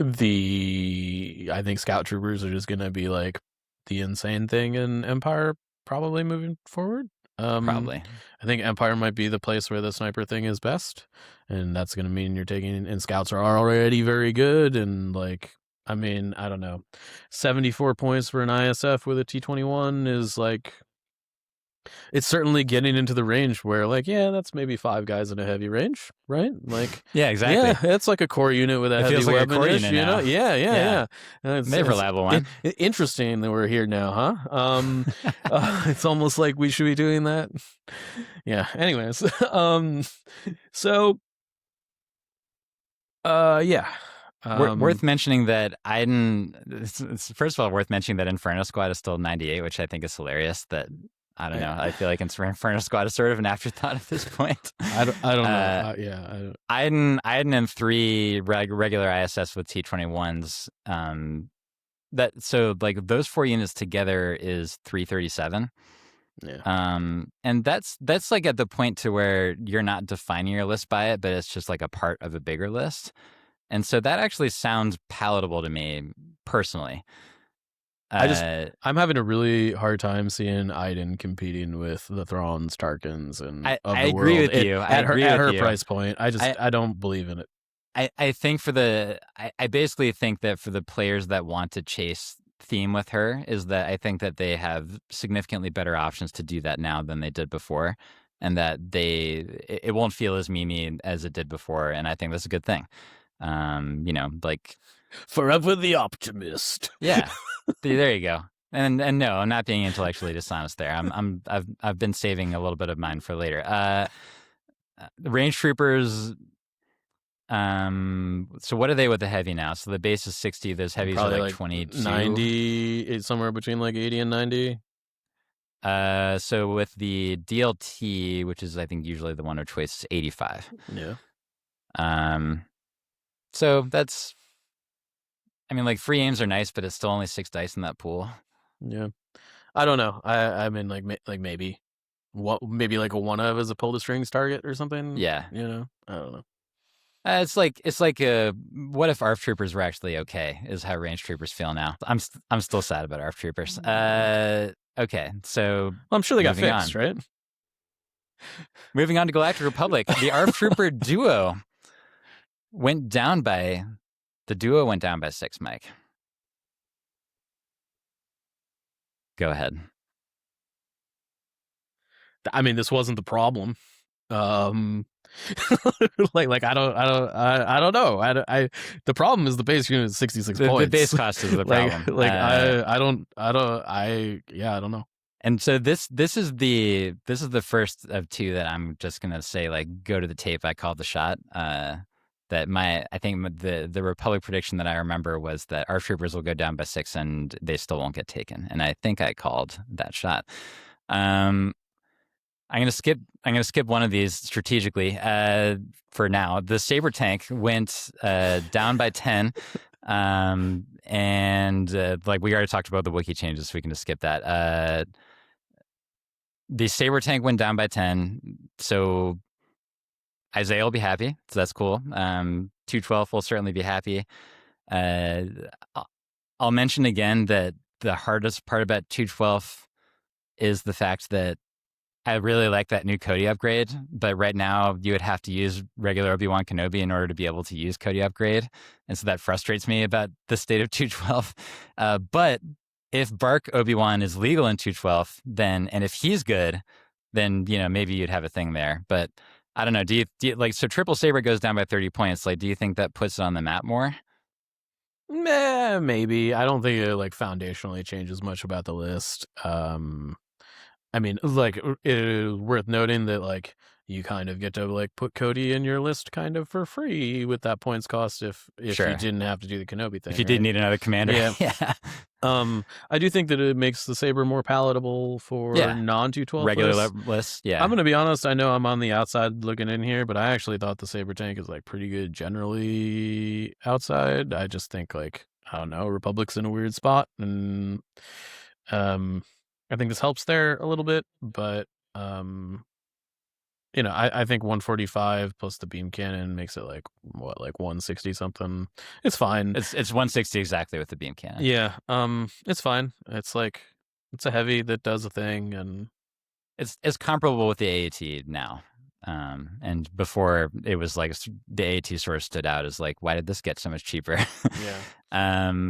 I think scout troopers are just going to be like the insane thing in Empire probably moving forward. Probably. I think Empire might be the place where the sniper thing is best, and that's going to mean you're taking, and scouts are already very good, and like, I mean, I don't know, 74 points for an ISF with a T-21 is like, it's certainly getting into the range where like, yeah, that's maybe 5 guys in a heavy range, right? Like, yeah, exactly. Yeah, it's like a core unit with a heavy weapon, like you know? Yeah. Maybe reliable one. Interesting that we're here now, huh? It's almost like we should be doing that. Yeah. Anyways, so, yeah. Worth mentioning that it's first of all worth mentioning that Inferno Squad is still 98, which I think is hilarious. That I don't know. I feel like Inferno Squad is sort of an afterthought at this point. I don't know. Yeah. Iden and 3 regular ISS with T-21s so like those 4 units together is 337. Yeah. And that's like at the point to where you're not defining your list by it, but it's just like a part of a bigger list. And so that actually sounds palatable to me personally. I'm having a really hard time seeing Iden competing with the Thrawns, Tarkins, and I of the agree world with you. I at agree with her you. price point. I don't believe in it. I think I basically think that for the players that want to chase theme with her is that I think that they have significantly better options to do that now than they did before, and that it won't feel as memey as it did before, and I think that's a good thing. Like forever the optimist. Yeah, there you go. And no, I'm not being intellectually dishonest there. I've been saving a little bit of mine for later. The range troopers. So what are they with the heavy now? So the base is 60. Those heavies Probably are like 22. 90, somewhere between like 80 and 90. So with the DLT, which is I think usually the one of choice, is 85. Yeah. So that's, I mean, like free aims are nice, but it's still only 6 dice in that pool. Yeah. I don't know. I mean, like maybe like a one of as a pull the strings target or something. Yeah. You know, I don't know. It's like what if ARF troopers were actually okay? Is how range troopers feel now. I'm still sad about ARF troopers. Okay, so well, I'm sure they got fixed, right? Moving on to Galactic Republic, the ARF trooper duo went down by 6. Mike, go ahead. I mean, this wasn't the problem. like I don't know. The problem is the base unit is 66 points. The base cost is the problem. I don't know. And so this is the first of two that I'm just gonna say, like, go to the tape. I called the shot. I think the Republic prediction that I remember was that our troopers will go down by 6 and they still won't get taken. And I think I called that shot. I'm gonna skip one of these strategically for now. The Saber tank went down by 10. And like we already talked about the wiki changes, so we can just skip that. The Saber tank went down by 10, so Isaiah will be happy, so that's cool. 212 will certainly be happy. I'll mention again that the hardest part about 212 is the fact that I really like that new Cody upgrade, but right now you would have to use regular Obi-Wan Kenobi in order to be able to use Cody upgrade, and so that frustrates me about the state of 212. But if Bark Obi-Wan is legal in 212, and if he's good, then maybe you'd have a thing there. But I don't know. Do you like, so Triple Saber goes down by 30 points? Like, do you think that puts it on the map more? Maybe. I don't think it like foundationally changes much about the list. I mean, like, it is worth noting that like you kind of get to like put Cody in your list kind of for free with that points cost if Sure. you didn't have to do the Kenobi thing. If you did need another commander. Yeah. I do think that it makes the Saber more palatable for non-212 regular lists. Yeah. I'm going to be honest. I know I'm on the outside looking in here, but I actually thought the Saber tank is like pretty good generally outside. I just think like, I don't know, Republic's in a weird spot, and I think this helps there a little bit, but I think 145 plus the beam cannon makes it like 160 something. It's fine. It's 160 exactly with the beam cannon. Yeah, it's fine. It's like it's a heavy that does a thing, and it's comparable with the AAT now. And before it was like the AAT sort of stood out as like, why did this get so much cheaper? Yeah.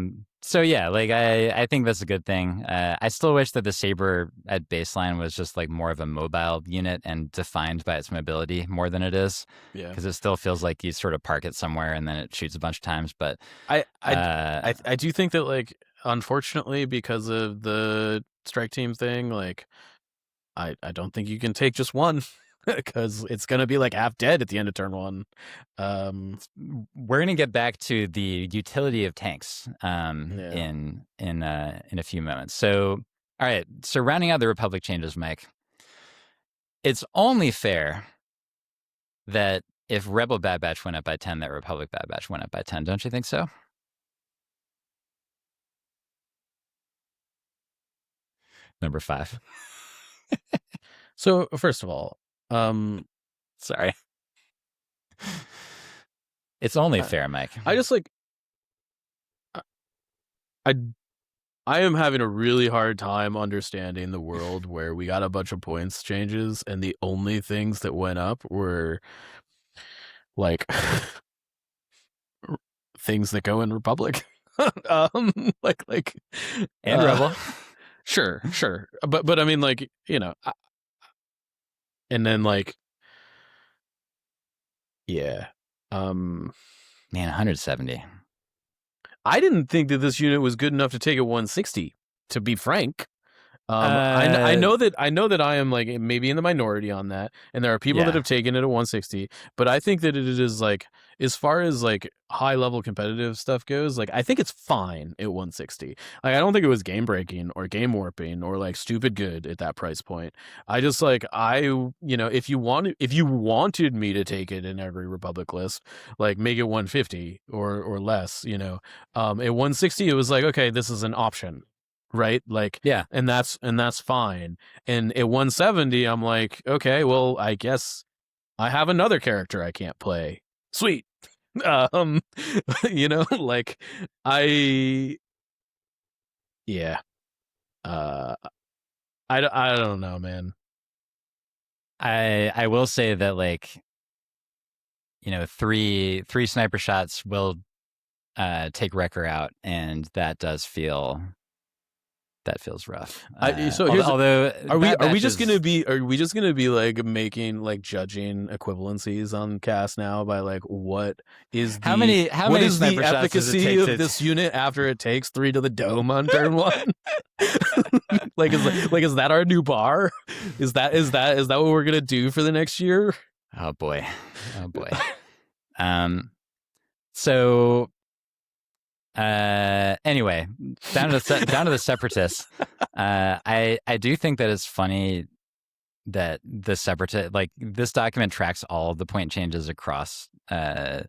So yeah, like I think that's a good thing. I still wish that the Saber at baseline was just like more of a mobile unit and defined by its mobility more than it is. Yeah. Because it still feels like you sort of park it somewhere and then it shoots a bunch of times. But I do think that like, unfortunately, because of the strike team thing, like I don't think you can take just one. Because it's gonna be like half dead at the end of turn 1. We're gonna get back to the utility of tanks in a few moments. So, all right. So rounding out the Republic changes, Mike, it's only fair that if Rebel Bad Batch went up by 10, that Republic Bad Batch went up by 10. Don't you think so? Number 5. So first of all, Sorry. It's only I- fair, Mike. I just like I I am having a really hard time understanding the world where we got a bunch of points changes and the only things that went up were like things that go in Republic. like And Rebel. Sure, but I mean, like, you know, and then like, yeah, Man, 170. I didn't think that this unit was good enough to take a 160. To be frank, I know that I am like maybe in the minority on that, and there are people that have taken it at 160. But I think that it is like, as far as like high level competitive stuff goes, like I think it's fine at 160. Like I don't think it was game breaking or game warping or like stupid good at that price point. I just like if you wanted me to take it in every Republic list, like make it 150 or less. At 160 it was like, okay, this is an option. Right, like, Yeah, and that's fine. And at 170, I'm like, okay, well, I guess I have another character I can't play. Sweet, like yeah, I don't know, man. I will say that like, three sniper shots will take Wrecker out, and that feels rough. So here's although are we just gonna be like making like judging equivalencies on cast now by like what is how many the efficacy of to... this unit after it takes 3 to the dome on turn 1? Is that our new bar? Is that what we're gonna do for the next year? Oh boy. So anyway, down to the separatists. I do think that it's funny that the separatist, like, this document tracks all of the point changes across I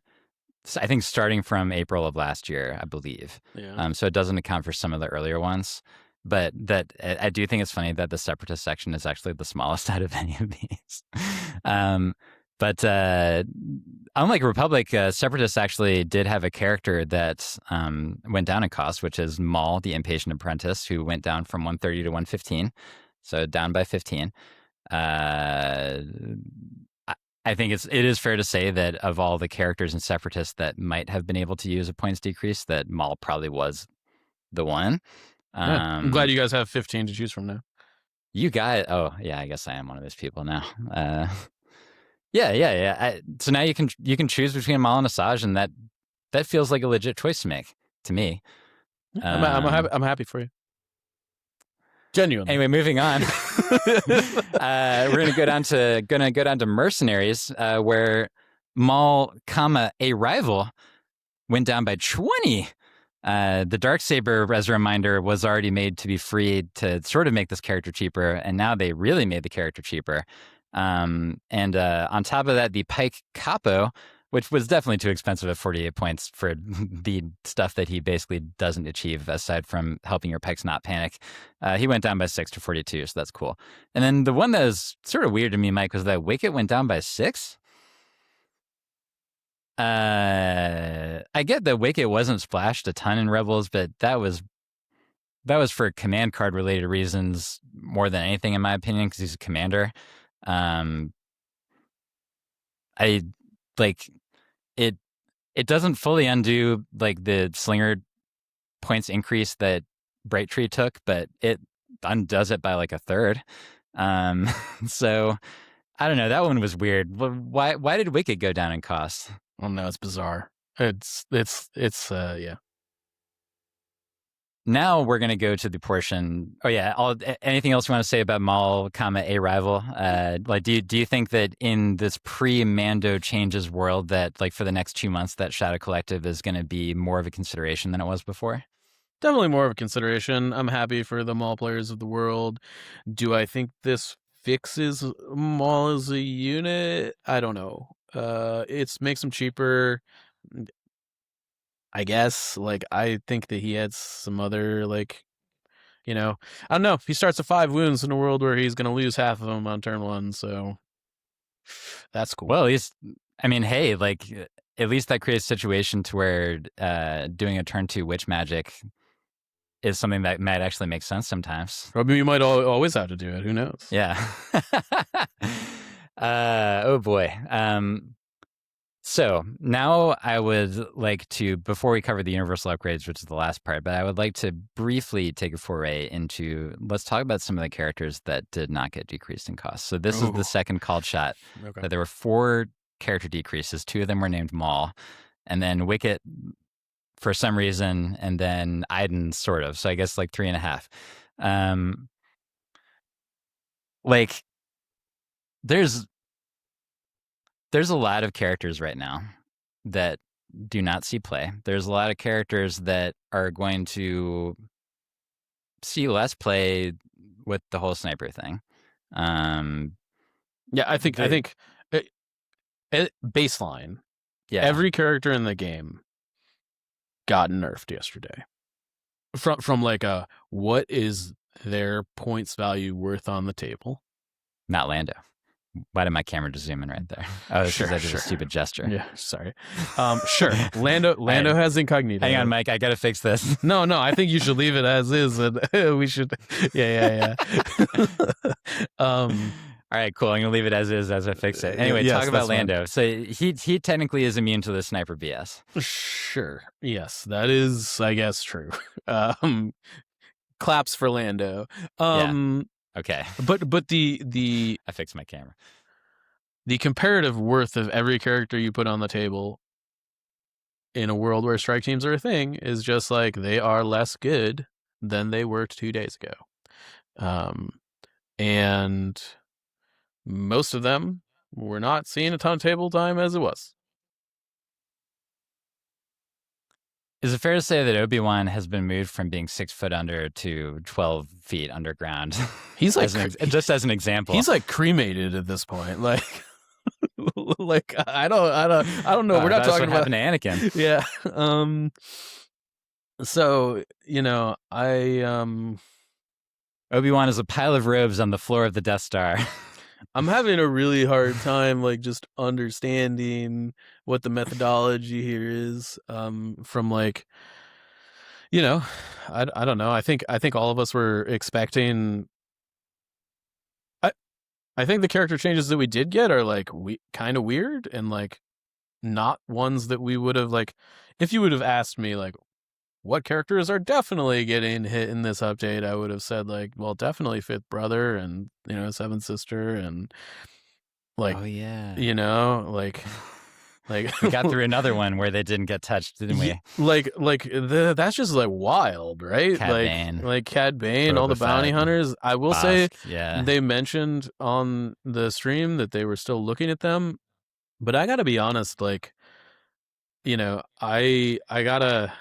think starting from April of last year, I believe. Yeah. So it doesn't account for some of the earlier ones. But that I do think it's funny that the separatist section is actually the smallest out of any of these. But unlike Republic, Separatists actually did have a character that went down in cost, which is Maul, the Impatient Apprentice, who went down from 130 to 115, so down by 15. I think it is fair to say that of all the characters in Separatists that might have been able to use a points decrease, that Maul probably was the one. Yeah, I'm glad you guys have 15 to choose from now. You got oh yeah, I guess I am one of those people now. Yeah. So now you can choose between Maul and Asajj, and that feels like a legit choice to make to me. I'm happy for you. Genuinely. Anyway, moving on. We're gonna go down to Mercenaries, where Maul, a rival, went down by 20. The Darksaber, as a reminder, was already made to be free to sort of make this character cheaper, and now they really made the character cheaper. And on top of that, the Pike Capo, which was definitely too expensive at 48 points for the stuff that he basically doesn't achieve aside from helping your pikes not panic. He went down by 6 to 42, so that's cool. And then the one that was sort of weird to me, Mike, was that Wicket went down by 6. I get that Wicket wasn't splashed a ton in Rebels, but that was for command card related reasons more than anything, in my opinion, because he's a commander. I like it. It doesn't fully undo like the Slinger points increase that Bright Tree took, but it undoes it by like a third. So I don't know. That one was weird. Why did Wicket go down in cost? Oh no, it's bizarre. It's yeah. Now we're going to go to the portion. Oh yeah. Anything else you want to say about Maul, a rival? Like, do you think that in this pre-Mando changes world that like for the next 2 months that Shadow Collective is going to be more of a consideration than it was before? Definitely more of a consideration. I'm happy for the Maul players of the world. Do I think this fixes Maul as a unit? I don't know. It makes him cheaper, I guess. Like, I think that he had some other like you know, I don't know. He starts at 5 wounds in a world where he's going to lose half of them on turn 1, so that's cool. Well, at least, I mean, hey, like, at least that creates a situation to where doing a turn 2 witch magic is something that might actually make sense sometimes. I mean, you might always have to do it. Who knows? Yeah. Oh boy. So now I would like to, before we cover the universal upgrades, which is the last part, but I would like to briefly take a foray into, let's talk about some of the characters that did not get decreased in cost. So this is the second called shot. Okay. That there were 4 character decreases. 2 of them were named Maul, and then Wicket for some reason, and then Iden sort of. So I guess like 3.5. Like there's a lot of characters right now that do not see play. There's a lot of characters that are going to see less play with the whole sniper thing. Yeah, I think baseline. Yeah, every character in the game got nerfed yesterday. From like a what is their points value worth on the table? Not Lando. Why did my camera just zoom in right there? Oh, this Sure, is just a stupid gesture. Yeah, sorry. Sure. Lando has incognito. Hang on, Mike. I gotta fix this. No, I think you should leave it as is, and we should. Yeah. All right, cool. I'm gonna leave it as is as I fix it. Anyway, yes, talk about fine. Lando. So he technically is immune to the sniper BS. Sure. Yes, that is, I guess, true. Claps for Lando. Okay. But the I fixed my camera. The comparative worth of every character you put on the table in a world where strike teams are a thing is just like they are less good than they were 2 days ago. And most of them were not seeing a ton of table time as it was. Is it fair to say that Obi-Wan has been moved from being 6 foot under to 12 feet underground? He's like, just as an example, he's like cremated at this point. Like, like I don't know. We're not talking about Anakin. Yeah. So Obi-Wan is a pile of robes on the floor of the Death Star. I'm having a really hard time, like, just understanding what the methodology here is. From like, I don't know. I think all of us were expecting. I think the character changes that we did get are like kind of weird and like not ones that we would have like. If you would have asked me like, what characters are definitely getting hit in this update, I would have said like, well, definitely Fifth Brother and Seventh Sister and like, oh yeah, like we got through another one where they didn't get touched, didn't we? That's just like wild, right? Cad Bane. Like Cad Bane, all the bounty hunters. I will say, they mentioned on the stream that they were still looking at them, but I gotta be honest, like, I gotta.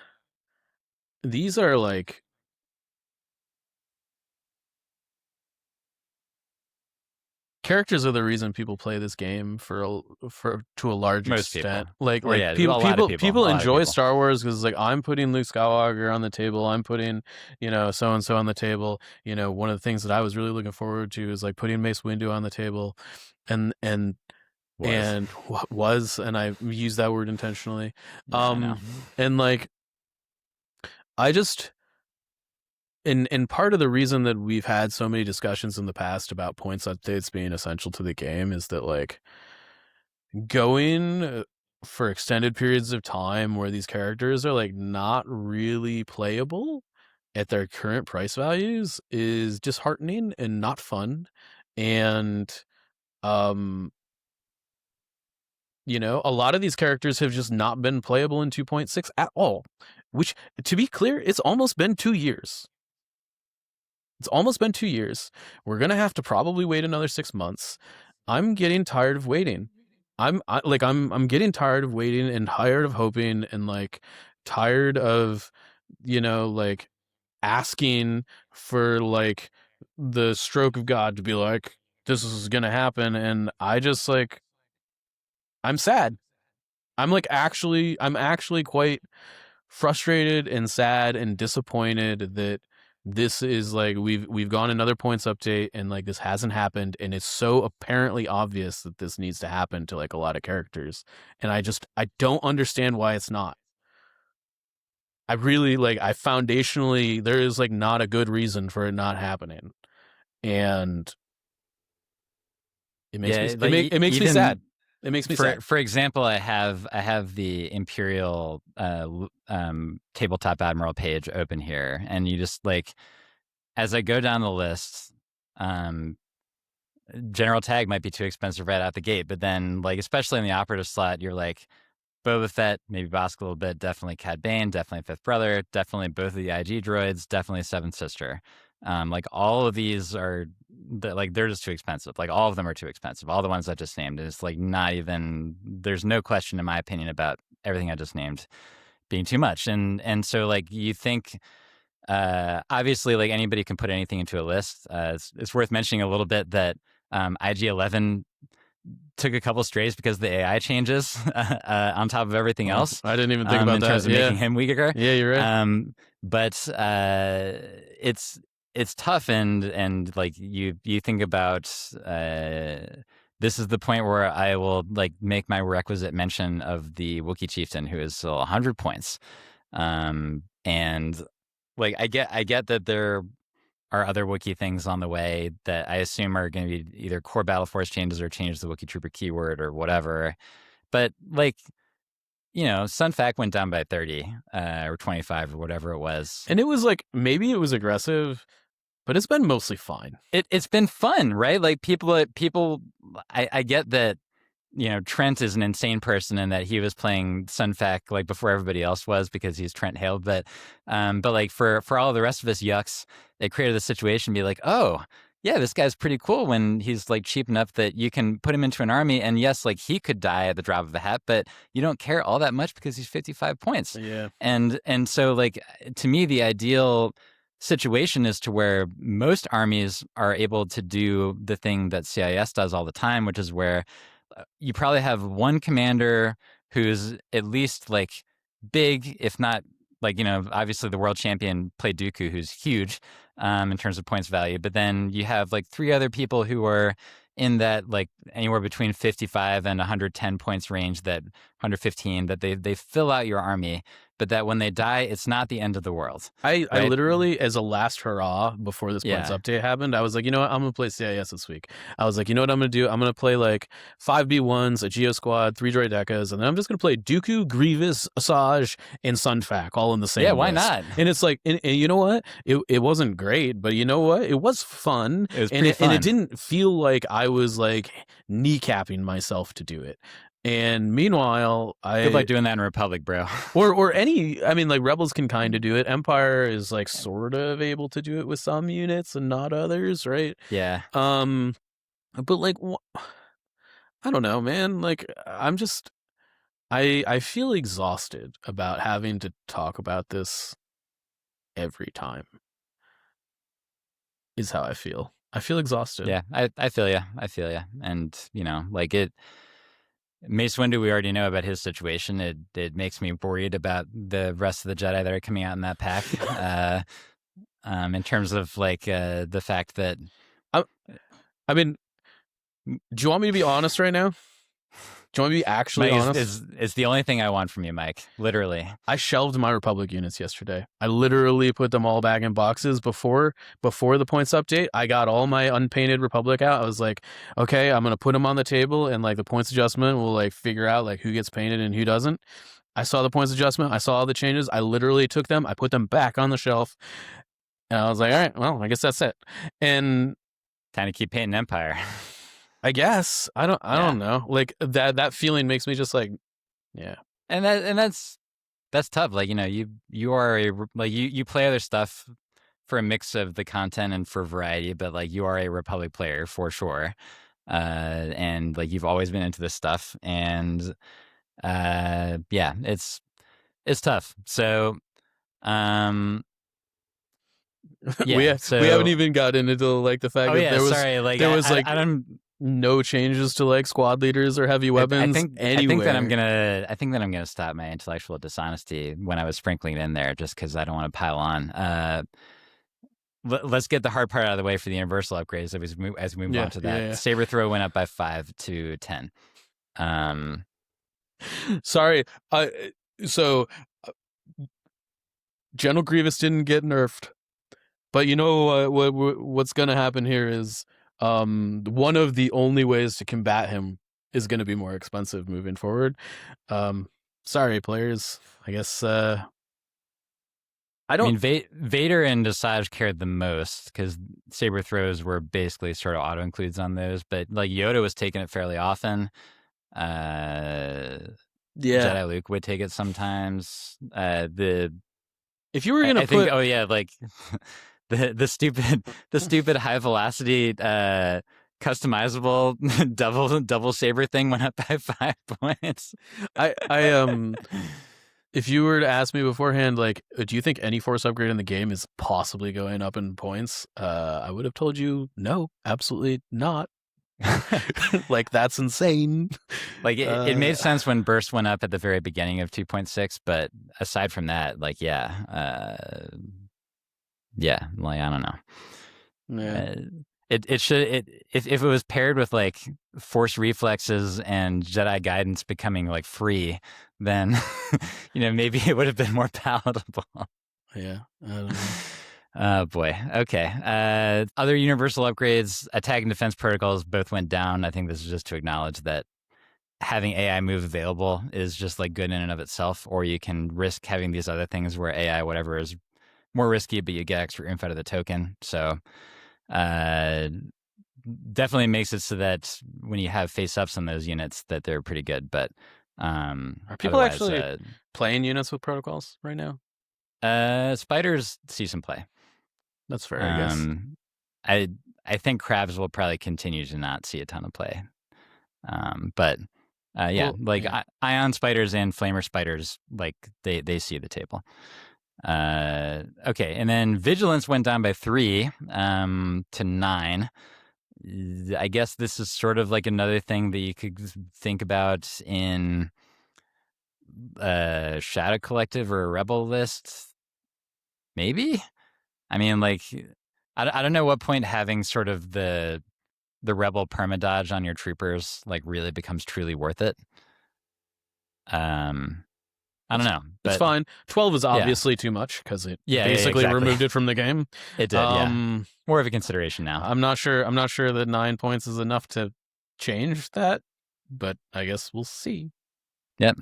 These are like characters are the reason people play this game for to a large extent. People enjoy Star Wars because like I'm putting Luke Skywalker on the table. I'm putting so and so on the table. One of the things that I was really looking forward to is like putting Mace Windu on the table, and I use that word intentionally. And like I just. And part of the reason that we've had so many discussions in the past about points updates being essential to the game is that like going for extended periods of time where these characters are like not really playable at their current price values is disheartening and not fun. And a lot of these characters have just not been playable in 2.6 at all, which, to be clear, it's almost been 2 years. It's almost been 2 years. We're going to have to probably wait another 6 months. I'm getting tired of waiting. I'm getting tired of waiting and tired of hoping and like tired of, like asking for like the stroke of God to be like, this is going to happen. And I just like, I'm sad. I'm actually quite frustrated and sad and disappointed that this is like we've gone another points update and like this hasn't happened, and it's so apparently obvious that this needs to happen to like a lot of characters, and I don't understand why it's not. I really like I foundationally there is like not a good reason for it not happening, and it makes me it makes me sad. It makes me sad. For example, I have the Imperial tabletop admiral page open here, and you just like as I go down the list, General Tag might be too expensive right out the gate, but then like especially in the operative slot, you're like Boba Fett, maybe Bossk a little bit, definitely Cad Bane, definitely Fifth Brother, definitely both of the IG droids, definitely Seventh Sister. Like all of these are like they're just too expensive. Like all of them are too expensive. All the ones I just named is like not even. There's no question in my opinion about everything I just named being too much. And so like you think. Obviously, like anybody can put anything into a list. It's worth mentioning a little bit that IG-11 took a couple strays because of the AI changes on top of everything else. I didn't even think about that. In terms of making him weaker. Yeah, you're right. But it's tough, and like you think about this is the point where I will like make my requisite mention of the Wookiee chieftain who is still 100 points, and like I get that there are other Wookiee things on the way that I assume are going to be either core Battle Force changes or change the Wookiee Trooper keyword or whatever. But like, you know, Sun Fac went down by 30 or 25 or whatever it was. And it was like, maybe it was aggressive, but it's been mostly fine. It's been fun, right? Like people, I get that, you know, Trent is an insane person and that he was playing Sun Fac like before everybody else was because he's Trent Hale. But like for all the rest of us yucks, it created the situation be like, oh, yeah, this guy's pretty cool when he's like cheap enough that you can put him into an army. And yes, like he could die at the drop of a hat, but you don't care all that much because he's 55 points. Yeah. And so like to me, the ideal situation is to where most armies are able to do the thing that CIS does all the time, which is where you probably have one commander who's at least like big, if not like, you know, obviously the world champion played Dooku, who's huge in terms of points value. But then you have like three other people who are in that like anywhere between 55 and 110 points range, that 115, that they fill out your army. But that when they die, it's not the end of the world. I literally, as a last hurrah before this points update happened, I was like, you know what, I'm going to play CIS this week. I was like, you know what I'm going to do? I'm going to play like 5B1s, a Geo Squad, 3 Droidecas, and then I'm just going to play Dooku, Grievous, Asajj, and Sun Fac all in the same why list. not? And it's like, and you know what? It wasn't great, but you know what? It was fun. It was pretty fun. And it didn't feel like I was like kneecapping myself to do it. And meanwhile, good luck doing that in Republic, bro. or any, I mean, like Rebels can kind of do it. Empire is like sort of able to do it with some units and not others, right? Yeah. But like, I don't know, man. Like, I'm just, I feel exhausted about having to talk about this every time. Is how I feel. I feel exhausted. Yeah, I feel you. I feel you. And you know, like Mace Windu, we already know about his situation. It makes me worried about the rest of the Jedi that are coming out in that pack. In terms of like the fact that, I mean, do you want me to be honest right now? Do you want me to be actually honest? It's the only thing I want from you, Mike. Literally. I shelved my Republic units yesterday. I literally put them all back in boxes before the points update. I got all my unpainted Republic out. I was like, okay, I'm going to put them on the table, and like the points adjustment will like figure out like who gets painted and who doesn't. I saw the points adjustment. I saw all the changes. I literally took them. I put them back on the shelf. And I was like, all right, well, I guess that's it. And time to keep painting Empire. I guess I don't know. Like that feeling makes me just like, yeah. And that's tough. Like, you know, you are you play other stuff for a mix of the content and for variety, but like you are a Republic player for sure. And like you've always been into this stuff, and yeah, it's tough. So yeah, we haven't even gotten into like the fact that there was I don't no changes to like squad leaders or heavy weapons. I think that I'm gonna stop my intellectual dishonesty when I was sprinkling it in there, just because I don't want to pile on. let's get the hard part out of the way for the universal upgrades as we move Yeah, on to yeah, that. yeah. Saber throw went up by 5 to 10. Sorry. So General Grievous didn't get nerfed, but you know what's gonna happen here is one of the only ways to combat him is gonna be more expensive moving forward. Sorry, players. I guess I don't. Vader and Dosage cared the most because saber throws were basically sort of auto includes on those, but like Yoda was taking it fairly often. Yeah. Jedi Luke would take it sometimes. If you were gonna I think, oh yeah, like the stupid high velocity customizable double saber thing went up by 5 points. If you were to ask me beforehand, like, do you think any force upgrade in the game is possibly going up in points? I would have told you no, absolutely not. Like, that's insane. Like it made sense when burst went up at the very beginning of 2.6, but aside from that, like yeah, like I don't know. Yeah. It should if it was paired with like force reflexes and Jedi guidance becoming like free, then maybe it would have been more palatable. Yeah, I don't know. Oh boy. Okay. Other universal upgrades, attack and defense protocols both went down. I think this is just to acknowledge that having AI move available is just like good in and of itself, or you can risk having these other things where AI whatever is more risky, but you get extra info to the token. So definitely makes it so that when you have face ups on those units that they're pretty good. But are people actually playing units with protocols right now? Spiders see some play. That's fair, I guess. I think crabs will probably continue to not see a ton of play. But ion spiders and flamer spiders, like they see the table. Okay, and then vigilance went down by 3 to 9. I guess this is sort of like another thing that you could think about in Shadow Collective or a Rebel list. Maybe? I mean, like, I don't know what point having sort of the Rebel permadodge on your troopers like really becomes truly worth it. I don't know. But it's fine. 12 is obviously too much because it basically exactly. removed it from the game. It did, yeah. More of a consideration now. I'm not sure that 9 points is enough to change that, but I guess we'll see. Yep.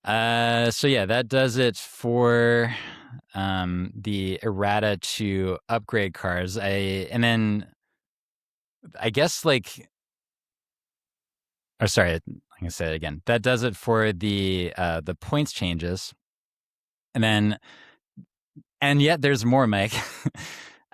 So yeah, that does it for the errata to upgrade cards. And then I guess like, or sorry, I'm gonna say it again. That does it for the points changes. And yet there's more, Mike.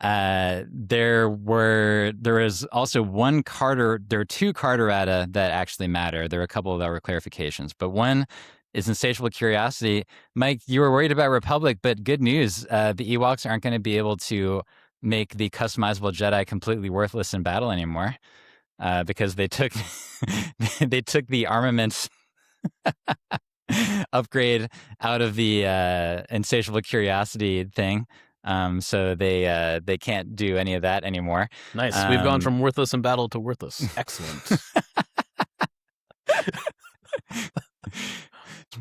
There was also one card, there are 2 card errata that actually matter. There are a couple that were clarifications, but one is insatiable curiosity. Mike, you were worried about Republic, but good news. The Ewoks aren't going to be able to make the customizable Jedi completely worthless in battle anymore. Because they took the armaments upgrade out of the insatiable curiosity thing. So they can't do any of that anymore. Nice. We've gone from worthless in battle to worthless. Excellent.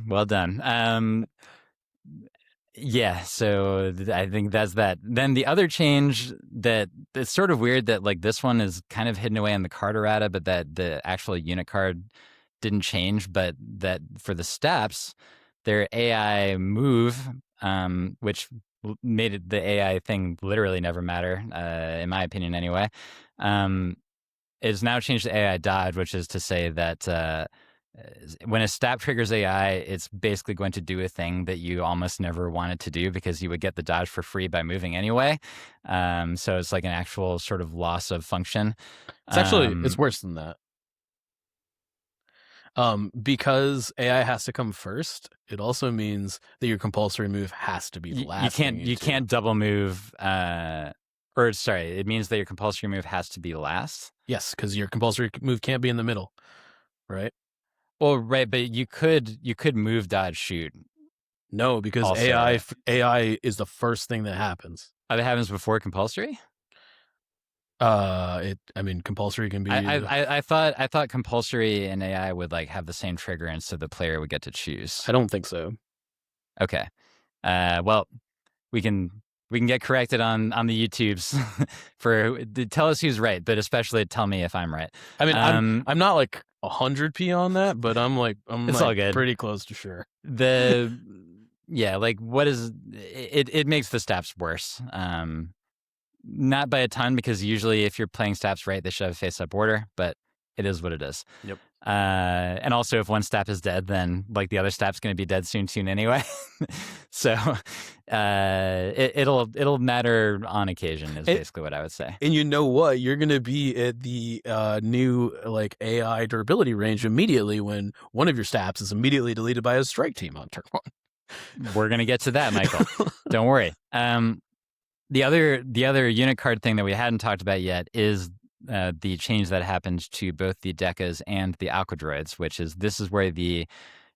Well done. Yeah, so I think that's that. Then the other change that it's sort of weird that like this one is kind of hidden away in the card errata, but that the actual unit card didn't change, but that for the steps, their AI move, which made it the AI thing literally never matter, in my opinion anyway, is now changed to AI dodge, which is to say that when a stab triggers AI, it's basically going to do a thing that you almost never want it to do because you would get the dodge for free by moving anyway. So it's like an actual sort of loss of function. It's actually, it's worse than that. Because AI has to come first, it also means that your compulsory move has to be the last. You can't double move. It means that your compulsory move has to be last. Yes, because your compulsory move can't be in the middle, right? Well, right, but you could move, dodge, shoot. No, because AI is the first thing that happens. Oh, that happens before compulsory? I mean, compulsory can be. I thought compulsory in AI would like have the same trigger, and so the player would get to choose. I don't think so. Okay. Well, we can get corrected on the YouTubes for tell us who's right, but especially tell me if I'm right. I mean, I'm not like 100p on that, but I'm it's like all good. pretty close to sure. Yeah, like what is it? It makes the stats worse. Not by a ton, because usually if you're playing stats right, they should have a face-up order, but it is what it is. Yep. And also, if one stap is dead, then like the other stap's going to be dead soon anyway. So it'll matter on occasion is basically what I would say. And you know what? You're going to be at the new like AI durability range immediately when one of your staps is immediately deleted by a strike team on turn 1. We're going to get to that, Michael. Don't worry. The other unit card thing that we hadn't talked about yet is the change that happened to both the Decas and the Aqua Droids, this is where the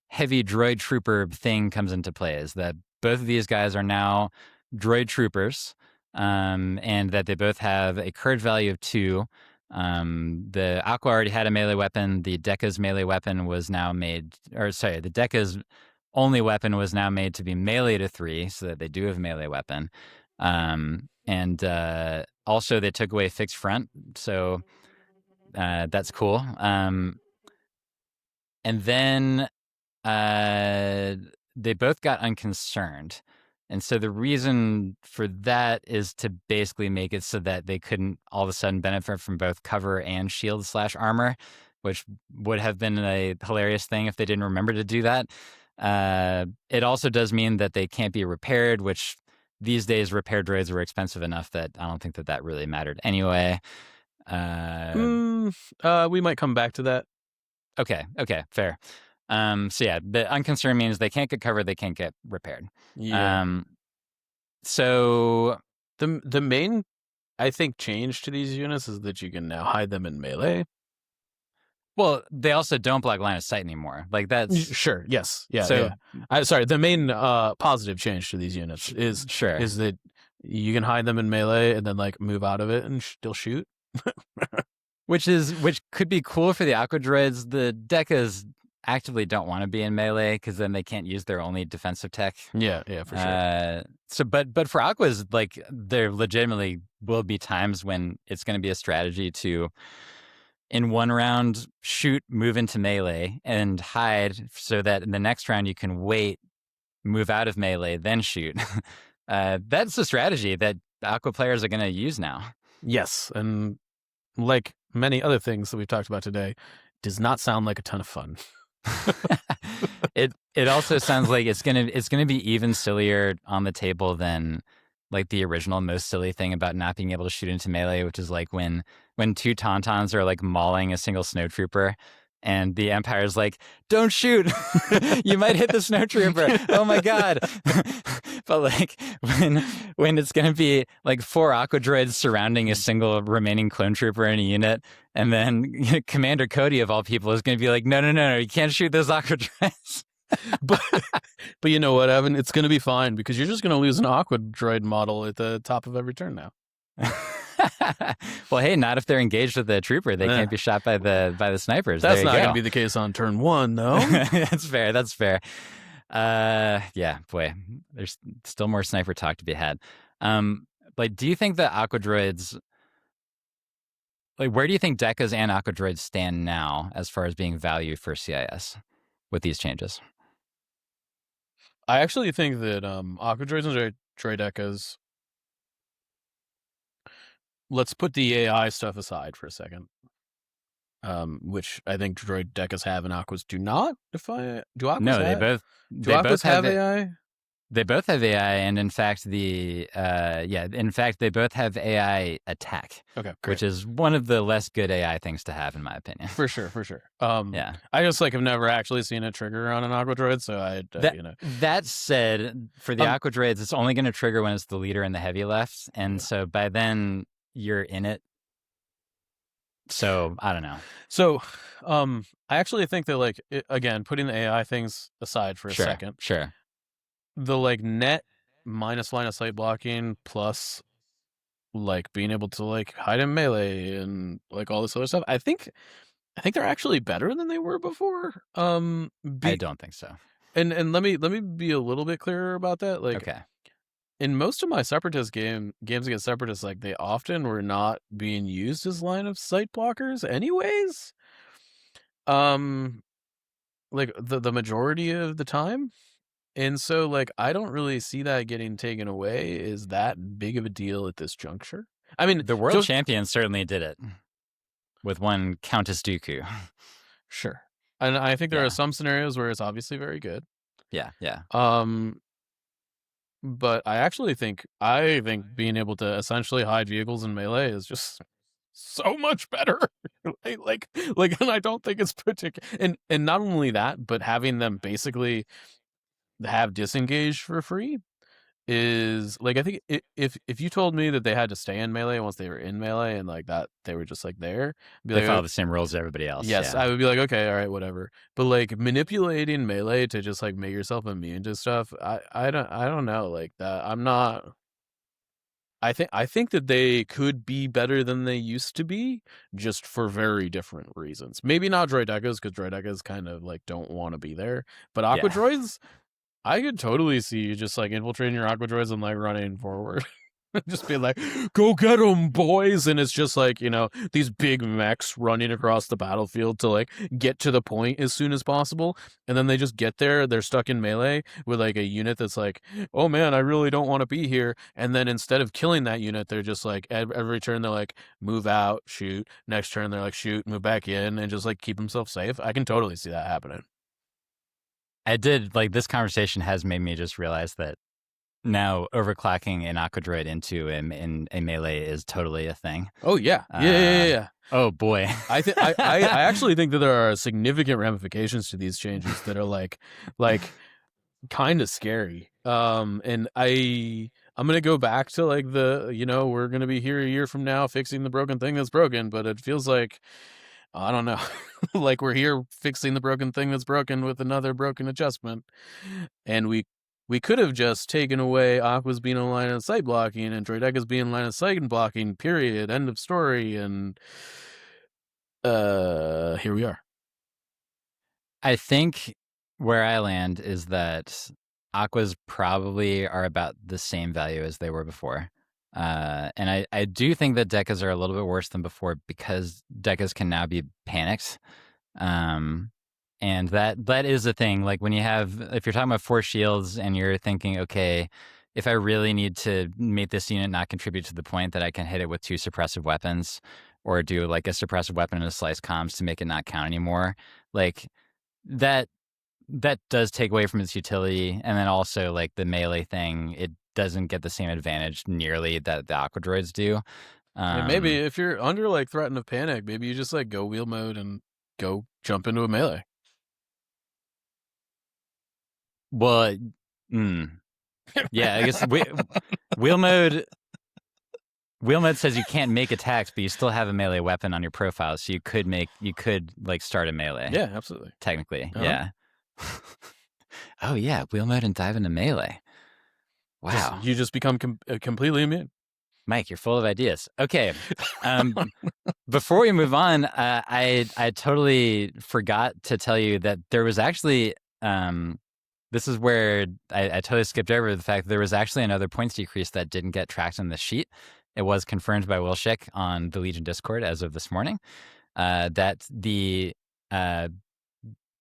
heavy droid trooper thing comes into play, is that both of these guys are now droid troopers, and that they both have a courage value of 2. The Aqua already had a melee weapon. The Deca's melee weapon was now made, the Deca's only weapon was now made to be melee to 3, so that they do have a melee weapon. And also they took away fixed front, so that's cool. And then they both got unconcerned, and so the reason for that is to basically make it so that they couldn't all of a sudden benefit from both cover and shield / armor, which would have been a hilarious thing if they didn't remember to do that. It also does mean that they can't be repaired, which these days repair droids were expensive enough that I don't think that really mattered anyway. We might come back to that. Okay, fair. So yeah, the unconcerned means they can't get covered, they can't get repaired. Yeah. So the main, I think, change to these units is that you can now hide them in melee. Well, they also don't block line of sight anymore. Like that's sure. Yes. Yeah. So yeah. Sorry. The main positive change to these units is that you can hide them in melee and then like move out of it and still shoot. which could be cool for the Aqua Droids. The Decas actively don't want to be in melee because then they can't use their only defensive tech. Yeah, for sure. So, but for Aquas, like there legitimately will be times when it's going to be a strategy to, in one round, shoot, move into melee, and hide, so that in the next round you can wait, move out of melee, then shoot. That's a strategy that Aqua players are going to use now. Yes, and like many other things that we've talked about today, does not sound like a ton of fun. It also sounds like it's gonna be even sillier on the table than like the original most silly thing about not being able to shoot into melee, which is like when 2 Tauntauns are like mauling a single snowtrooper, and the Empire's like, "Don't shoot, you might hit the snowtrooper." Oh my god! But like when it's gonna be like 4 Aqua Droids surrounding a single remaining clone trooper in a unit, and then Commander Cody of all people is gonna be like, "No, you can't shoot those Aqua Droids." but you know what, Evan? It's going to be fine because you're just going to lose an Aqua Droid model at the top of every turn now. Well, hey, not if they're engaged with the trooper. They can't be shot by the snipers. That's not going to be the case on turn 1, though. That's fair. Yeah, boy, there's still more sniper talk to be had. Like, do you think the Aqua Droids, like, where do you think Decas and Aqua Droids stand now as far as being value for CIS with these changes? I actually think that Aqua Droids and Droid Decas, let's put the AI stuff aside for a second, which I think Droid Decas have and Aquas do not. Do Aquas no, have? They both have AI? They both have AI, and in fact, they both have AI attack. Okay, great. Which is one of the less good AI things to have, in my opinion. For sure. Yeah, I just have never actually seen a trigger on an Aqua Droid, so That said, for the Aqua Droids, it's only going to trigger when it's the leader and the heavy left, and so by then you're in it. So I don't know. So, I actually think that again, putting the AI things aside for a second, sure. The net minus line of sight blocking plus like being able to like hide in melee and like all this other stuff. I think they're actually better than they were before. I don't think so. And let me be a little bit clearer about that. Like, Okay. in most of my Separatist games against Separatists, like they often were not being used as line of sight blockers, anyways. Like the majority of the time. And so, like, I don't really see that getting taken away is that big of a deal at this juncture. I mean, The world champion certainly did it with one Countess Dooku. Sure. And I think there are some scenarios where it's obviously very good. Yeah, yeah. But I think being able to essentially hide vehicles in melee is just so much better. like, and I don't think it's particular. And not only that, but having them basically have disengage for free is like, I think if you told me that they had to stay in melee once they were in melee and like that they were just like there, they follow the same rules as everybody else. Yes, I would be like, okay, all right, whatever. But like manipulating melee to just like make yourself immune to stuff, I don't know, like that. I'm not. I think that they could be better than they used to be, just for very different reasons. Maybe not droidekas, because droidekas kind of like don't want to be there, but aqua droids, I could totally see you just like infiltrating your aqua droids and like running forward. Just be like, go get them, boys. And it's just like, you know, these big mechs running across the battlefield to like get to the point as soon as possible. And then they just get there. They're stuck in melee with like a unit that's like, oh man, I really don't want to be here. And then instead of killing that unit, they're just like, every turn they're like, move out, shoot. Next turn they're like, shoot, move back in, and just like keep themselves safe. I can totally see that happening. I did, like, this conversation has made me just realize that now overclocking an aqua droid into in a melee is totally a thing. Oh yeah, yeah. Oh boy, I actually think that there are significant ramifications to these changes that are like kind of scary. And I'm gonna go back to like we're gonna be here a year from now fixing the broken thing that's broken, but it feels like, I don't know, like we're here fixing the broken thing that's broken with another broken adjustment, and we could have just taken away Aqua's being in line of sight blocking and Droideka's being in line of sight blocking, period, end of story, and here we are. I think where I land is that Aquas probably are about the same value as they were before. And I do think that Dekas are a little bit worse than before because Dekas can now be panicked. And that is a thing. Like when if you're talking about 4 shields and you're thinking, okay, if I really need to make this unit not contribute to the point that I can hit it with 2 suppressive weapons or do like a suppressive weapon and a slice comms to make it not count anymore, like that does take away from its utility. And then also like the melee thing, it doesn't get the same advantage nearly that the aqua droids do. And maybe if you're under like threat of panic, maybe you just like go wheel mode and go jump into a melee. Well, yeah, I guess wheel mode says you can't make attacks, but you still have a melee weapon on your profile, so you could like start a melee. Yeah, absolutely. Technically, yeah. Oh yeah, wheel mode and dive into melee. Wow, you just become completely immune. Mike, you're full of ideas. Okay, before we move on, I totally forgot to tell you that there was actually. This is where I totally skipped over the fact that there was actually another points decrease that didn't get tracked on the sheet. It was confirmed by Wilshick on the Legion Discord as of this morning that the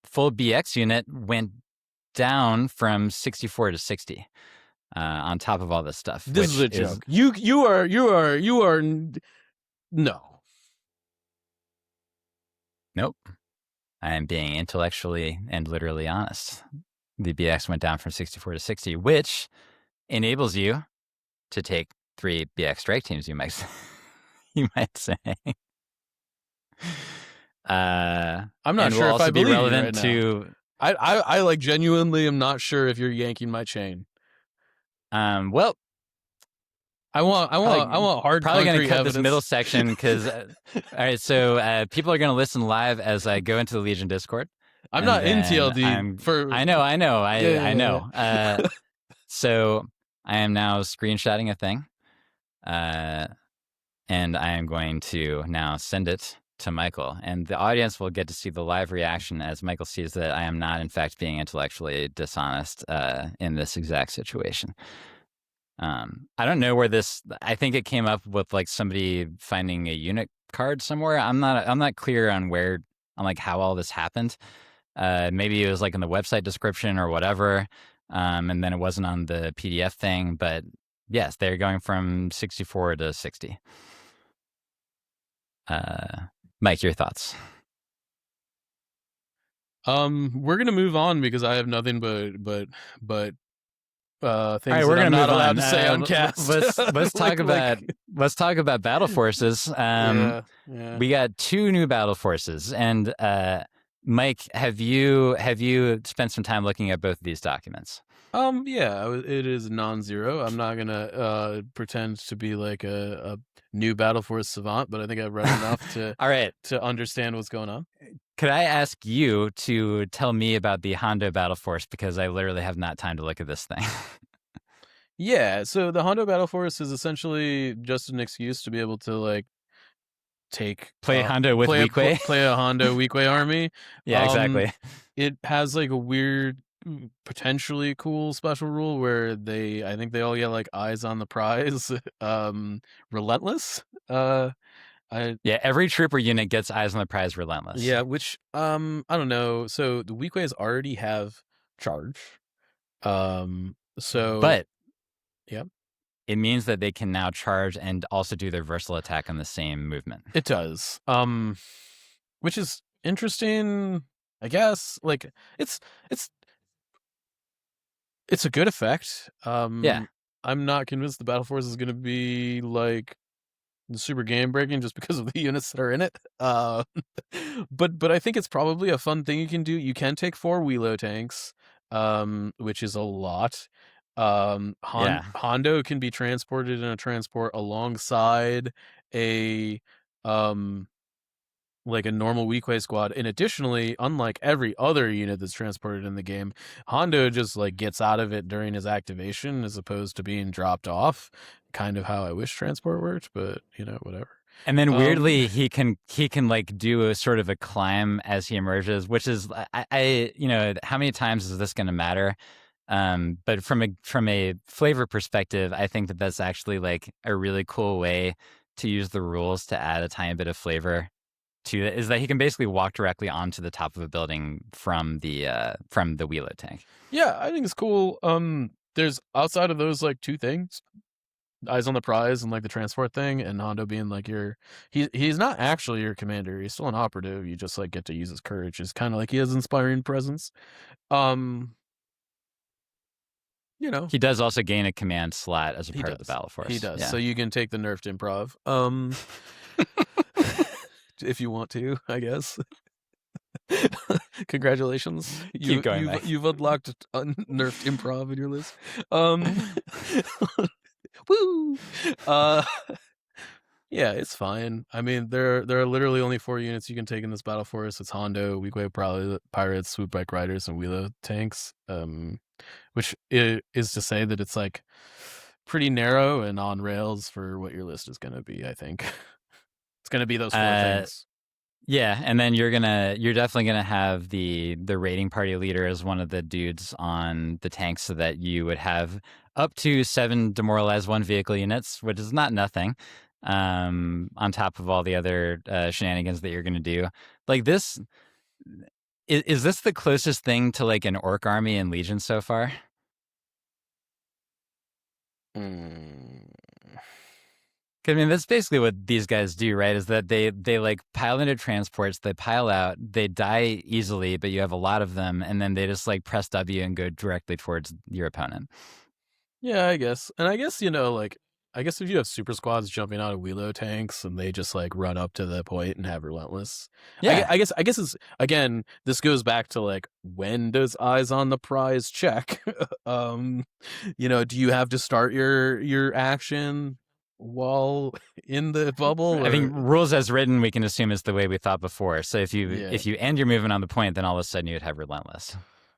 full BX unit went down from 64 to 60 on top of all this stuff. This is a joke. You are no. Nope. I am being intellectually and literally honest. The BX went down from 64 to 60, which enables you to take 3 BX strike teams, you might say. I'm not sure if I believe you right now. I like genuinely am not sure if you're yanking my chain. Well, I want hard. Probably going to cut evidence. This middle section because all right. So people are going to listen live as I go into the Legion Discord. I'm not in TLD. I know. I know. So I am now screenshotting a thing, and I am going to now send it to Michael. And the audience will get to see the live reaction as Michael sees that I am not, in fact, being intellectually dishonest in this exact situation. I don't know where this. I think it came up with like somebody finding a unit card somewhere. I'm not clear on where, on like how all this happened. Maybe it was like in the website description or whatever, and then it wasn't on the PDF thing. But yes, they're going from 64 to 60. Mike, your thoughts? We're gonna move on because I have nothing but things All right, that we're I'm gonna not move allowed on. to say on cast. Let's talk about battle forces. Yeah. We got 2 new battle forces, and Mike, have you spent some time looking at both of these documents? Yeah, it is non-zero. I'm not gonna pretend to be like a new Battle Force savant, but I think I've read enough to All right. to understand what's going on. Could I ask you to tell me about the Hondo battle force, because I literally have not time to look at this thing. Yeah, so the Hondo Battle Force is essentially just an excuse to be able to like play Hondo with Weequay? play a Hondo Weequay army. Yeah, exactly. It has like a weird, potentially cool special rule where I think they all get like eyes on the prize, relentless. Yeah, every trooper unit gets eyes on the prize, relentless. Yeah, which I don't know. So the Weequays already have charge. So but yeah, it means that they can now charge and also do their versatile attack on the same movement. it does. Which is interesting, I guess. Like it's a good effect. Yeah. I'm not convinced the Battle Force is going to be like super game breaking just because of the units that are in it. But I think it's probably a fun thing you can do. You can take 4 Wheelo tanks, which is a lot. Hondo can be transported in a transport alongside a like a normal Weequay squad. And additionally, unlike every other unit that's transported in the game, Hondo just like gets out of it during his activation as opposed to being dropped off. Kind of how I wish transport worked, but whatever. And then weirdly, he can like do a sort of a climb as he emerges, which is I how many times is this going to matter? But from a flavor perspective, I think that that's actually like a really cool way to use the rules to add a tiny bit of flavor to it, is that he can basically walk directly onto the top of a building from the Wheelo tank. Yeah, I think it's cool. There's outside of those like 2 things, eyes on the prize and like the transport thing, and Hondo being like he's not actually your commander. He's still an operative. You just like get to use his courage. It's kind of like he has inspiring presence. He does also gain a command slot as a part of the battle force. He does. Yeah. So you can take the nerfed improv. If you want to, I guess. Congratulations. Keep going, Mike. You've unlocked nerfed improv in your list. Woo! Yeah, it's fine. I mean, there are literally only 4 units you can take in this battle force. It's Hondo, Weequay Pirates, Swoop Bike Riders, and Wheelo tanks. Which is to say that it's like pretty narrow and on rails for what your list is going to be. I think it's going to be those 4 things. Yeah, and then you're definitely gonna have the raiding party leader as one of the dudes on the tanks, so that you would have up to 7 demoralized 1 vehicle units, which is not nothing. On top of all the other shenanigans that you're gonna do, like this. Is this the closest thing to like an orc army in Legion so far? I mean, that's basically what these guys do, right? Is that they like pile into transports, they pile out, they die easily, but you have a lot of them, and then they just like press W and go directly towards your opponent. Yeah, I guess. And I guess, I guess if you have super squads jumping out of Wheelo tanks and they just like run up to the point and have relentless. Yeah. I guess it's, again, this goes back to like, when does eyes on the prize check? Do you have to start your action while in the bubble? I think rules as written, we can assume is the way we thought before. So if you end your movement on the point, then all of a sudden you'd have relentless.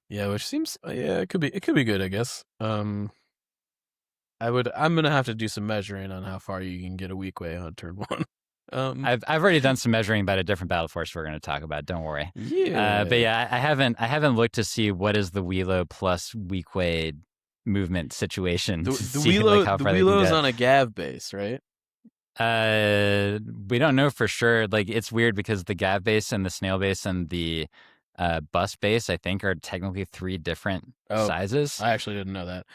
Yeah, which seems it could be good, I guess. I'm gonna have to do some measuring on how far you can get a weak way on turn 1. I've already done some measuring about a different battle force we're going to talk about. Don't worry. Yeah. But yeah, I haven't looked to see what is the Wheelo plus weak way movement situation. The see, like, how far Wheelo's on a Gav base, right? We don't know for sure. Like, it's weird because the Gav base and the snail base and the bus base, I think, are technically 3 different sizes. I actually didn't know that.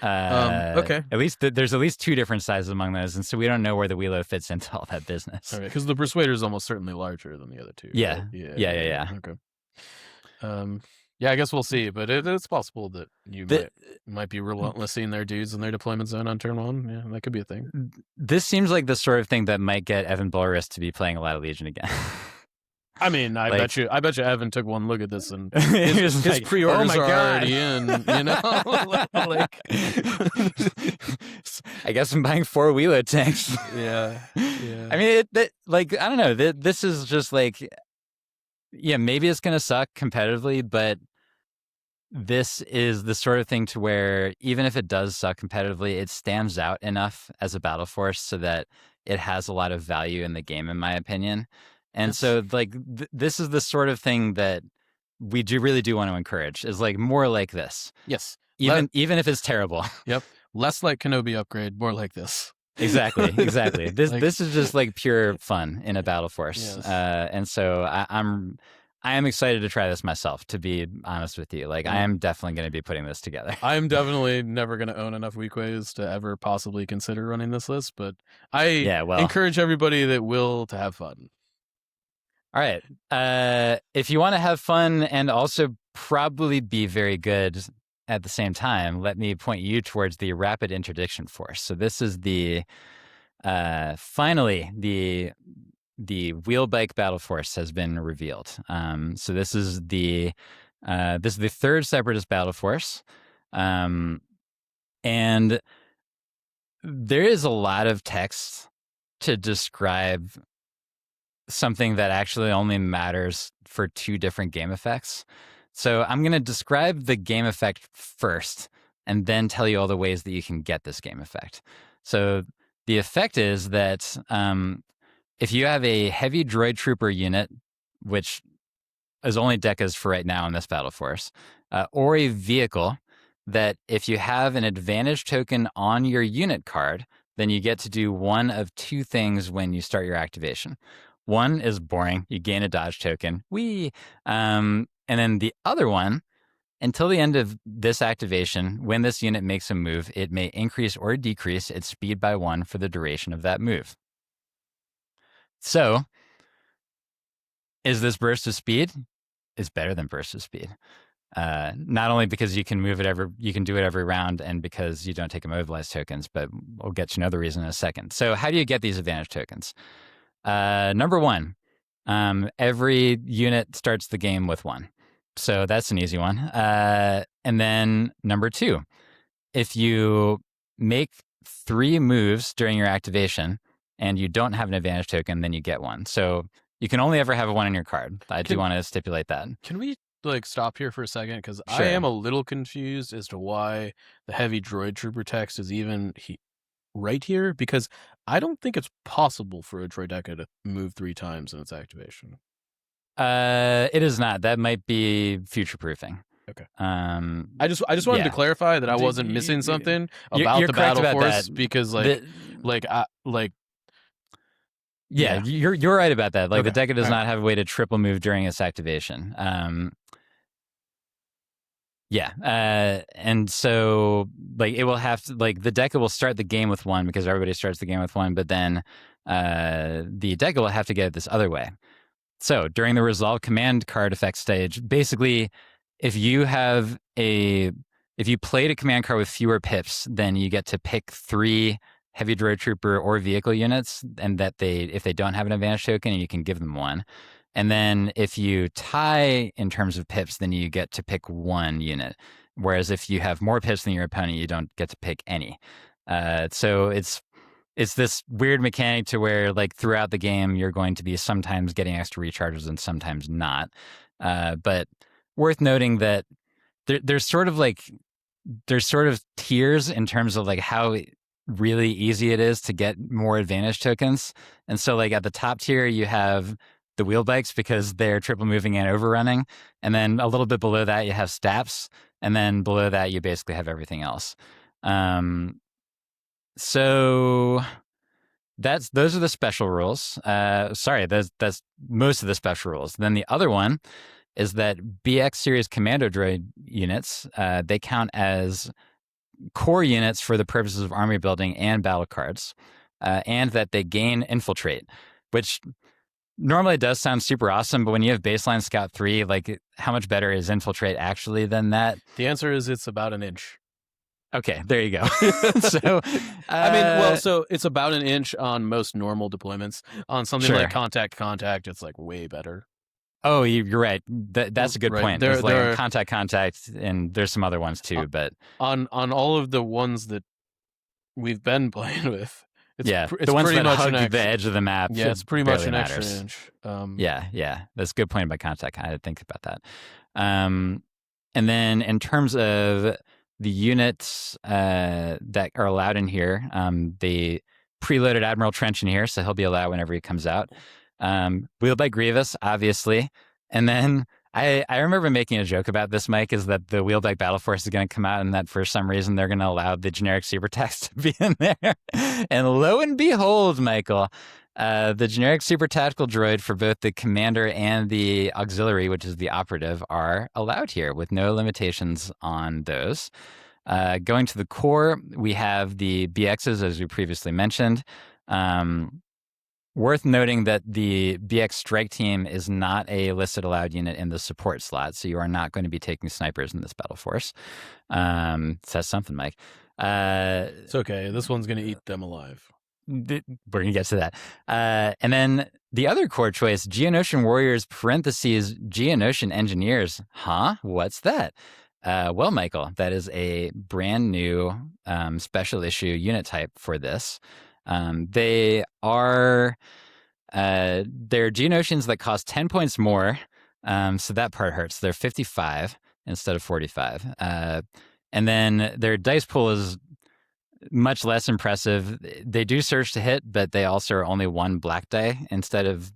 Okay. At least there's at least 2 different sizes among those, and so we don't know where the Wheelo fits into all that business. Okay, because the Persuader is almost certainly larger than the other 2. Yeah. Right? Yeah. Okay. Yeah, I guess we'll see, but it's possible that you might be relentless seeing their dudes in their deployment zone on turn 1. Yeah, that could be a thing. This seems like the sort of thing that might get Evan Bullerist to be playing a lot of Legion again. I mean, I bet you Evan took one look at this and his like, pre-orders oh my are God. already in, you know? Like, I guess I'm buying 4 Wheelo tanks. Yeah. I mean, like, I don't know. This is just like, yeah, maybe it's going to suck competitively, but this is the sort of thing to where even if it does suck competitively, it stands out enough as a battle force so that it has a lot of value in the game, in my opinion. And so, like, this is the sort of thing that we really do want to encourage, is like more like this. Yes. Even if it's terrible. Yep. Less like Kenobi upgrade, more like this. Exactly. This is just like pure fun in a battle force. Yes. And so I am excited to try this myself, to be honest with you. Like, I am definitely going to be putting this together. I'm definitely never going to own enough weak ways to ever possibly consider running this list, but I encourage everybody that will to have fun. All right. If you want to have fun and also probably be very good at the same time, let me point you towards the Rapid Interdiction Force. So this is finally the wheel bike battle force has been revealed. So this is the 3rd Separatist battle force, and there is a lot of text to describe something that actually only matters for 2 different game effects. So I'm going to describe the game effect first, and then tell you all the ways that you can get this game effect. So the effect is that if you have a heavy droid trooper unit, which is only Decas for right now in this battle force, or a vehicle, that if you have an advantage token on your unit card, then you get to do one of 2 things when you start your activation. One is boring. You gain a dodge token. And then the other one, until the end of this activation, when this unit makes a move, it may increase or decrease its speed by 1 for the duration of that move. So, is this burst of speed? It's better than burst of speed. Not only because you can do it every round, and because you don't take immobilized tokens, but we'll get to know the reason in a second. So, how do you get these advantage tokens? Number 1, every unit starts the game with 1. So that's an easy one. And then number 2, if you make 3 moves during your activation and you don't have an advantage token, then you get 1. So you can only ever have a 1 in your card. I do want to stipulate that. Can we stop here for a second? Because Sure. I am a little confused as to why the heavy droid trooper text is even right here, because I don't think it's possible for a droideka to move 3 times in its activation. It is not. That might be future proofing. Okay. I just wanted to clarify that I wasn't missing something about you're the battle force, that. because Yeah, you're right about that. Like, the Deca does not have a way to triple move during its activation. And so, like, it will have to, like, the Deca will start the game with 1 because everybody starts the game with 1, but then the Deca will have to get it this other way. So during the resolve command card effect stage, basically, if you played a command card with fewer pips, then you get to pick 3 heavy droid trooper or vehicle units, and if they don't have an advantage token, you can give them 1. And then if you tie in terms of pips, then you get to pick 1 unit. Whereas if you have more pips than your opponent, you don't get to pick any. So it's this weird mechanic to where, like, throughout the game, you're going to be sometimes getting extra recharges and sometimes not. But worth noting that there's sort of tiers in terms of, like, how really easy it is to get more advantage tokens. And so like at the top tier, you have the wheel bikes because they're triple moving and overrunning. And then a little bit below that, you have staps. And then below that, you basically have everything else. So those are the special rules. Sorry, that's most of the special rules. Then the other one is that BX series commando droid units, they count as core units for the purposes of army building and battle cards, and that they gain infiltrate, which normally does sound super awesome, but when you have baseline Scout 3, like how much better is infiltrate actually than that? The answer is it's about an inch. Okay, there you go. So, so it's about an inch on most normal deployments. On something like contact, it's like way better. Oh, you're right. That's a good point. There's like contact, and there's some other ones too. But on all of the ones that we've been playing with, it's the ones pretty that much hug the edge of the map. Yeah, it's pretty much an matters. extra inch. Yeah, that's a good point about contact. I didn't think about that. And then in terms of the units that are allowed in here, the preloaded Admiral Trench in here, so he'll be allowed whenever he comes out. Wheeled by Grievous, obviously. And then I remember making a joke about this, Mike, is that the Wheeled by Battle Force is going to come out and that for some reason they're going to allow the generic super tax to be in there. And lo and behold, Michael, the generic super tactical droid for both the commander and the auxiliary, which is the operative, are allowed here with no limitations on those. Going to the core, we have the BXs, as we previously mentioned. Worth noting that the BX strike team is not a listed allowed unit in the support slot, so you are not going to be taking snipers in this battle force. Says something, Mike. It's okay. This one's going to eat them alive. We're going to get to that. And then the other core choice, Geonosian Warriors, parentheses, Geonosian Engineers. Huh? What's that? Well, Michael, that is a brand new special issue unit type for this. They are they're Geonosians that cost 10 points more, so that part hurts. They're 55 instead of 45. And then their dice pool is much less impressive. They do surge to hit, but they also are only one black die instead of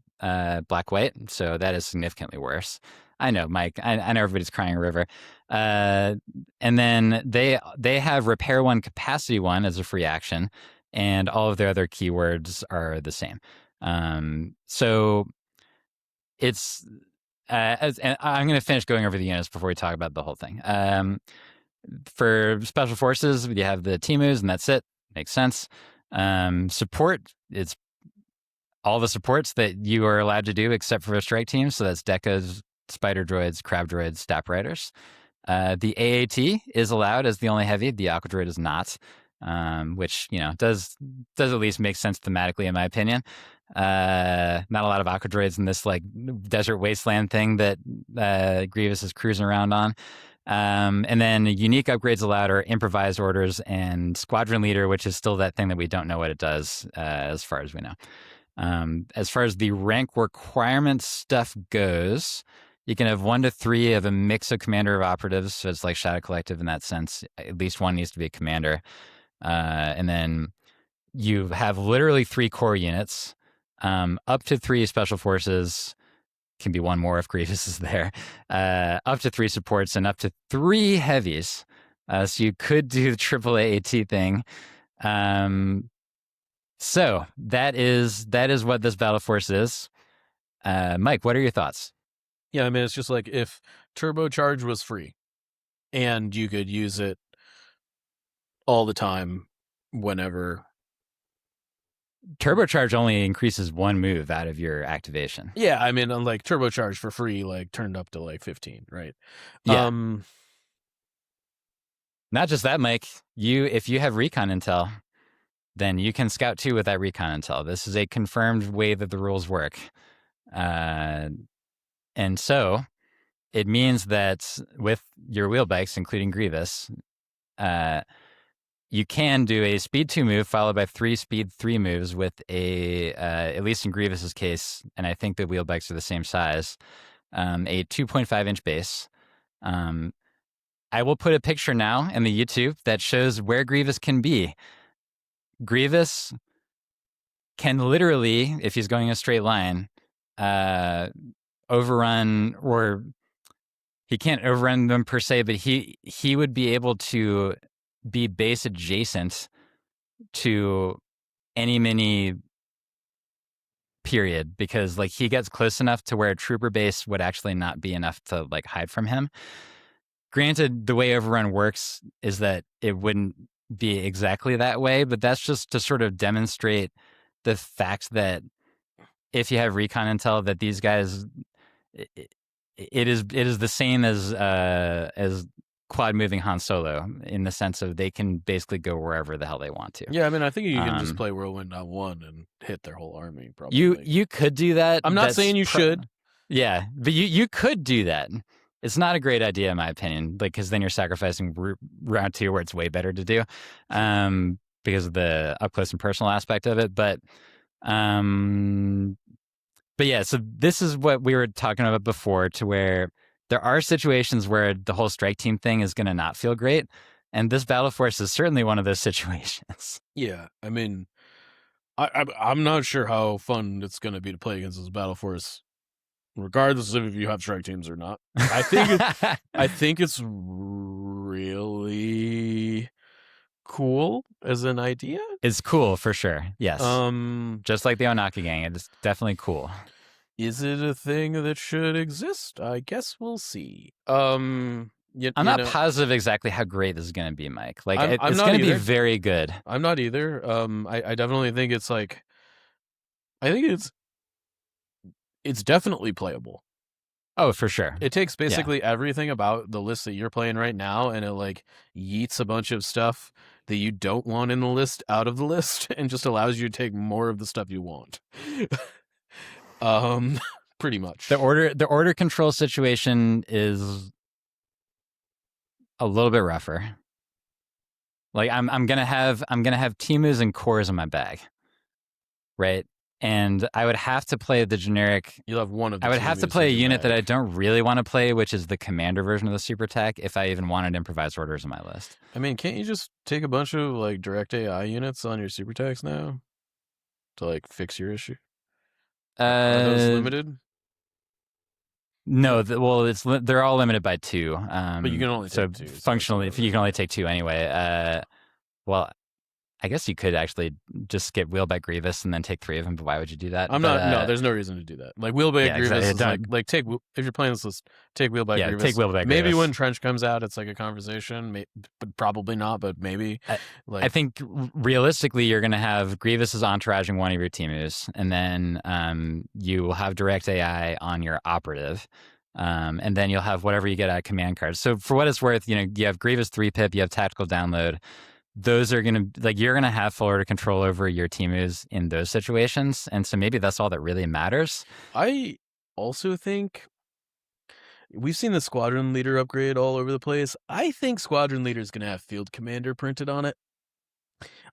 black-white, so that is significantly worse. I know, Mike. I know everybody's crying a river. And then they have Repair 1, Capacity 1 as a free action, and all of their other keywords are the same. So it's and I'm going to finish going over the units before we talk about the whole thing. For special forces, you have the Timus, and that's it. Makes sense. Support, it's all the supports that you are allowed to do except for a strike team. So that's Decas, Spider Droids, Crab Droids, Stap Riders. The AAT is allowed as the only heavy. The Aqua Droid is not, which does at least make sense thematically, in my opinion. Not a lot of Aqua Droids in this like desert wasteland thing that Grievous is cruising around on. And then unique upgrades allowed are improvised orders and squadron leader, which is still that thing that we don't know what it does as far as we know. As far as the rank requirement stuff goes, you can have 1 to 3 of a mix of commander of operatives. So it's like Shadow Collective in that sense. At least one needs to be a commander. And then you have literally 3 core units, up to 3 special forces. Can be 1 more if Grievous is there. Up to 3 supports and up to 3 heavies. So you could do the triple AAT thing. So that is what this battle force is. Mike, what are your thoughts? Yeah, I mean, it's just like if turbocharge was free and you could use it all the time, whenever. Turbocharge only increases 1 move out of your activation. Yeah, I mean, like turbocharge for free, like turned up to like 15, right? Yeah. Not just that, Mike. If you have recon intel, then you can scout 2 with that recon intel. This is a confirmed way that the rules work. And so it means that with your wheel bikes, including Grievous, you can do a speed 2 move followed by 3 speed 3 moves with a, at least in Grievous's case, and I think the wheel bikes are the same size, a 2.5 inch base. I will put a picture now in the YouTube that shows where Grievous can be. Grievous can literally, if he's going a straight line, overrun, or he can't overrun them per se, but he would be able to be base adjacent to any mini period, because like he gets close enough to where a trooper base would actually not be enough to like hide from him. Granted, the way overrun works is that it wouldn't be exactly that way, but that's just to sort of demonstrate the fact that if you have recon intel, that these guys, it is the same as quad moving Han Solo, in the sense of they can basically go wherever the hell they want to. Yeah, I mean, I think you can just play Whirlwind on one and hit their whole army. Probably you could do that. I'm not saying you should. Yeah, but you could do that. It's not a great idea, in my opinion, like, because then you're sacrificing round 2, where it's way better to do, because of the up close and personal aspect of it. But yeah, so this is what we were talking about before, to where there are situations where the whole strike team thing is going to not feel great. And this Battle Force is certainly one of those situations. Yeah, I mean, I'm not sure how fun it's going to be to play against this Battle Force, regardless of if you have strike teams or not. I think it's really cool as an idea. It's cool for sure. Yes. Just like the Ohnaka gang, it's definitely cool. Is it a thing that should exist? I guess we'll see. I'm not positive exactly how great this is going to be, Mike. Like, it's going to be very good. I'm not either. I definitely think it's like, I think it's definitely playable. Oh, for sure. It takes basically everything about the list that you're playing right now, and it like yeets a bunch of stuff that you don't want in the list out of the list, and just allows you to take more of the stuff you want. Pretty much. The order control situation is a little bit rougher. Like, I'm gonna have Timus and cores in my bag, right? And I would have to play the generic. You'll have one of the I would have to play a unit that I don't really want to play, which is the commander version of the super tech, if I even wanted improvised orders on my list. I mean, can't you just take a bunch of like direct AI units on your super techs now to like fix your issue? Are those limited? No, they're all limited by 2. But you can only take 2. Functionally, you can only take 2 anyway. Well, I guess you could actually just get Wheelback Grievous and then take 3 of them, but why would you do that? No, there's no reason to do that. Like, Wheelback Grievous is like take, if you're playing this list, take Wheelback Grievous. Take Wheelback maybe Grievous. When Trench comes out, it's like a conversation, but probably not, but maybe. I think realistically, you're going to have Grievous is entouraging one of your Timus, and then you will have direct AI on your operative. And then you'll have whatever you get out of command cards. So for what it's worth, you have Grievous 3-pip, you have tactical download. Those are going to, like, you're going to have full order control over your Timus in those situations. And so maybe that's all that really matters. I also think we've seen the squadron leader upgrade all over the place. I think squadron leader is going to have field commander printed on it.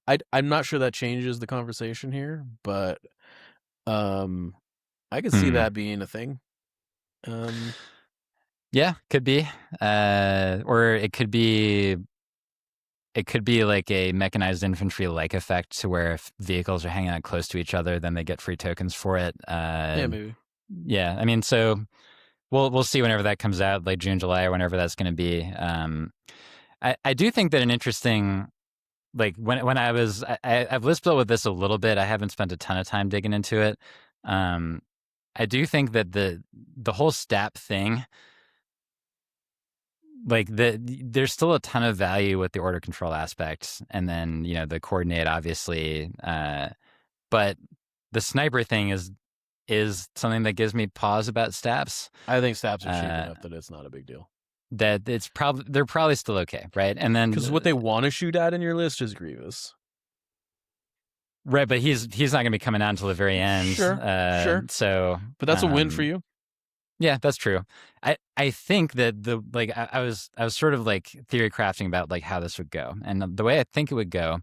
I'm not sure that changes the conversation here, but I could see that being a thing. Yeah, could be. Or it could be like a mechanized infantry like effect, to where if vehicles are hanging out close to each other, then they get free tokens for it. Yeah, maybe. Yeah, I mean, so we'll see whenever that comes out, like June, July, or whenever that's going to be. I do think that an interesting, like, when I've list built with this a little bit. I haven't spent a ton of time digging into it. I do think that the whole STAP thing, like, there's still a ton of value with the order control aspects, and then the coordinate, obviously, but the sniper thing is something that gives me pause about STAPs. I think STAPs are cheap enough that it's not a big deal. That they're probably still okay, right? And then because what they want to shoot at in your list is Grievous. Right, but he's not going to be coming out until the very end. Sure. So, but that's a win for you. Yeah, that's true. I think that I was sort of like theory crafting about like how this would go, and the way I think it would go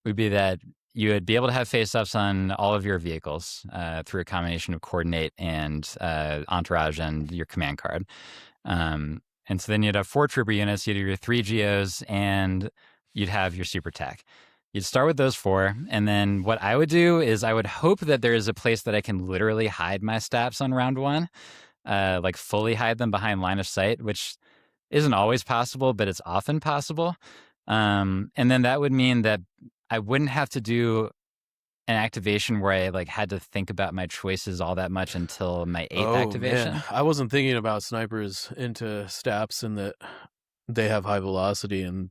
would be that you would be able to have face-ups on all of your vehicles through a combination of coordinate and entourage and your command card. And so then you'd have 4 trooper units, you'd have your 3 geos, and you'd have your super tech. You'd start with those four, and then what I would do is I would hope that there is a place that I can literally hide my staps on round one, like fully hide them behind line of sight, which isn't always possible, but it's often possible. And then that would mean that I wouldn't have to do an activation where I like had to think about my choices all that much until my eighth activation. Man. I wasn't thinking about snipers into staps and that they have high velocity and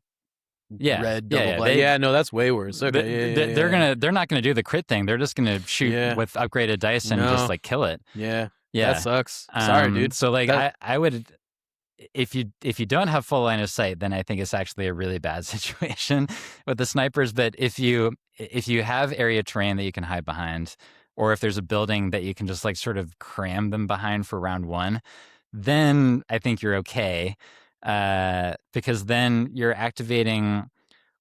red double blind. No, that's way worse. Okay, they're not gonna do the crit thing. They're just gonna shoot with upgraded dice and just like kill it. Yeah, that sucks. Sorry, dude. So like I would, if you don't have full line of sight, then I think it's actually a really bad situation with the snipers. But if you have area terrain that you can hide behind, or if there's a building that you can just like sort of cram them behind for round one, then I think you're okay. Because then you're activating,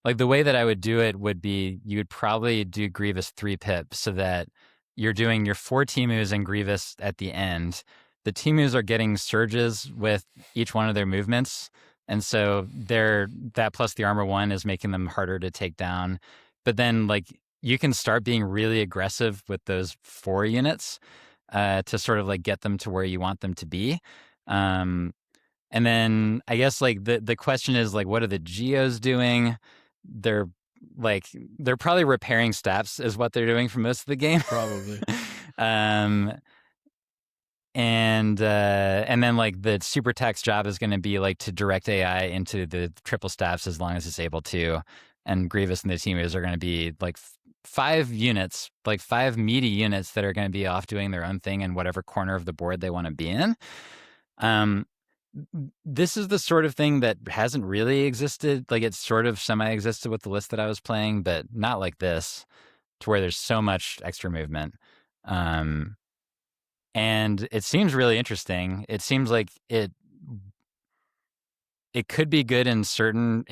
like the way that I would do it would be you would probably do Grievous 3-pip so that you're doing your 4 Teemoos and Grievous at the end. The Teemoos are getting surges with each one of their movements, and so that plus the armor 1 is making them harder to take down. But then like you can start being really aggressive with those 4 units to sort of like get them to where you want them to be. And then I guess like the question is like, what are the Geos doing? They're probably repairing staps is what they're doing for most of the game. Probably. And then like the super tech's job is going to be like to direct AI into the triple staps as long as it's able to. And Grievous and the Teemoos are going to be like 5 units, like 5 meaty units that are going to be off doing their own thing in whatever corner of the board they want to be in. This is the sort of thing that hasn't really existed. Like it's sort of semi-existed with the list that I was playing, but not like this, to where there's so much extra movement. And it seems really interesting. It seems like it could be good in certain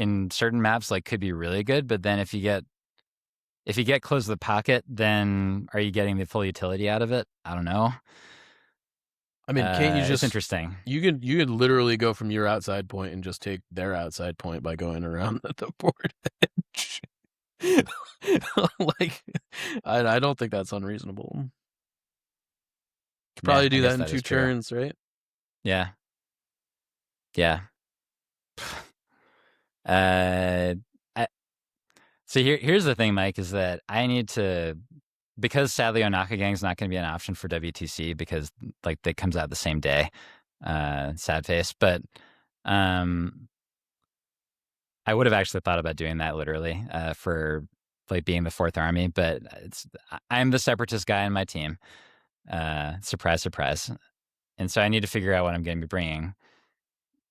maps, like could be really good. But then if you get close to the pocket, then are you getting the full utility out of it? I don't know. I mean, can't you just? It's interesting. You could literally go from your outside point and just take their outside point by going around the board edge. Like, I don't think that's unreasonable. Could probably do that in 2 turns, right? Yeah. Yeah. So here's the thing, Mike, is that I need to, because sadly Ohnaka Gang's not going to be an option for WTC because like that comes out the same day. Sad face, but I would have actually thought about doing that literally for like being the 4th army, but I'm the separatist guy in my team. Surprise, surprise. And so I need to figure out what I'm going to be bringing.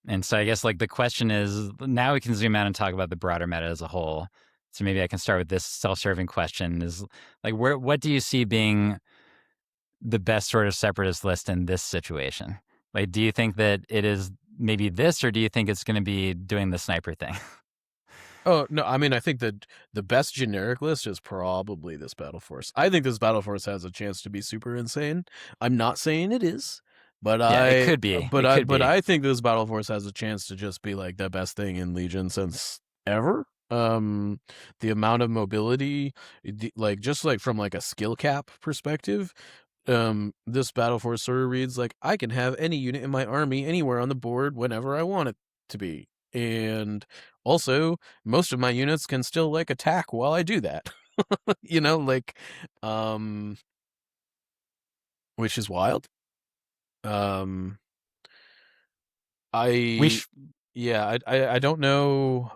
And so I guess like the question is, now we can zoom out and talk about the broader meta as a whole. So maybe I can start with this self-serving question: is like, what do you see being the best sort of separatist list in this situation? Like, do you think that it is maybe this, or do you think it's going to be doing the sniper thing? Oh, no, I mean, I think that the best generic list is probably this Battle Force. I think this Battle Force has a chance to be super insane. I'm not saying it is, but it could be. But I think this Battle Force has a chance to just be like the best thing in Legion since ever. The amount of mobility, like just like from like a skill cap perspective, this Battle Force sort of reads like I can have any unit in my army anywhere on the board whenever I want it to be. And also most of my units can still like attack while I do that. You know, like which is wild. I don't know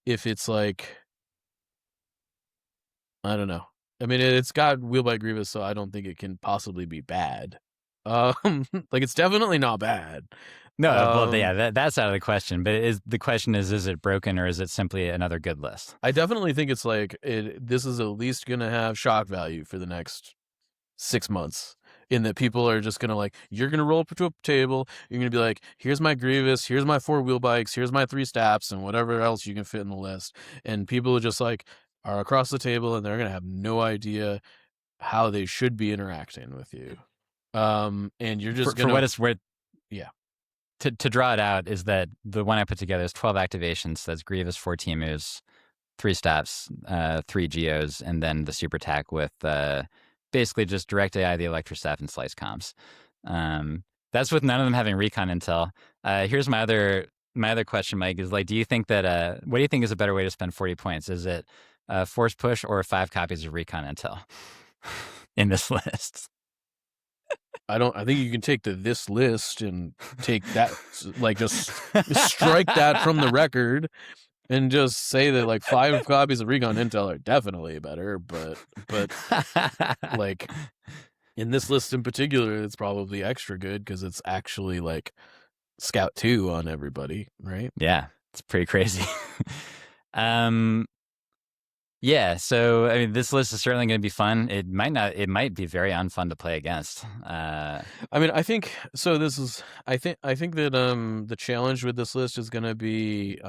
if it's like, I don't know. I mean, it's got Wheelbite Grievous, so I don't think it can possibly be bad. Like it's definitely not bad. No, well, yeah, that's out of the question. But the question is it broken, or is it simply another good list? I definitely think it's like this is at least gonna have shock value for the next 6 months. In that people are just gonna like, you're gonna roll up to a table, you're gonna be like, here's my Grievous, here's my 4 wheel bikes, here's my 3 staps, and whatever else you can fit in the list. And people are just like are across the table, and they're gonna have no idea how they should be interacting with you. And you're just for what it's worth. Yeah. To draw it out is that the one I put together is 12 activations. So that's Grievous, 4 Teemoos, 3 stops, 3 geos, and then the super tack with basically just direct AI, the electrostep, and slice comms. That's with none of them having recon intel. Here's my other question, Mike, is like, do you think that what do you think is a better way to spend 40 points? Is it force push or 5 copies of recon intel in this list? I think you can take this list and take that, like, just strike that from the record and just say that like 5 copies of recon intel are definitely better, but like in this list in particular, it's probably extra good because it's actually like Scout 2 on everybody, right? Yeah, it's pretty crazy. Yeah, so I mean, this list is certainly going to be fun. It might be very unfun to play against. I mean, I think so. I think that the challenge with this list is going to be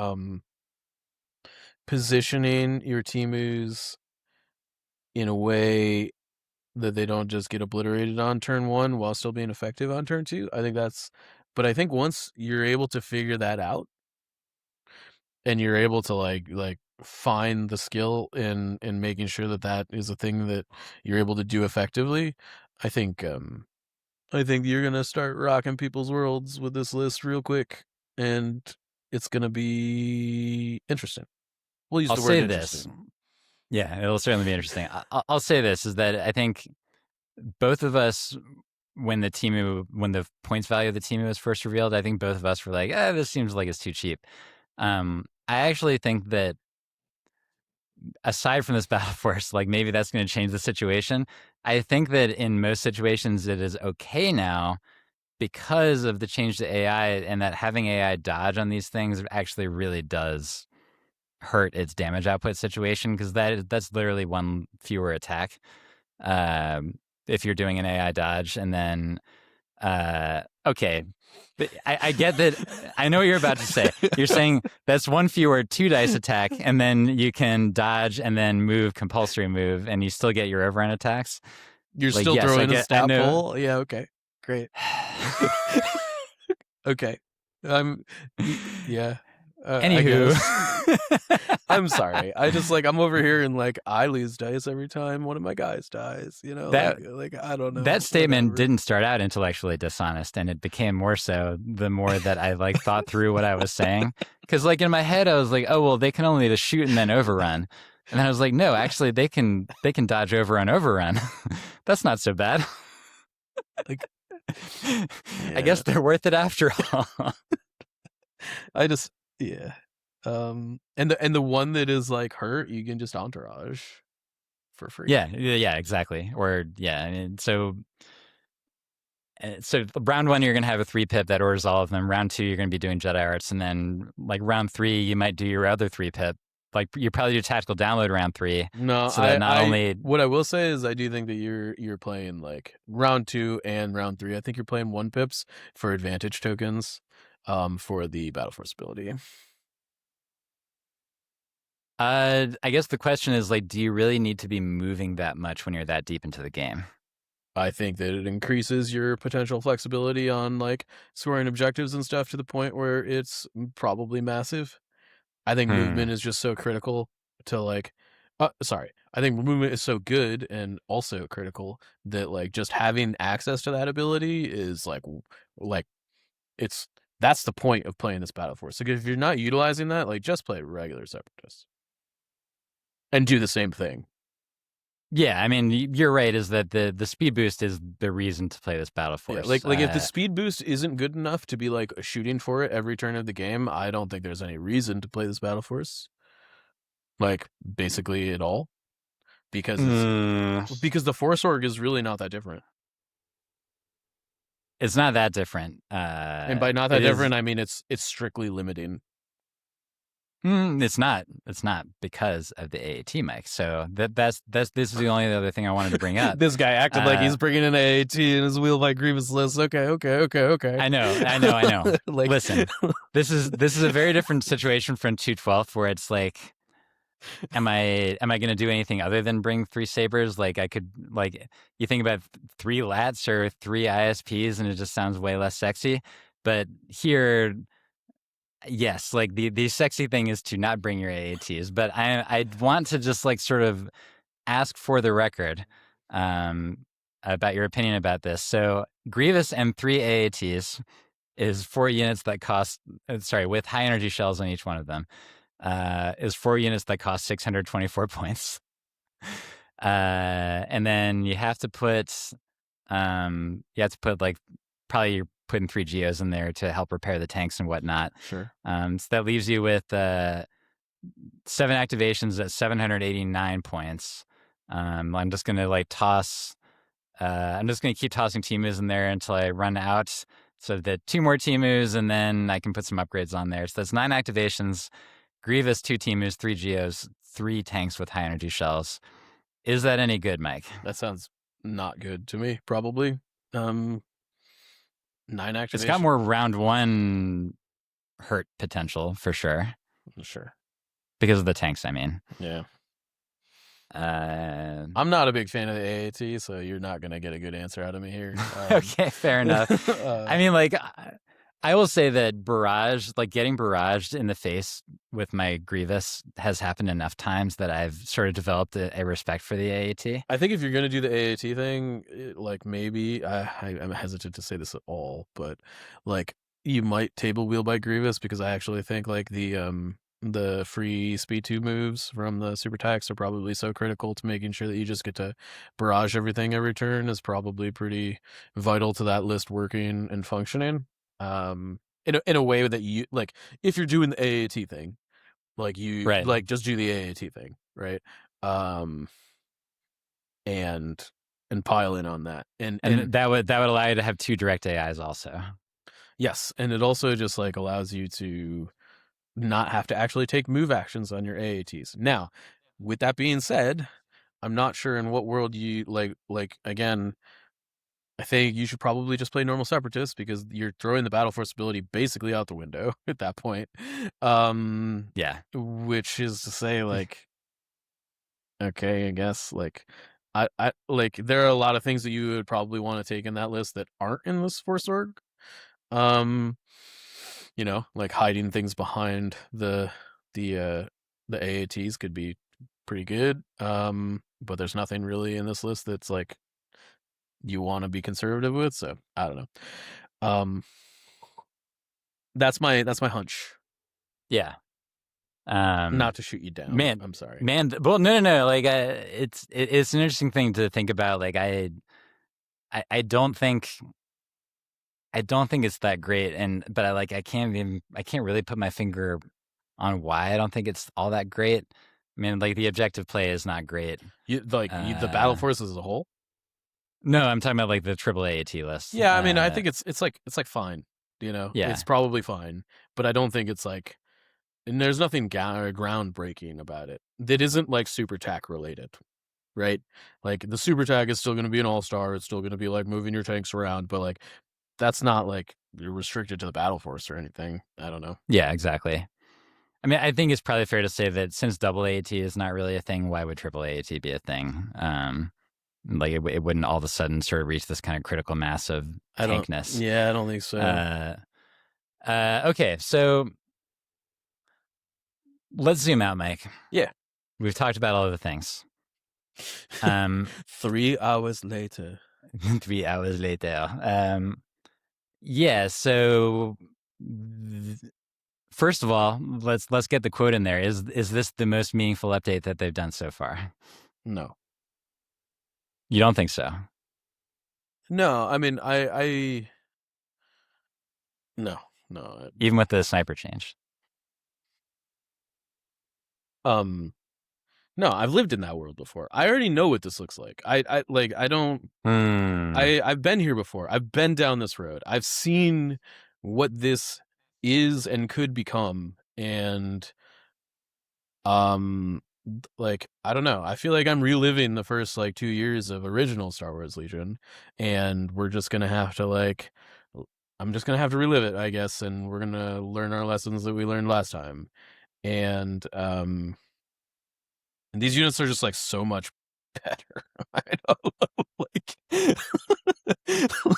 positioning your Teemoos in a way that they don't just get obliterated on turn 1 while still being effective on turn 2. But I think once you're able to figure that out, and you're able to like find the skill in making sure that is a thing that you're able to do effectively, I think you're gonna start rocking people's worlds with this list real quick, and it's gonna be interesting. We'll use I'll the word say interesting. this. Yeah, it'll certainly be interesting. I'll say this, is that I think both of us, when the points value of the Teemu was first revealed, I think both of us were like, this seems like it's too cheap. I actually think that aside from this battle force, like maybe that's going to change the situation. I think that in most situations it is okay now because of the change to AI, and that having AI dodge on these things actually really does hurt its damage output situation, because that's literally 1 fewer attack if you're doing an AI dodge. And then okay, but I get that. I know what you're about to say. You're saying that's 1 fewer 2 dice attack, and then you can dodge and then move compulsory move, and you still get your overrun attacks. You're like, still yes, throwing a stat know. pool. Yeah. Okay. Great. Okay. Yeah. Anywho, I'm sorry. I'm over here and like I lose dice every time one of my guys dies. You know, that I don't know. That statement whatever. didn't start out intellectually dishonest, and it became more so the more that I like thought through what I was saying. Because like in my head, I was like, oh well, they can only just shoot and then overrun, and then I was like, no, actually, they can dodge overrun. That's not so bad. Like, yeah. I guess they're worth it after all. Yeah. And the one that is like hurt, you can just entourage for free. Yeah, exactly. Or yeah, I mean, so round 1 you're gonna have a 3 pip that orders all of them. Round 2 you're gonna be doing Jedi Arts, and then like round 3 you might do your other 3 pip. Like you probably do tactical download round 3. No, so that what I will say is I do think that you're playing like round 2 and round 3. I think you're playing 1 pips for advantage tokens, for the battle force ability. I guess the question is like, do you really need to be moving that much when you're that deep into the game? I think that it increases your potential flexibility on like scoring objectives and stuff to the point where it's probably massive. I think movement is just so critical to like, I think movement is so good and also critical that like just having access to that ability is like that's the point of playing this battle force. Like if you're not utilizing that, like just play regular Separatists and do the same thing. Yeah, I mean, you're right, is that the speed boost is the reason to play this battle force. Yeah, like if the speed boost isn't good enough to be like shooting for it every turn of the game, I don't think there's any reason to play this battle force. Like basically at all. Because the force org is really not that different. It's not that different. And by not that different, I mean it's strictly limiting. It's not because of the AAT, Mike. So this is the only other thing I wanted to bring up. This guy acted like he's bringing in AAT in his Wheel by Grievous list. Okay. I know. Like, listen, this is a very different situation from 212, where it's like, am I going to do anything other than bring 3 sabers? Like I could, like, you think about 3 lats or 3 ISPs, and it just sounds way less sexy. But here, yes, like the sexy thing is to not bring your AATs, but I want to just like sort of ask for the record um, about your opinion about this. So Grievous and 3 AATs is 4 units that cost, sorry, with high energy shells on each one of them, is 4 units that cost 624 points. And then you have to put like, probably you're putting 3 geos in there to help repair the tanks and whatnot. Sure. So that leaves you with 7 activations at 789 points. I'm just gonna like toss. I'm just gonna keep tossing Temus in there until I run out. So the 2 more Temus, and then I can put some upgrades on there. So that's 9 activations, Grievous, 2 Temus, 3 geos, 3 tanks with high energy shells. Is that any good, Mike? That sounds not good to me. Probably. 9 activations. It's got more round 1 hurt potential for sure. Sure. Because of the tanks, I mean. Yeah. I'm not a big fan of the AAT, so you're not going to get a good answer out of me here. Okay, fair enough. I mean, like, I will say that barrage, like getting barraged in the face with my Grievous has happened enough times that I've sort of developed a respect for the AAT. I think if you're going to do the AAT thing, like maybe, I'm hesitant to say this at all, but like you might table wheel by Grievous, because I actually think like the free speed 2 moves from the super attacks are probably so critical to making sure that you just get to barrage everything every turn is probably pretty vital to that list working and functioning. In a way that you like, if you're doing the AAT thing, like you Right. like just do the AAT thing, right? And pile in on that, and that would allow you to have 2 direct AIs also. Yes, and it also just like allows you to not have to actually take move actions on your AATs. Now, with that being said, I'm not sure in what world you like again, I think you should probably just play normal separatists, because you're throwing the battle force ability basically out the window at that point. Yeah. Which is to say, like, okay, I guess like I like there are a lot of things that you would probably want to take in that list that aren't in this force org. You know, like hiding things behind the AATs could be pretty good. But there's nothing really in this list that's like you want to be conservative with, so I don't know. That's my hunch. Yeah. Not to shoot you down. Man, I'm sorry. Man, well, no. Like, it's an interesting thing to think about. Like, I don't think it's that great, but I can't really put my finger on why I don't think it's all that great. I mean, like, the objective play is not great. The battle force as a whole? No, I'm talking about like the triple AAT list. Yeah, I mean, I think it's like fine. You know, yeah, it's probably fine, but I don't think it's like, and there's nothing groundbreaking about it that isn't like super tack related, right? Like the super tag is still going to be an all-star. It's still going to be like moving your tanks around, but like that's not like you're restricted to the battle force or anything. I don't know. Yeah, exactly. I mean, I think it's probably fair to say that since double AAT is not really a thing, why would triple AAT be a thing? Like it wouldn't all of a sudden sort of reach this kind of critical mass of tankness. Yeah, I don't think so. Okay, so let's zoom out, Mike. Yeah. We've talked about all of the things. 3 hours later. 3 hours later. Yeah, so first of all, let's get the quote in there. Is this the most meaningful update that they've done so far? No. You don't think so? No, I mean, no. Even with the sniper change? No, I've lived in that world before. I already know what this looks like. I've been here before. I've been down this road. I've seen what this is and could become, and like, I don't know. I feel like I'm reliving the first like 2 years of original Star Wars Legion, and we're just gonna have to like, I'm just gonna have to relive it, I guess, and we're gonna learn our lessons that we learned last time, and these units are just like so much better. I don't know, like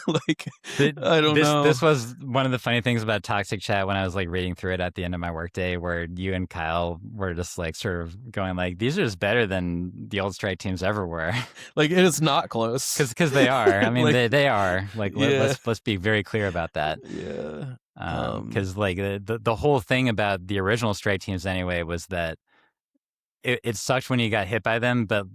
Like, I don't know. This was one of the funny things about Toxic Chat when I was like reading through it at the end of my workday, where you and Kyle were just like sort of going like, these are just better than the old strike teams ever were. Like, it's not close. Because they are. I mean, Like, they are. Like, yeah. let's be very clear about that. Yeah. Because like the whole thing about the original strike teams anyway was that it sucked when you got hit by them, but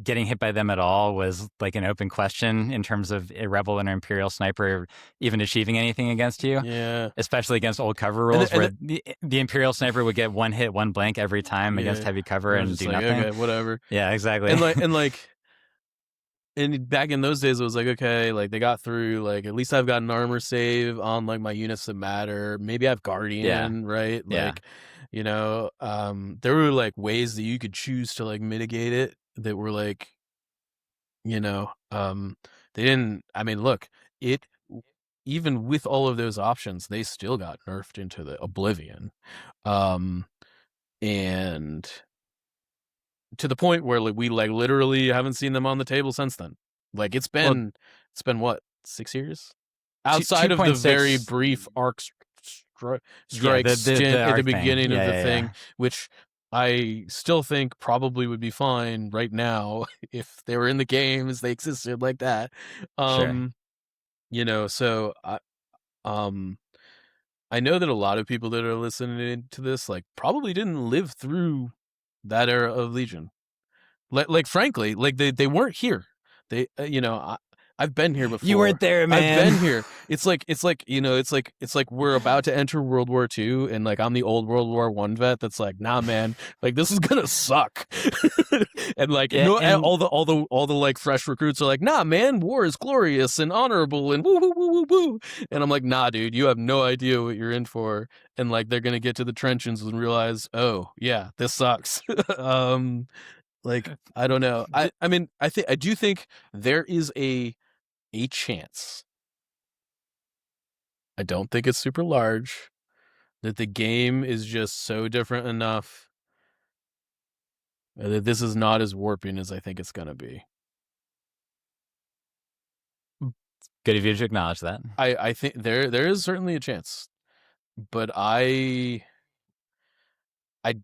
getting hit by them at all was like an open question in terms of a rebel and an imperial sniper even achieving anything against you. Yeah. Especially against old cover rules, where the imperial sniper would get one hit, one blank every time against heavy cover and do nothing. Okay, whatever. Yeah, exactly. And back in those days, it was like, okay, like they got through. Like, at least I've got an armor save on like my units that matter. Maybe I have Guardian, right? Like, you know, there were like ways that you could choose to like mitigate it that were like, you know, they didn't. I mean, look, even with all of those options, they still got nerfed into the oblivion, and to the point where like we like literally haven't seen them on the table since then. Like, it's been what, 6 years outside of the very brief arc strike stint at the beginning of the thing, which I still think probably would be fine right now if they were in the game as they existed like that. Sure. You know, so I know that a lot of people that are listening to this like probably didn't live through that era of Legion. Like frankly, like they weren't here. They, you know, I've been here before. You weren't there, man. I've been here. It's like, you know, it's like we're about to enter World War II, and like I'm the old World War I vet that's like, nah, man, like this is gonna suck. And like, all the like fresh recruits are like, nah, man, war is glorious and honorable and woo woo woo woo woo. And I'm like, nah, dude, you have no idea what you're in for. And like, they're gonna get to the trenches and realize, oh yeah, this sucks. Like, I don't know. I mean, I do think there is a chance. I don't think it's super large, that the game is just so different enough that this is not as warping as I think it's going to be. Good of you to acknowledge that. I think there is certainly a chance, but I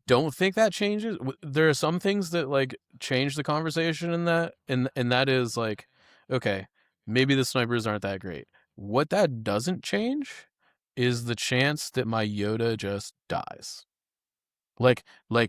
don't think that changes. There are some things that like change the conversation in that, and that is like, okay, maybe the snipers aren't that great. What that doesn't change is the chance that my Yoda just dies. Like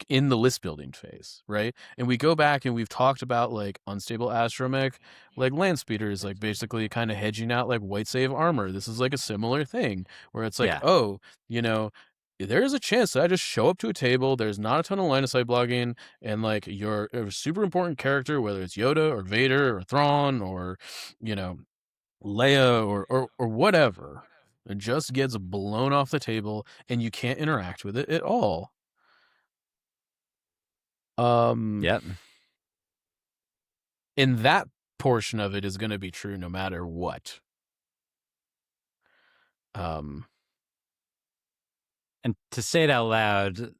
in the list building phase, right? And we go back and we've talked about like unstable astromech, like land speeders, like basically kind of hedging out like white save armor. This is like a similar thing where it's like, oh, you know, there is a chance that I just show up to a table, there's not a ton of line of sight blocking, and like you're a super important character, whether it's Yoda or Vader or Thrawn or, you know, Leia or whatever, it just gets blown off the table and you can't interact with it at all. Yep. And that portion of it is going to be true no matter what. And to say it out loud,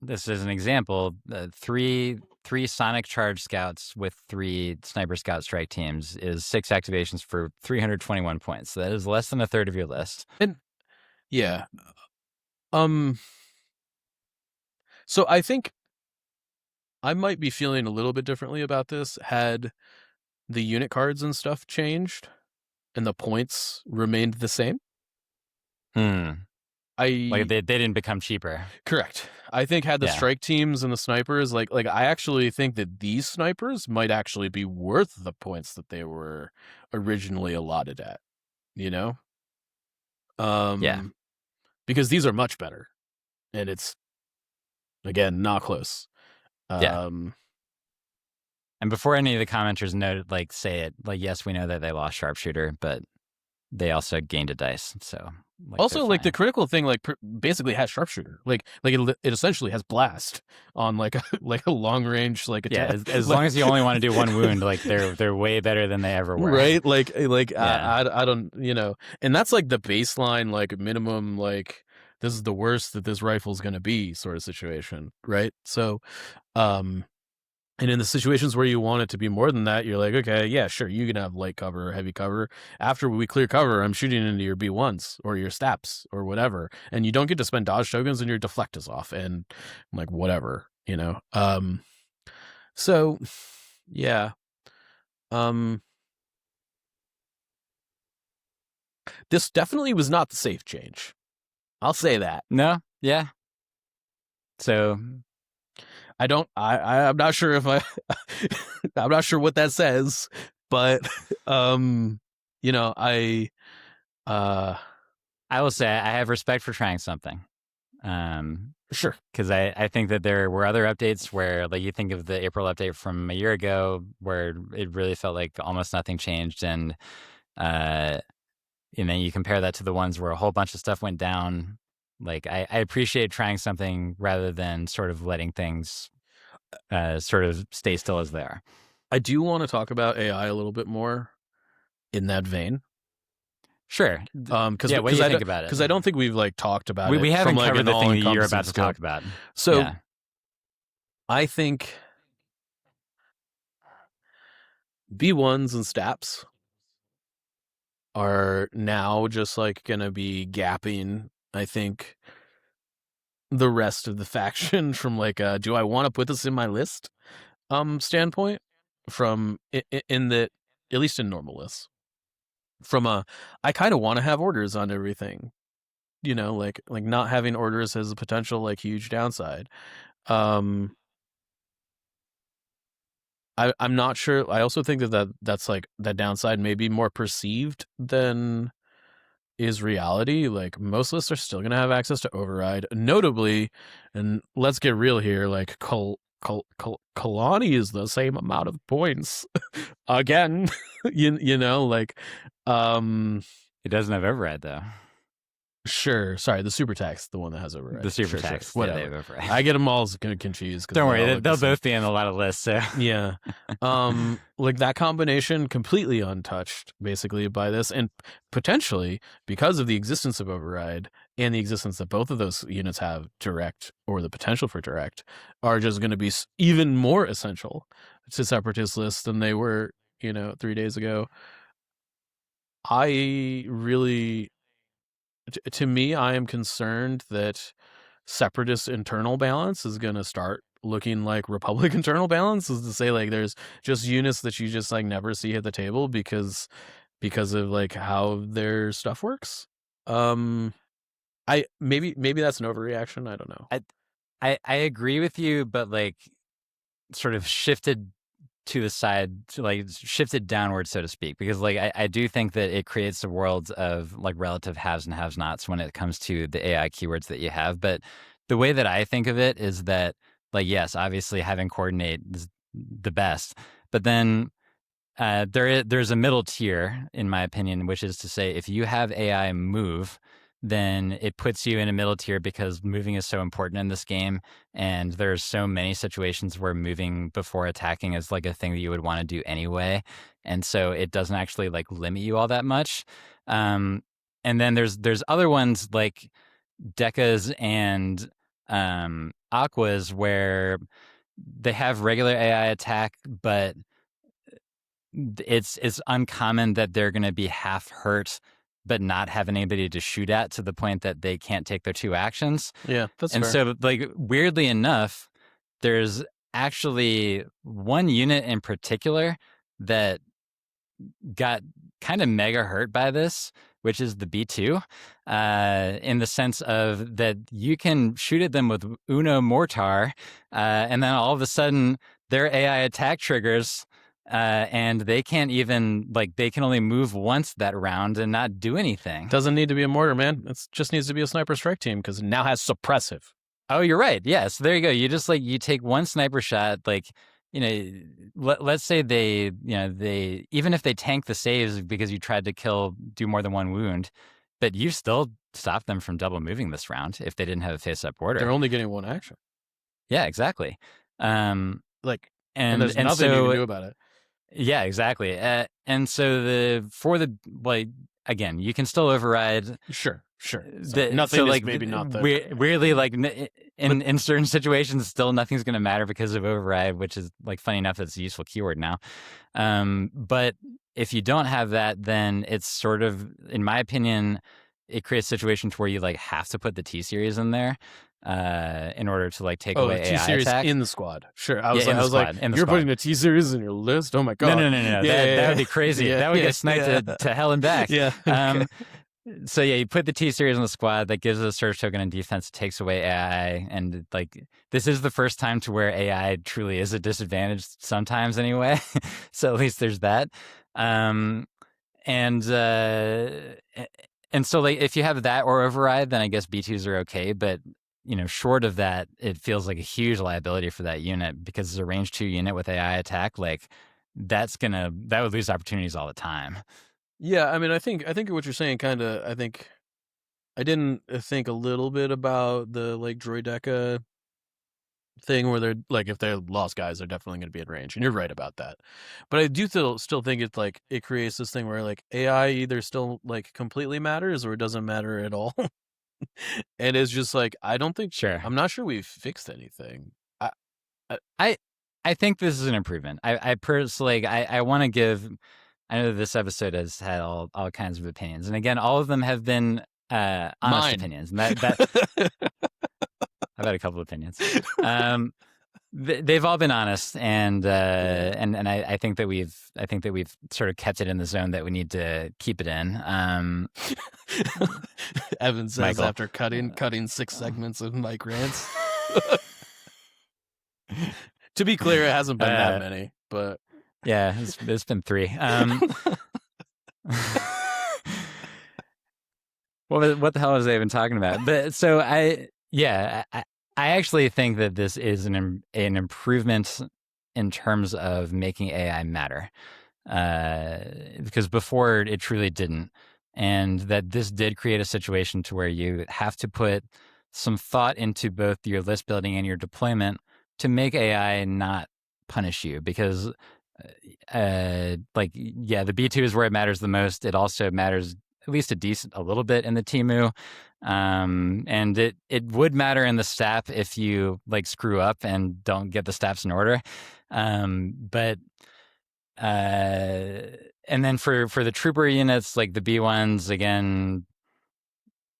this is an example: three Sonic Charge Scouts with 3 Sniper Scout Strike teams is 6 activations for 321 points. So that is less than a third of your list. And yeah, so I think I might be feeling a little bit differently about this had the unit cards and stuff changed and the points remained the same. Like they didn't become cheaper. Correct. I think had the strike teams and the snipers, like I actually think that these snipers might actually be worth the points that they were originally allotted at, you know? Because these are much better. And it's, again, not close. And before any of the commenters noted, like, say it, like, yes, we know that they lost sharpshooter, but they also gained a dice. So like, also, like the critical thing, like basically has sharpshooter, like it essentially has blast on like a long range like attack. Yeah, as long as you only want to do 1 wound, like they're way better than they ever were. Right, like I don't, you know, and that's like the baseline, like minimum, like this is the worst that this rifle's gonna be sort of situation, right? So, And in the situations where you want it to be more than that, you're like, okay, yeah, sure, you can have light cover or heavy cover. After we clear cover, I'm shooting into your B1s or your STAPs or whatever. And you don't get to spend dodge tokens and your deflect is off. And I'm like, whatever, you know? So, yeah. This definitely was not the safe change. I'll say that. No? Yeah. So I'm not sure if I'm not sure what that says, but you know, I will say I have respect for trying something. Sure. Because I think that there were other updates where, like, you think of the April update from a year ago where it really felt like almost nothing changed, and you compare that to the ones where a whole bunch of stuff went down. Like, I appreciate trying something rather than sort of letting things sort of stay still as they are. I do want to talk about AI a little bit more in that vein. Sure. Because what do you think about it? Because I don't think we've like talked about it. We haven't from, like, covered an the thing that you're all-encompassing about to scope. talk about. So yeah. I think B1s and STAPs are now just like gonna be gapping, I think, the rest of the faction from like do I want to put this in my list standpoint, from in the, at least in normal lists, from I kind of want to have orders on everything, you know, like not having orders has a potential like huge downside. I'm not sure. I also think that's like that downside may be more perceived than is reality. Like most lists are still going to have access to override, notably, and let's get real here, like Kalani is the same amount of points again. you know, like it doesn't have override though. Sure. Sorry, the super tax, the one that has override. The super tax, sure. Whatever. Yeah, they have override. I get them all confused. Don't worry, they'll both be in a lot of lists. So. Yeah. Like that combination completely untouched basically by this, and potentially because of the existence of override and the existence that both of those units have direct, or the potential for direct, are just going to be even more essential to separatist lists than they were, 3 days ago. I really, to me, I am concerned that separatist internal balance is going to start looking like Republic internal balance, is to say like there's just units that you just like never see at the table because of like how their stuff works. I maybe that's an overreaction. I don't know. I agree with you, but like sort of shifted to the side, shifted downward, so to speak, because like I do think that it creates a world of like relative haves and have-nots when it comes to the AI keywords that you have. But the way that I think of it is that, like, yes, obviously having coordinate is the best, but then there's a middle tier, in my opinion, which is to say if you have AI move, then it puts you in a middle tier because moving is so important in this game, and there's so many situations where moving before attacking is like a thing that you would want to do anyway, and so it doesn't actually like limit you all that much. And then there's other ones like Decas and Aquas where they have regular AI attack, but it's uncommon that they're going to be half hurt but not have anybody to shoot at, to the point that they can't take their two actions. Yeah, that's and fair. So like weirdly enough, there's actually one unit in particular that got kind of mega hurt by this, which is the B2, in the sense of that you can shoot at them with Uno Mortar, and then all of a sudden their AI attack triggers, and they can't even, like, they can only move once that round and not do anything. Doesn't need to be a mortar, man. It just needs to be a sniper strike team because it now has suppressive. Oh, you're right. Yeah, so there you go. You just, like, you take one sniper shot, like, let's say they even if they tank the saves because you tried to do more than one wound, but you still stopped them from double moving this round if they didn't have a face-up order. They're only getting one action. Yeah, exactly. And there's nothing you can do about it. Yeah, exactly. And so again, you can still override. Sure. So nothing is maybe not the... Weirdly, like, in certain situations, still nothing's going to matter because of override, which is like funny enough. That's a useful keyword now. But if you don't have that, then it's sort of, in my opinion, it creates situations where you like have to put the T series in there in order to like take away T AI series attack. in the squad. Sure. I Yeah, was in the like, squad, in the you're squad. putting a T series in your list? Oh my god. No. That would be crazy. That would get sniped to hell and back. Yeah. Okay. So yeah, you put the T series in the squad. That gives a surge token in defense, takes away AI, and like this is the first time to where AI truly is a disadvantage sometimes anyway. So at least there's that. And so like if you have that or override, then I guess B2s are okay. But short of that, it feels like a huge liability for that unit because it's a range 2 unit with AI attack. Like that would lose opportunities all the time. Yeah, I mean, I think what you're saying kind of. I think I didn't think a little bit about the like Droideka thing where they're like, if they're lost guys, they're definitely going to be in range, and you're right about that. But I do still think it's like it creates this thing where like AI either still like completely matters or it doesn't matter at all. And it's just like I'm not sure we've fixed anything. I think this is an improvement. I personally, I want to give. I know that this episode has had all kinds of opinions, and again, all of them have been honest opinions. And that I've had a couple of opinions. They've all been honest, and I think that we've sort of kept it in the zone that we need to keep it in. Evan says Michael. After cutting 6 segments of Mike rants. To be clear, it hasn't been that many, but yeah, it's been 3. What the hell was I even talking about? But so I actually think that this is an improvement in terms of making AI matter, because before it truly didn't, and that this did create a situation to where you have to put some thought into both your list building and your deployment to make AI not punish you, because the B2 is where it matters the most. It also matters at least a little bit in the Temu. And it would matter in the STAP if you like screw up and don't get the STAPs in order. And then for the trooper units, like the B1s, again,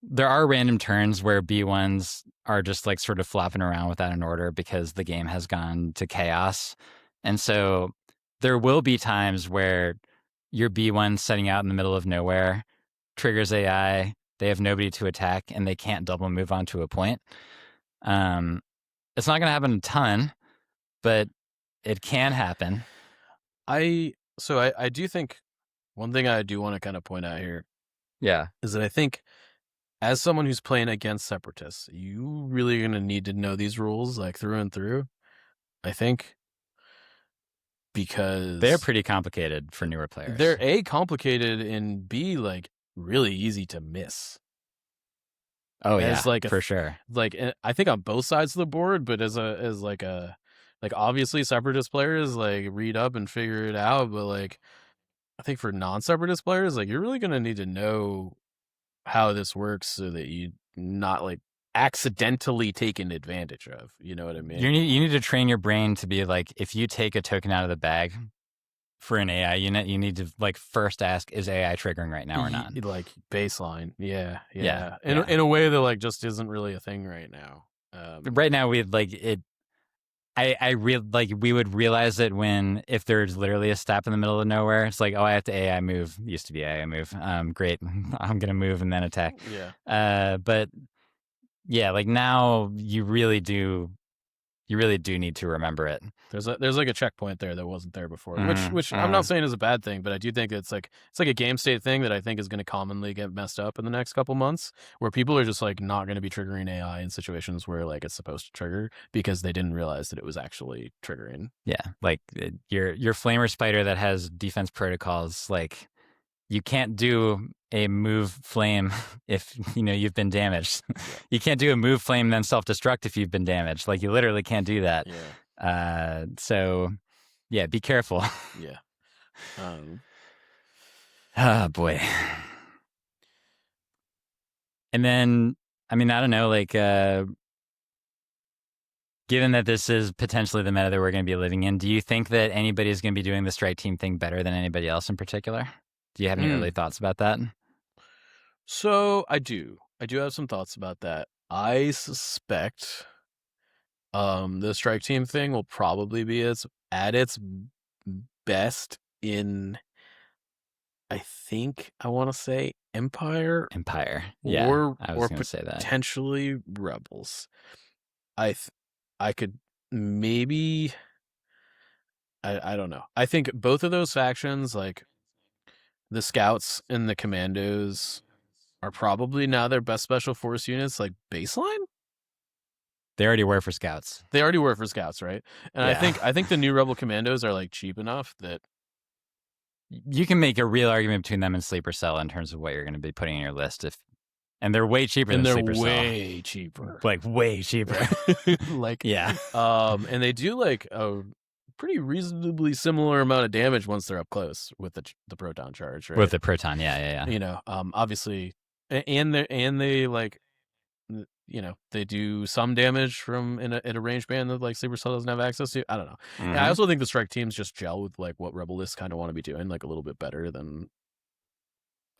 there are random turns where B1s are just like sort of flopping around without an order because the game has gone to chaos. And so there will be times where your B1 setting out in the middle of nowhere triggers AI. They have nobody to attack and they can't double move onto a point. It's not going to happen a ton, but it can happen. I do think one thing I do want to kind of point out here, is that I think as someone who's playing against separatists, you really are going to need to know these rules like through and through. I think because they're pretty complicated for newer players. They're A, complicated, and B, like really easy to miss. Oh yeah, like for sure. Like I think on both sides of the board, but as obviously separatist players like read up and figure it out, but like I think for non-separatist players, like you're really gonna need to know how this works so that you not like accidentally taken advantage of. You know what I mean? You need to train your brain to be like, if you take a token out of the bag for an AI unit, you need to like first ask, is AI triggering right now or not? Like baseline. Yeah. In a way that like just isn't really a thing right now. Right now we like it. We would realize it if there's literally a stop in the middle of nowhere. It's like, oh, I have to AI move. It used to be AI move. Great. I'm gonna move and then attack. Yeah. But yeah, like now you really do need to remember it. There's like a checkpoint there that wasn't there before, which I'm not saying is a bad thing, but I do think it's like a game state thing that I think is going to commonly get messed up in the next couple months, where people are just like not going to be triggering AI in situations where like it's supposed to trigger because they didn't realize that it was actually triggering. Yeah, like your flamer spider that has defense protocols, like you can't do a move flame if you've been damaged. Yeah. You can't do a move flame then self-destruct if you've been damaged. Like you literally can't do that. Yeah. So yeah, be careful. Yeah. Oh boy. And then I mean, I don't know, like given that this is potentially the meta that we're going to be living in, do you think that anybody is going to be doing the strike team thing better than anybody else in particular? Do you have any early thoughts about that? So I do have some thoughts about that. I suspect the strike team thing will probably be at its best in, I want to say Empire, yeah, or I was going to say that. Potentially Rebels. I could maybe, I don't know. I think both of those factions, like the Scouts and the Commandos, are probably now their best special force units, like baseline. They already were for Scouts. They already were for Scouts, right? And yeah. I think the new Rebel Commandos are like cheap enough that you can make a real argument between them and Sleeper Cell in terms of what you're going to be putting in your list. And they're way cheaper than Sleeper Cell. Way cheaper. Like way cheaper. Like, yeah. And they do like a pretty reasonably similar amount of damage once they're up close with the proton charge, right? With the proton, yeah. You know, obviously, and they like, you know, they do some damage from in a range band that like Sleeper Cell doesn't have access to. I don't know. And I also think the strike teams just gel with like what Rebel lists kind of want to be doing, like a little bit better than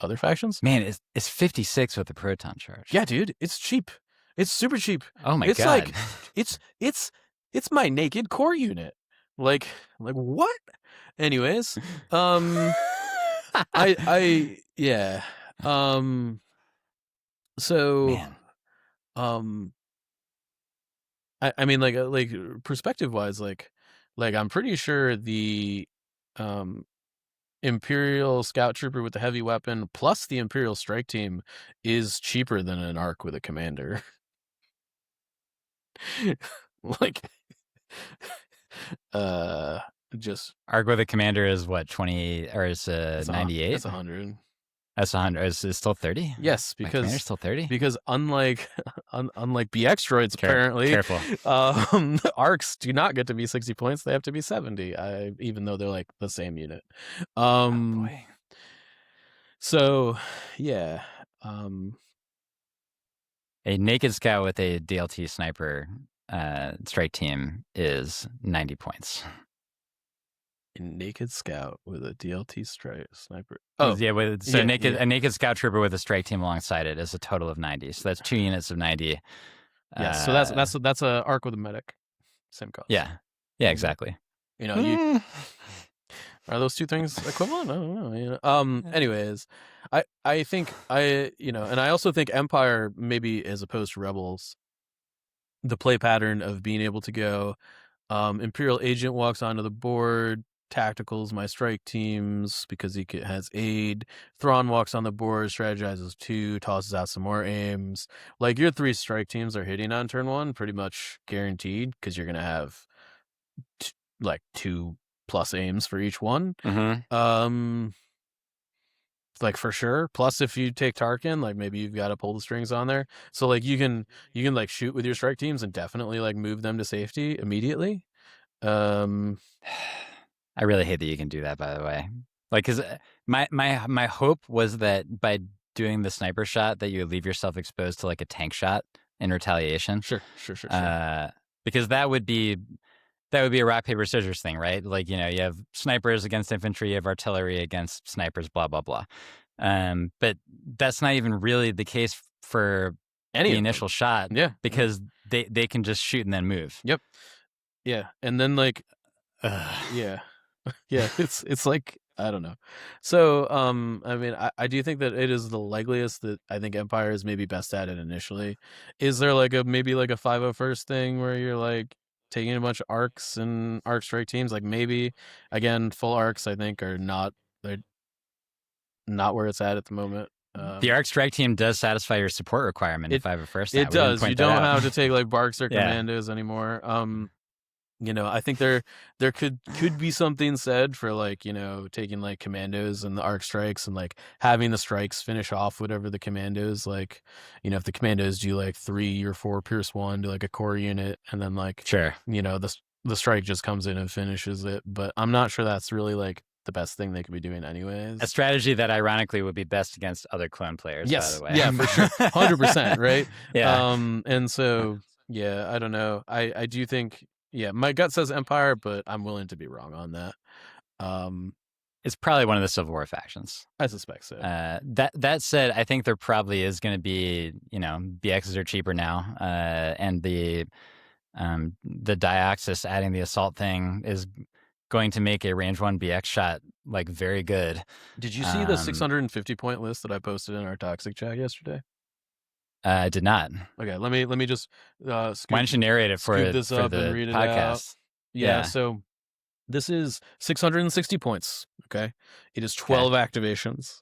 other factions. Man, it's 56 with the proton charge. Yeah, dude, it's cheap. It's super cheap. Oh my god. It's like it's my naked core unit. Like what? Anyways, I yeah. So man. I mean, like perspective wise, like I'm pretty sure the Imperial Scout Trooper with the heavy weapon plus the Imperial Strike Team is cheaper than an ARC with a commander. Like, just ARC with a commander is what, 20 or is 98? It's 100. That's 100. Is it still 30? Yes, because commander's still 30. Because unlike BX droids, apparently, careful. ARCs do not get to be 60 points; they have to be 70. Even though they're like the same unit. Oh boy. So, yeah. A naked scout with a DLT sniper strike team is 90 points. A naked scout with a DLT sniper. Oh yeah, a naked scout trooper with a strike team alongside it is a total of 90. So that's 2 units of 90. Yeah, so that's a ARC with a medic. Same cost. Yeah, exactly. You know, are those two things equivalent? I don't know. You know? Anyways, I think and I also think Empire, maybe as opposed to Rebels, the play pattern of being able to go Imperial Agent walks onto the board, tacticals my strike teams because he has aid. Thrawn walks on the board, strategizes 2, tosses out some more aims. Like your 3 strike teams are hitting on turn 1, pretty much guaranteed, because you're gonna have like 2+ aims for each one. Like for sure. Plus, if you take Tarkin, like maybe you've got to pull the strings on there. So like you can like shoot with your strike teams and definitely like move them to safety immediately. I really hate that you can do that, by the way. Like, because my hope was that by doing the sniper shot that you would leave yourself exposed to like a tank shot in retaliation. Sure. Because that would be a rock paper scissors thing, right? Like, you know, you have snipers against infantry, you have artillery against snipers, blah blah blah. But that's not even really the case for the initial shot. Yeah, because they can just shoot and then move. Yep. Yeah, and then like, yeah. It's like, I don't know. So, I mean, I do think that it is the likeliest that I think Empire is maybe best at it initially. Is there like maybe like a 501st thing where you're like taking a bunch of ARCs and ARC strike teams? Like maybe, again, full ARCs I think they're not where it's at the moment. The ARC strike team does satisfy your support requirement in 501st. It does. You don't have to take like Barks or Commandos anymore. You know, I think there could be something said for like, you know, taking like Commandos and the ARC strikes and like having the strikes finish off whatever the Commandos, like, you know, if the Commandos do like 3 or 4 Pierce 1 to like a core unit, and then like, sure, you know, the strike just comes in and finishes it. But I'm not sure that's really like the best thing they could be doing anyways. A strategy that ironically would be best against other clone players, yes. by the way. Yeah, for sure. 100%, right? Yeah. And so Yeah, I don't know. I do think, yeah, my gut says Empire, but I'm willing to be wrong on that. It's probably one of the Civil War factions. I suspect so. That said, I think there probably is going to be, BXs are cheaper now, and the Dioxys adding the assault thing is going to make a range 1 BX shot like very good. Did you see the 650 point list that I posted in our toxic chat yesterday? I did not. Okay, let me just why don't you narrate it for this up the and read it podcast? Out. Yeah, so this is 660 points. Okay, it is 12 activations.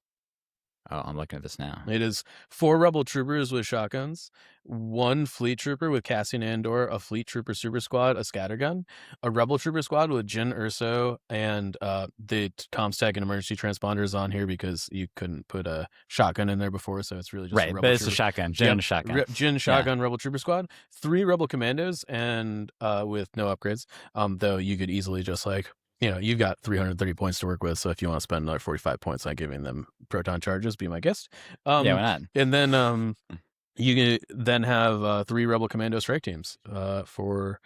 Oh, I'm looking at this now. It is 4 Rebel Troopers with shotguns, 1 Fleet Trooper with Cassian Andor, a Fleet Trooper Super Squad, a Scattergun, a Rebel Trooper Squad with Jyn Erso, and the Comms and emergency transponders on here because you couldn't put a shotgun in there before, so it's really just right. But it's a shotgun, Jyn shotgun, Jyn shotgun, Rebel Trooper Squad, 3 Rebel Commandos, and with no upgrades. Though you could easily just like, you've got 330 points to work with, so if you want to spend another 45 points on giving them proton charges, be my guest. Yeah, why not? And then you can then have 3 Rebel Commando strike teams for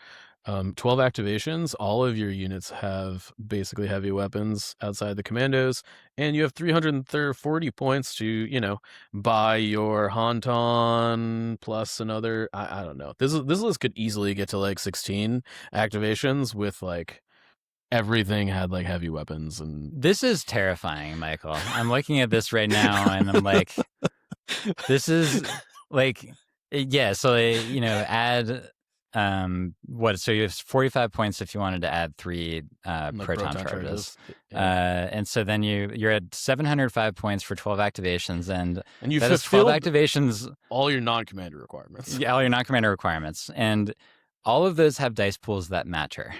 12 activations. All of your units have basically heavy weapons outside the commandos, and you have 340 points to, buy your Honton plus another. I don't know. This list could easily get to like 16 activations with like. Everything had like heavy weapons, and this is terrifying, Michael. I'm looking at this right now, and I'm like, this is like, yeah. So add what? So you have 45 points if you wanted to add 3 proton charges. And so then you're at 705 points for 12 activations, and you that is 12 activations, all your non-commander requirements. Yeah, all your non-commander requirements, and all of those have dice pools that matter.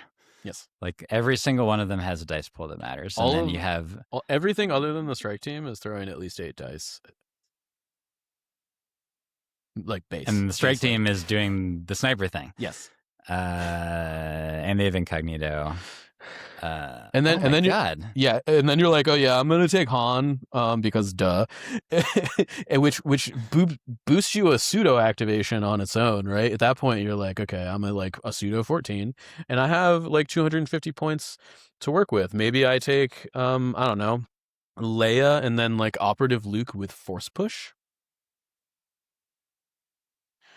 Yes. Like every single one of them has a dice pool that matters. And then you have everything other than the strike team is throwing at least 8 dice. Like base. And the strike team is doing the sniper thing. Yes. And they have incognito. And then and then God. And then you're like, oh yeah, I'm gonna take Han, because duh, which boosts you a pseudo activation on its own, right? At that point, you're like, okay, I'm like a pseudo 14, and I have like 250 points to work with. Maybe I take, I don't know, Leia, and then like operative Luke with force push.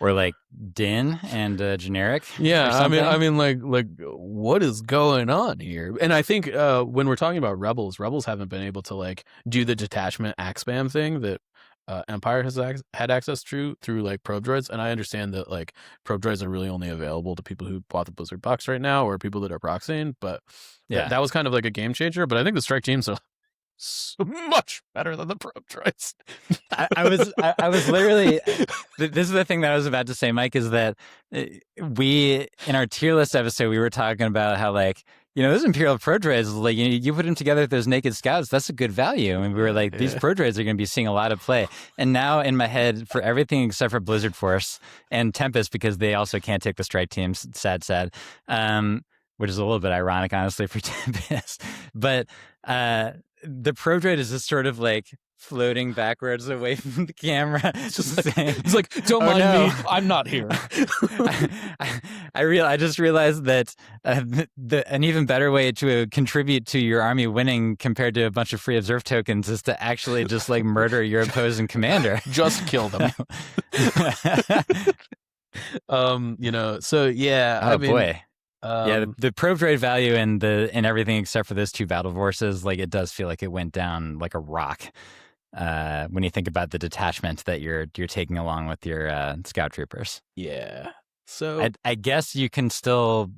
Or like Din and generic. Yeah, I mean, like, what is going on here? And I think when we're talking about rebels haven't been able to like do the detachment axe spam thing that Empire has had access to through like probe droids. And I understand that like probe droids are really only available to people who bought the Blizzard box right now or people that are proxying. But that was kind of like a game changer. But I think the strike teams are so much better than the probe droids. I was literally, this is the thing that I was about to say, Mike, is that we, in our tier list episode, we were talking about how like, those Imperial pro droids, like you put them together with those naked scouts, that's a good value. And we were like, these pro droids are going to be seeing a lot of play. And now in my head, for everything except for Blizzard Force and Tempest, because they also can't take the strike teams, sad, which is a little bit ironic, honestly, for Tempest. But the pro droid is just sort of like floating backwards away from the camera. It's like, don't mind me, I'm not here. I just realized that an even better way to contribute to your army winning compared to a bunch of free observe tokens is to actually just like murder your opposing commander. Just kill them. So yeah. Oh, boy. The probe droid value and everything except for those 2 battle forces, like it does feel like it went down like a rock when you think about the detachment that you're taking along with your scout troopers. Yeah. So I guess you can still,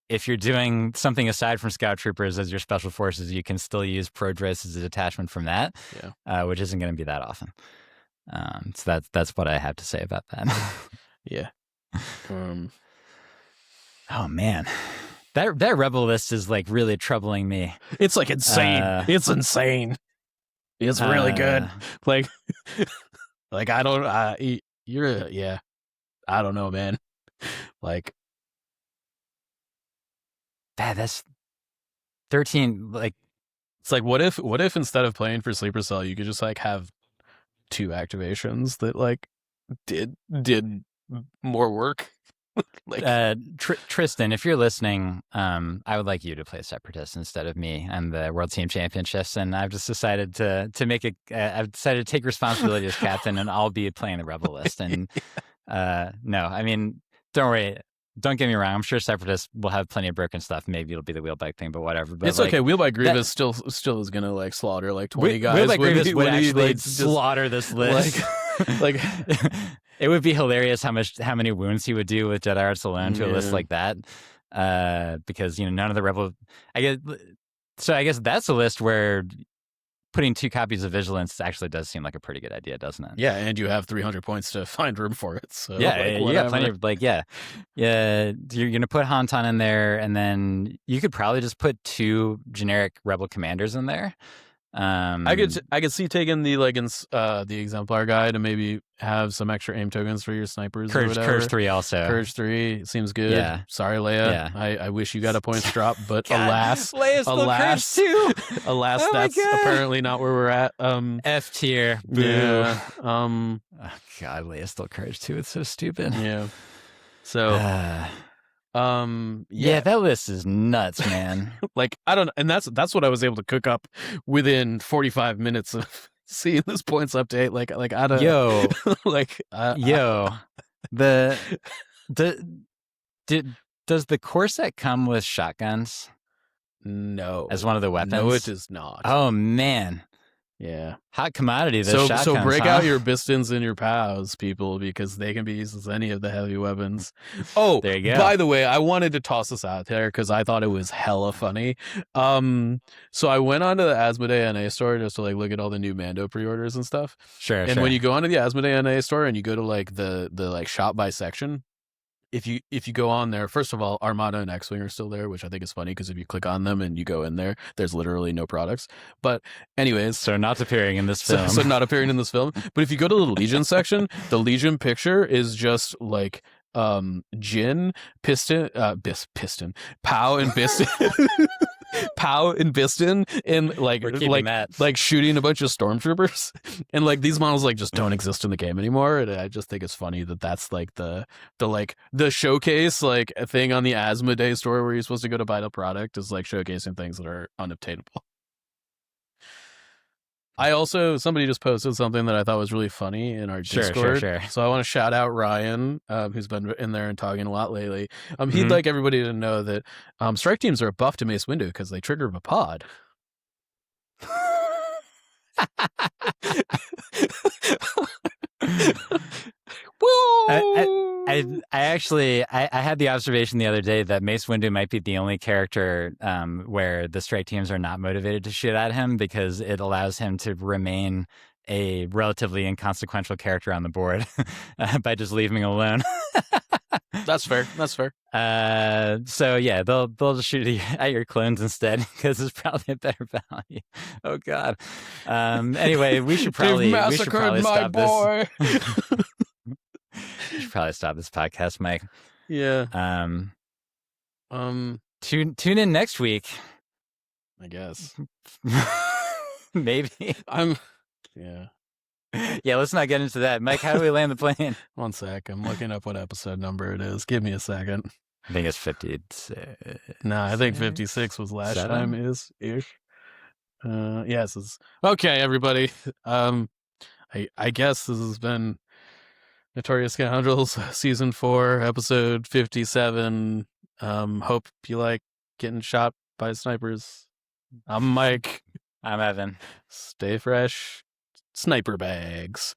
if you're doing something aside from scout troopers as your special forces, you can still use probe droids as a detachment from that, which isn't going to be that often. So that's what I have to say about that. Yeah. Oh man, that rebel list is like really troubling me. It's like insane. It's insane. It's really good. Like, I don't. I don't know, man. Like, that's 13. Like, it's like what if instead of playing for Sleeper Cell, you could just like have 2 activations that like did more work. Like, Tristan, if you're listening, I would like you to play Separatist instead of me and the World Team Championships. And I've just decided to make it. I've decided to take responsibility as captain, and I'll be playing the Rebel list. And no, I mean, don't worry. Don't get me wrong. I'm sure Separatists will have plenty of broken stuff. Maybe it'll be the wheelbike thing, but whatever. But it's okay. Wheelbike Grievous still is gonna like slaughter like 20 guys. Wheelbike Grievous would actually like, slaughter this list. Like it would be hilarious how many wounds he would do with Jedi Arts alone to a list like that. Because none of the Rebel. I guess that's a list where putting 2 copies of Vigilance actually does seem like a pretty good idea, doesn't it? Yeah, and you have 300 points to find room for it. So yeah, you got plenty of yeah. You're gonna put Hantan in there, and then you could probably just put 2 generic Rebel commanders in there. I could see taking the exemplar guy to maybe have some extra aim tokens for your snipers. Courage 3 also. Courage 3 seems good. Yeah. Sorry, Leia. Yeah. I wish you got a points drop, but God, alas, Leia's still Courage 2. Alas, that's apparently not where we're at. F tier. Boo. Yeah. Oh God, Leia's still Courage 2. It's so stupid. Yeah. So. Yeah, that list is nuts, man. Like, I don't know, and that's what I was able to cook up within 45 minutes of seeing this points update. Like I don't does the core set come with shotguns? No, as one of the weapons. No, it does not. Oh man. Yeah, hot commodity. So break out your Bistons and your POWs, people, because they can be used as any of the heavy weapons. Oh, there you go. By the way, I wanted to toss this out there because I thought it was hella funny. So I went onto the Asmodee NA store just to like look at all the new Mando pre-orders and stuff. Sure. And when you go onto the Asmodee NA store and you go to like the like shop by section, if you go on there, first of all, Armada and X-Wing are still there, which I think is funny because if you click on them and you go in there, there's literally no products. But anyways, so not appearing in this film. So not appearing in this film. But if you go to the Legion section, the Legion picture is just like Jin, Piston, Pow and Piston. Pow and Biston and like shooting a bunch of stormtroopers, and like these models like just don't exist in the game anymore. And I just think it's funny that that's like the showcase like a thing on the Asmodee store where you're supposed to go to buy the product is like showcasing things that are unobtainable. Somebody just posted something that I thought was really funny in our Discord. Sure. So I want to shout out Ryan, who's been in there and talking a lot lately. He'd like everybody to know that strike teams are a buff to Mace Windu because they trigger a pod. I actually had the observation the other day that Mace Windu might be the only character where the strike teams are not motivated to shoot at him because it allows him to remain a relatively inconsequential character on the board by just leaving him alone. That's fair. So yeah, they'll just shoot at your clones instead because it's probably a better value. Oh God. Anyway, we should probably stop boy. This. We should probably stop this podcast, Mike. Yeah. Tune in next week. I guess. Maybe. Yeah. Yeah, let's not get into that. Mike, how do we land the plane? 1 sec. I'm looking up what episode number it is. Give me a second. I think it's 56. No, I think 56 was last time ish. Yes. Okay, everybody. I guess this has been Notorious Scoundrels, Season 4, Episode 57. Hope you like getting shot by snipers. I'm Mike. I'm Evan. Stay fresh. Sniper bags.